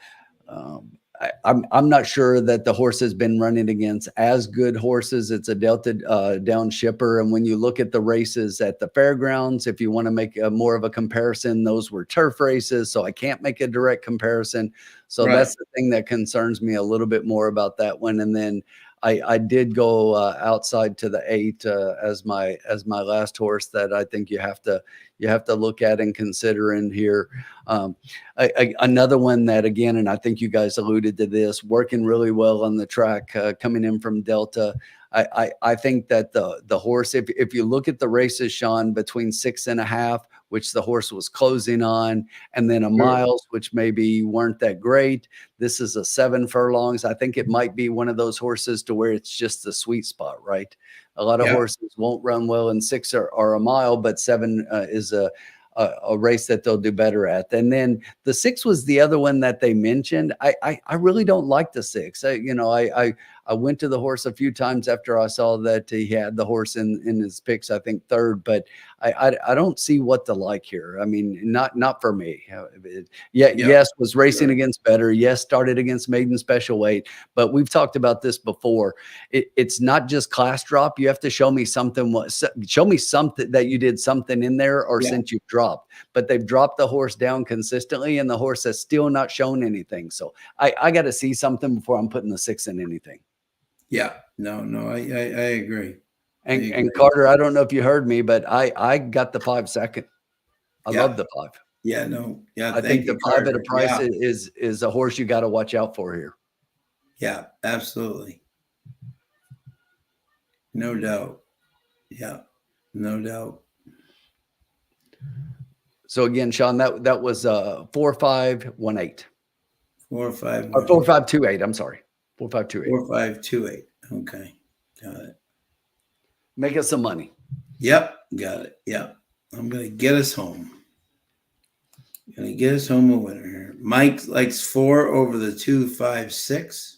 I'm not sure that the horse has been running against as good horses. It's a Delta down shipper. And when you look at the races at the fairgrounds, if you want to make more of a comparison, those were turf races. So I can't make a direct comparison. So that's the thing that concerns me a little bit more about that one. And then I did go outside to the 8 as my last horse that I think you have to look at and consider in here. Another one that, again, and I think you guys alluded to this, working really well on the track, coming in from Delta. I think that the horse, if you look at the races, Sean, between 6.5, which the horse was closing on, and then a miles, which maybe weren't that great. This is a 7 furlongs. I think it might be one of those horses to where it's just the sweet spot, right? A lot of horses won't run well in 6 or a mile, but 7 is a race that they'll do better at. And then the 6 was the other one that they mentioned. I really don't like the 6. I went to the horse a few times after I saw that he had the horse in his picks, I think 3rd, but I don't see what to like here. I mean, not for me. Yes, was racing against better. Yes, started against maiden special weight, but we've talked about this before. It's not just class drop. You have to show me something. Show me something that you did something in there, or since you've dropped. But they've dropped the horse down consistently, and the horse has still not shown anything. So I got to see something before I'm putting the 6 in anything. Yeah, no, I agree. And Carter, I don't know if you heard me, but I got the 5 second. I love the 5. Yeah, no, yeah. I think the 5 at a price is a horse you got to watch out for here. Yeah, absolutely. No doubt. Yeah, no doubt. So again, Sean, that was 4-5-1-8. 4-5. Or 4-5-2-8. I'm sorry. 4-5-2-8. 4-5-2-8. Okay. Got it. Make us some money. Yep. Got it. Yep. I'm going to get us home. Going to get us home a winner here. Mike likes 4 over the 2-5-6.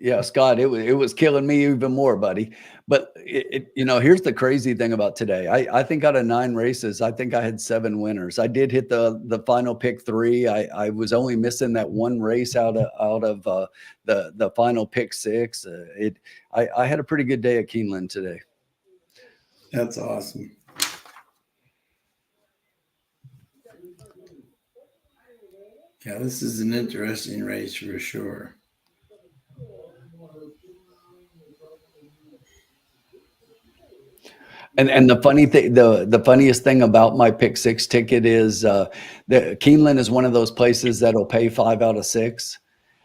Yeah, Scott, it was killing me even more, buddy. But here's the crazy thing about today. I think out of 9 races, I think I had 7 winners. I did hit the final pick 3. I was only missing that one race out of the final pick 6. I had a pretty good day at Keeneland today. That's awesome. Yeah, this is an interesting race for sure. And the funny thing, the funniest thing about my pick 6 ticket is the Keeneland is one of those places that'll pay 5 out of 6.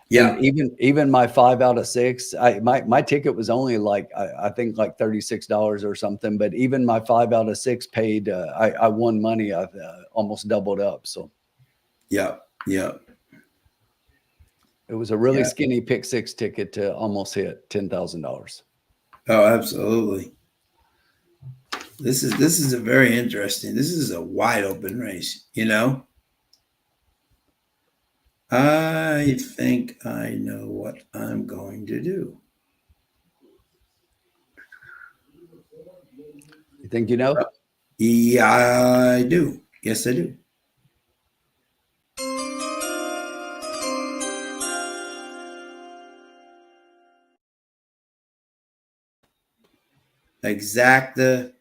Yeah. And even my 5 out of 6, my ticket was only like, I think like $36 or something, but even my 5 out of 6 paid, I won money. I almost doubled up. So. Yeah. Yeah. It was a really Yeah. skinny pick six ticket to almost hit $10,000. Oh, absolutely. This is a very interesting. This is a wide open race, you know. I think I know what I'm going to do. You think you know? Yeah, I do. Yes, I do. Exacta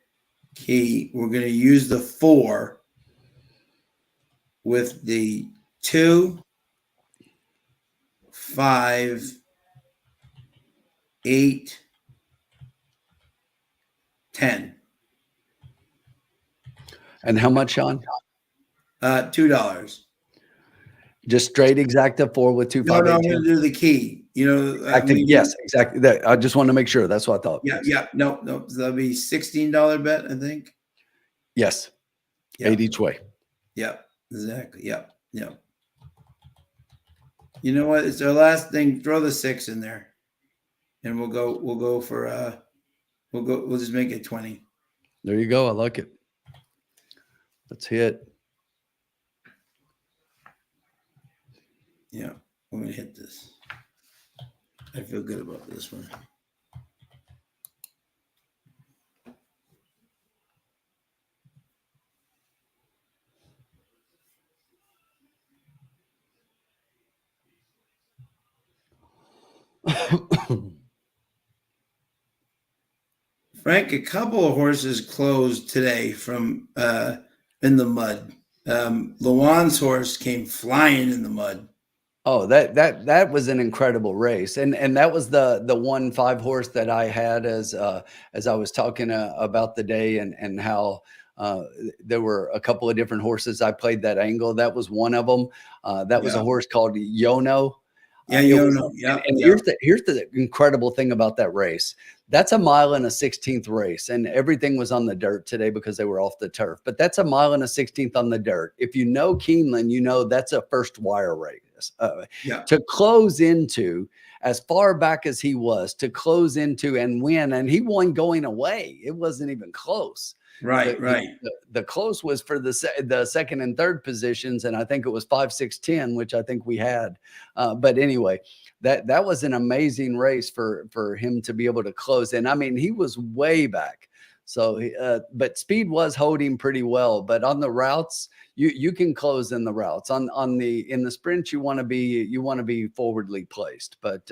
key. We're going to use the 4 with the 2, 5, 8, 10. And how much, Sean? $2. Just straight exacta 4 with 2, No, 5, no, 8, I'm going 10. to do the key. You know, I mean, Yes, exactly. That, I just want to make sure. That's what I thought. Yeah, Yes. yeah. No, no. So that'll be $16 bet, I think. Yes. Yeah. 8 each way. Yep, exactly. Yep, yep. You know what? It's our last thing. Throw the 6 in there, and we'll go for we'll just make it 20. There you go. I like it. Let's hit. Yeah, we're gonna hit this. I feel good about this one. Frank, a couple of horses closed today from in the mud. Luan's horse came flying in the mud. Oh, that was an incredible race, and that was the 1-5 horse that I had as I was talking about the day and how there were a couple of different horses I played that angle. That was one of them. That was a Yeah. horse called Yono. Yeah, It you was, know. Yeah, and yeah. here's the incredible thing about that race. That's a mile and a 16th race, and everything was on the dirt today because they were off the turf. But that's a mile and a 16th on the dirt. If you know Keeneland, you know that's a first wire race. Yeah. To close into as far back as he was, to close into and win, and he won going away. It wasn't even close. Right, right. The close was for the second and third positions, and I think it was 5, 6, 10, which I think we had. But anyway, that was an amazing race for him to be able to close. And I mean, he was way back. So, but speed was holding pretty well. But on the routes, you can close in the routes. In the sprint, you want to be forwardly placed. But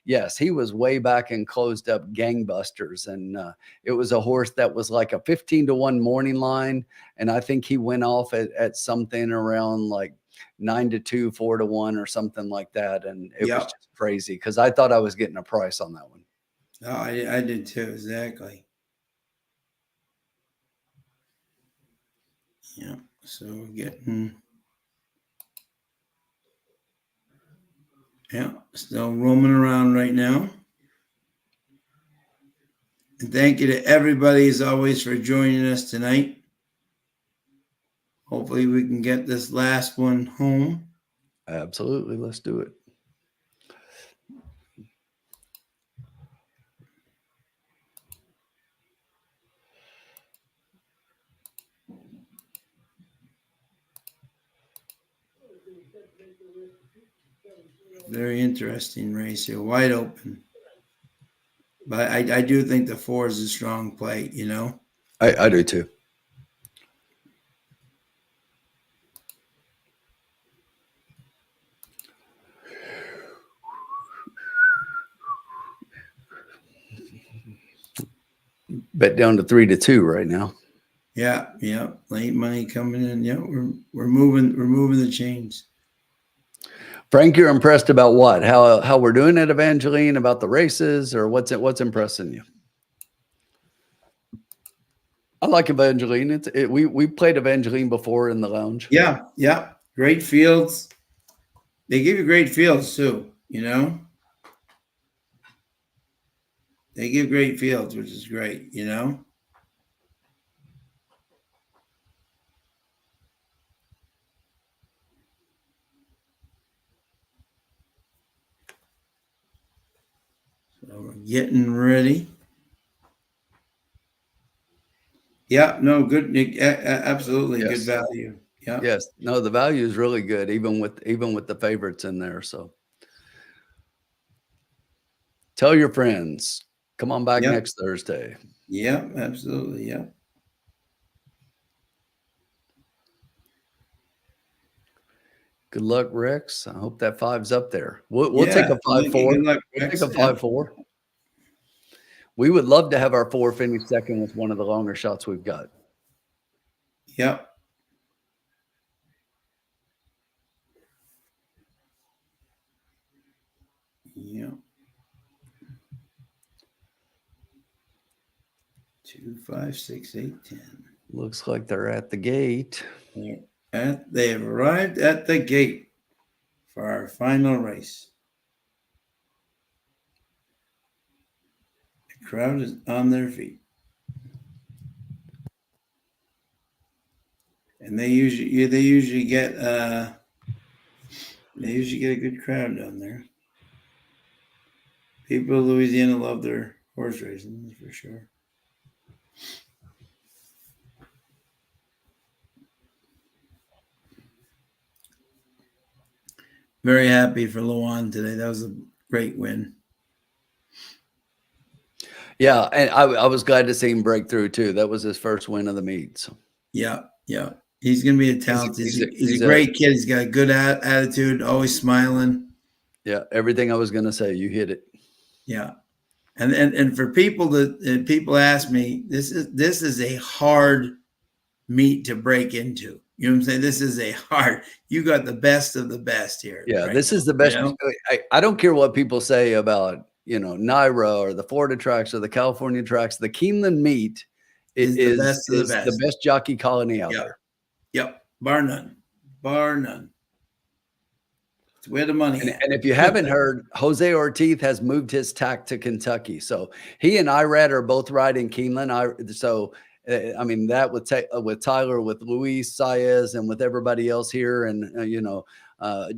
yes, he was way back and closed up gangbusters. And it was a horse that was like a 15-1 morning line, and I think he went off at something around like 9-2, 4-1, or something like that. And it was just crazy because I thought I was getting a price on that one. Oh, I did too. Exactly. Yeah. So we're getting, still roaming around right now. And thank you to everybody as always for joining us tonight. Hopefully we can get this last one home. Absolutely. Let's do it. Very interesting race here, wide open. But I do think the 4 is a strong play, you know? I do too. Bet down to 3-2 right now. Yeah, yeah. Late money coming in. Yeah, we're moving the chains. Frank, you're impressed about what? How we're doing at Evangeline, about the races, or what's impressing you? I like Evangeline. We played Evangeline before in the lounge. Yeah, yeah. Great fields. They give you great fields too, you know? They give great fields, which is great, you know? we're getting ready. Yeah, no, good, absolutely Yes. good value. Yeah. Yes. No, the value is really good, even with the favorites in there. So tell your friends, come on back Yep. next Thursday. Yeah, absolutely. Yeah. Good luck, Rex. I hope that 5's up there. We'll take Yeah. a 5-4. Good luck, We'll take Rex. a 5-4. We would love to have our 4 finish second with one of the longer shots we've got. Yep. Yep. 2, 5, 6, 8, 10. Looks like they're at the gate. They have arrived at the gate for our final race. The crowd is on their feet. And they usually get a good crowd down there. People in Louisiana love their horse racing, that's for sure. Very happy for Luan today. That was a great win. Yeah, and I was glad to see him break through too. That was his first win of the meet. So. Yeah. He's going to be a talent. He's a great kid. He's got a good attitude, always smiling. Yeah, everything I was going to say, you hit it. Yeah. And for people ask me, this is a hard meet to break into. You know what I'm saying? This is you got the best of the best here. Yeah, right this now, is the best. you know? I don't care what people say about, NYRA or the Florida tracks or the California tracks. The Keeneland meet is the best jockey colony out there. Yep. Bar none. It's where the money is. And if you haven't heard, Jose Ortiz has moved his tack to Kentucky. So he and Irad are both riding Keeneland. That with Tyler, with Luis Saez, and with everybody else here, and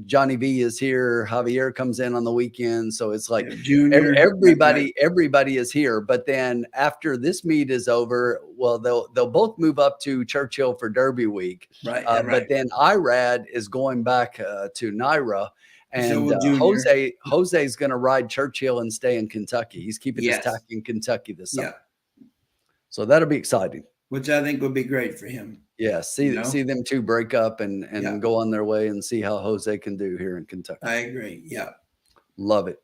Johnny V is here. Javier comes in on the weekend, so it's like Junior, everybody is here. But then after this meet is over, well, they'll both move up to Churchill for Derby week. Right. But then Irad is going back to NYRA. And Jose's going to ride Churchill and stay in Kentucky. He's keeping his tack in Kentucky this summer. So that'll be exciting. Which I think would be great for him. Yeah, see them two break up and go on their way and see how Jose can do here in Kentucky. I agree. Yeah. Love it.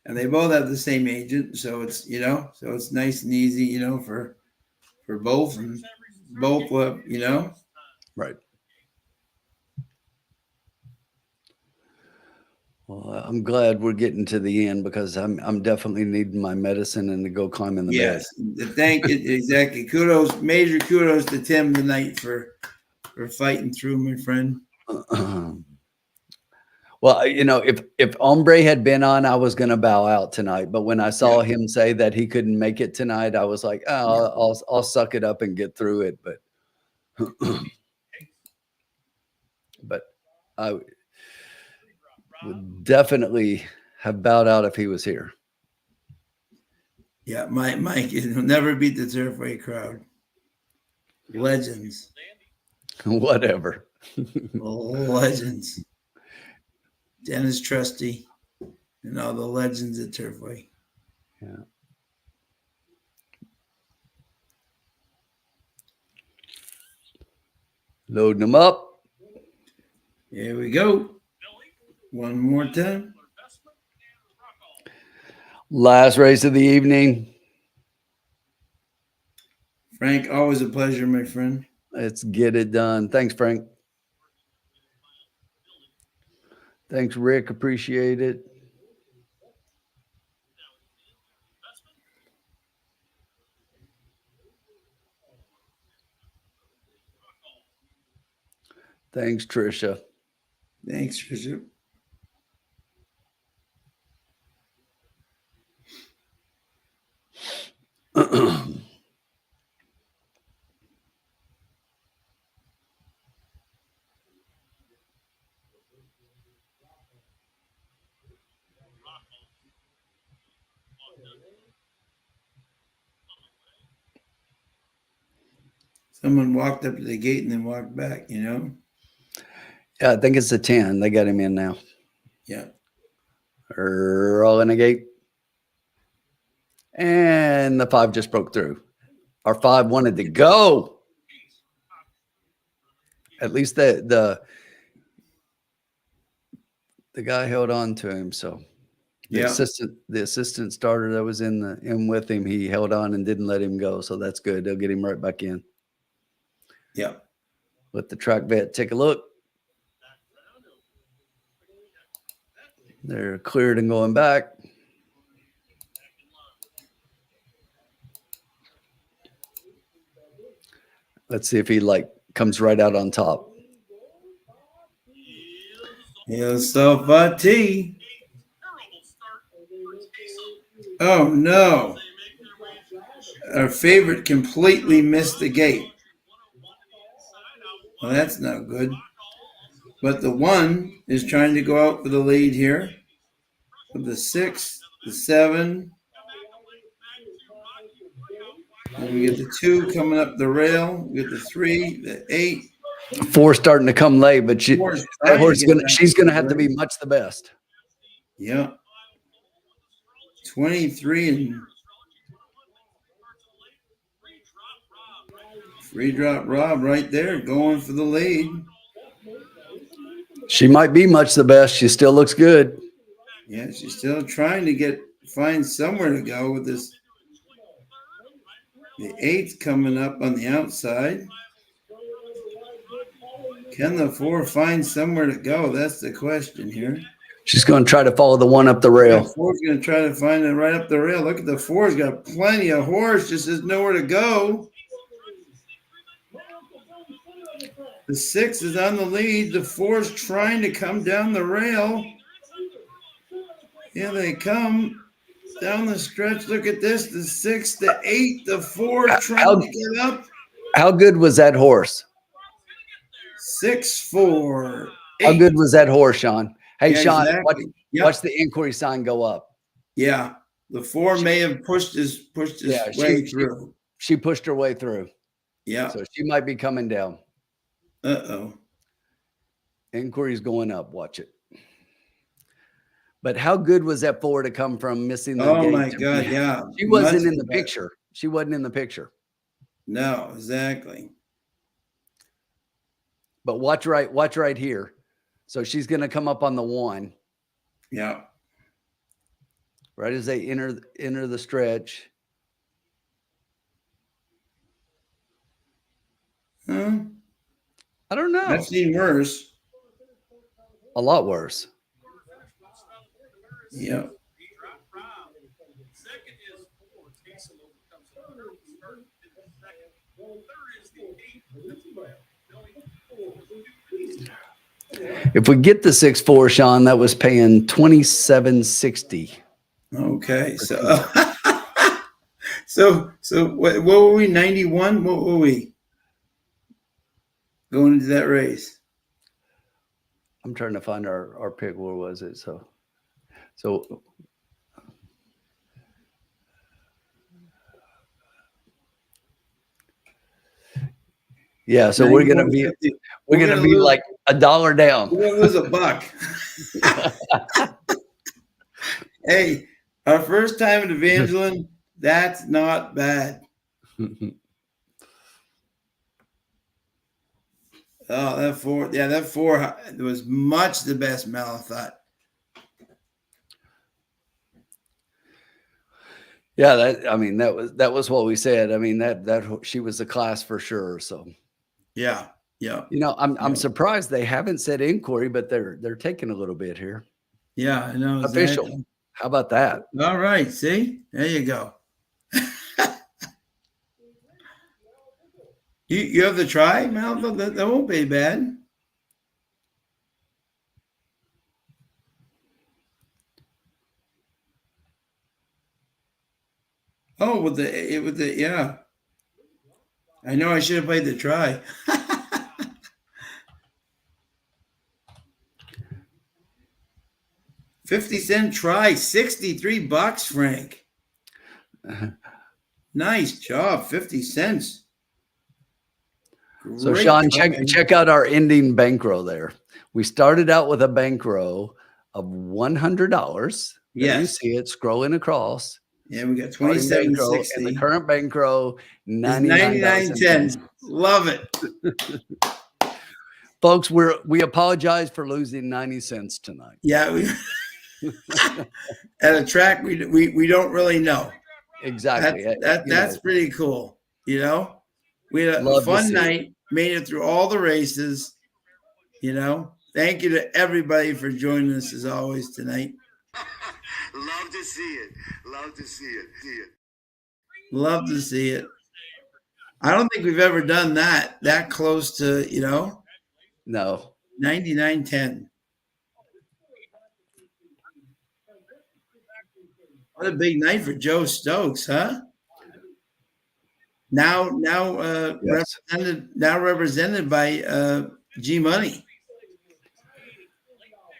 And they both have the same agent, so it's it's nice and easy, for both and both Right. Well, I'm glad we're getting to the end because I'm definitely needing my medicine and to go climb in the bed. Thank you. Exactly. Major kudos to Tim tonight for fighting through, my friend. Well, if Ombre had been on, I was going to bow out tonight. But when I saw him say that he couldn't make it tonight, I was like, I'll suck it up and get through it. But I would definitely have bowed out if he was here. Yeah, Mike will never beat the Turfway crowd. Legends. Whatever. Legends. Dennis Trusty and all the legends at Turfway. Yeah. Loading them up. Here we go. One more time. Last race of the evening. Frank, always a pleasure, my friend. Let's get it done. Thanks, Frank. Thanks, Rick. Appreciate it. Thanks, Trisha. Thanks, Trisha. Someone walked up to the gate and then walked back, you know? Yeah, I think it's the 10. They got him in now. Yeah. Rolling a gate. And the 5 just broke through. Our 5 wanted to go. At least the guy held on to him. So the assistant starter that was in with him, he held on and didn't let him go. So that's good. They'll get him right back in. Yeah. Let the track vet take a look. They're cleared and going back. Let's see if he comes right out on top. Here's Safati. Oh no. Our favorite completely missed the gate. Well, that's not good. But the 1 is trying to go out for the lead here. With the 6, the 7. And we get the 2 coming up the rail. We get the 3, the 8. 4 starting to come late, but she's gonna have to be much the best. Yeah. 23 and free drop Rob right there going for the lead. She might be much the best. She still looks good. Yeah, she's still trying to find somewhere to go with this. The 8's coming up on the outside. Can the 4 find somewhere to go? That's the question here. She's going to try to follow the 1 up the rail. The 4's going to try to find it right up the rail. Look at the 4's got plenty of horse, just has nowhere to go. The 6 is on the lead. The 4's trying to come down the rail. Here they come down the stretch. Look at this. The 6, the 8, the 4 trying to get up. How good was that horse? 6, 4, 8. How good was that horse, Sean? Hey, Yeah, Sean, exactly. watch the inquiry sign go up. Yeah. The 4 may have pushed his way through. She pushed her way through. Yeah. So she might be coming down. Uh-oh. Inquiry's going up. Watch it. But how good was that 4 to come from missing the gate? Oh, my God, yeah. She wasn't in the picture. She wasn't in the picture. No, exactly. But watch right here. So she's going to come up on the 1. Yeah. Right as they enter the stretch. Huh? I don't know. I've seen worse. A lot worse. Yeah. If we get the 6-4, Sean, that was paying $27.60. Okay, so what were we? 91? What were we going into that race? I'm trying to find our pick. Where was it? So yeah. So we're gonna be like $1 down. We're gonna lose $1. Hey, our first time at Evangeline, that's not bad. Oh, that 4, yeah, that 4 was much the best, Mel, I thought. Yeah, that was what we said. I mean, that she was a class for sure. So yeah. I'm surprised they haven't said inquiry, but they're taking a little bit here. Yeah, I know. Official. Exactly. How about that? All right. See, there you go. You have the try, Mel? That won't be bad. Oh, with the yeah. I know I should have played the try. 50-cent try, $63, Frank. Nice job. 50 cents. So Great Sean, job. check out our ending bankroll there. We started out with a bankroll of $100. There you Yes. see it scrolling across. Yeah, we got Starting bankroll, and the 27.60. current bankroll Is $99.10. 99.10. Love it. Folks, we apologize for losing 90 cents tonight. Yeah, we at a track we don't really know. Exactly. That's pretty cool. You know, we had a Love to fun see it. night, made it through all the races. You know, thank you to everybody for joining us as always tonight. Love to see it. Love to see it. See it. Love to see it. I don't think we've ever done that close to, No. 99.10. What a big night for Joe Stokes, huh? Now Yes. represented by G Money.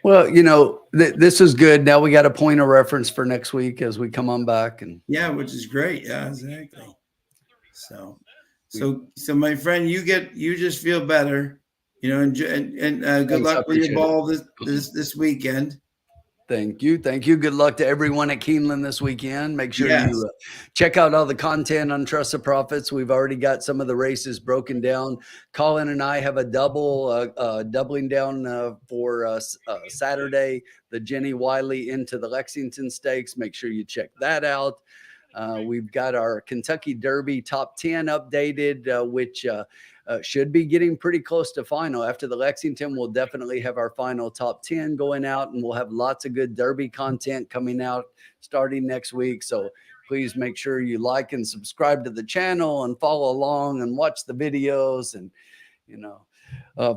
Well, this is good. Now we got a point of reference for next week as we come on back. And yeah, which is great. Yeah, exactly. So my friend, you just feel better, and good Thanks, luck with your ball this weekend. Thank you. Good luck to everyone at Keeneland this weekend. Make sure Yes. you check out all the content on Trust the Profits. We've already got some of the races broken down. Colin and I have a doubling down for Saturday, the Jenny Wiley into the Lexington Stakes. Make sure you check that out. We've got our Kentucky Derby top 10 updated, which should be getting pretty close to final. After the Lexington, we'll definitely have our final top 10 going out, and we'll have lots of good Derby content coming out starting next week. So please make sure you like and subscribe to the channel and follow along and watch the videos and,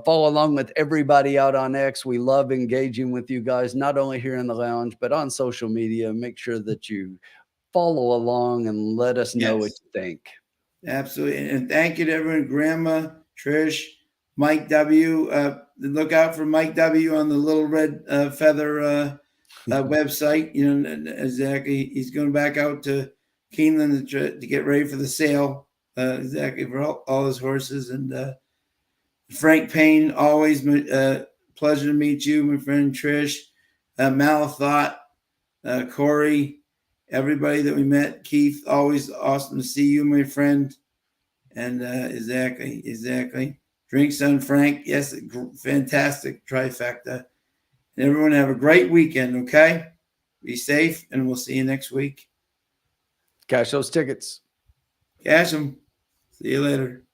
follow along with everybody out on X. We love engaging with you guys, not only here in the lounge, but on social media. Make sure that you follow along and let us know what you think. Absolutely. And thank you to everyone, Grandma, Trish, Mike W. Look out for Mike W. on the Little Red Feather website. Exactly. He's going back out to Keeneland to get ready for the sale. Exactly, for all his horses. And Frank Payne, always pleasure to meet you, my friend Trish. Malathot, Corey, everybody that we met, Keith, always awesome to see you, my friend. And exactly. Drinks on Frank, yes, fantastic trifecta. And everyone have a great weekend, okay? Be safe, and we'll see you next week. Cash those tickets. Cash them. See you later.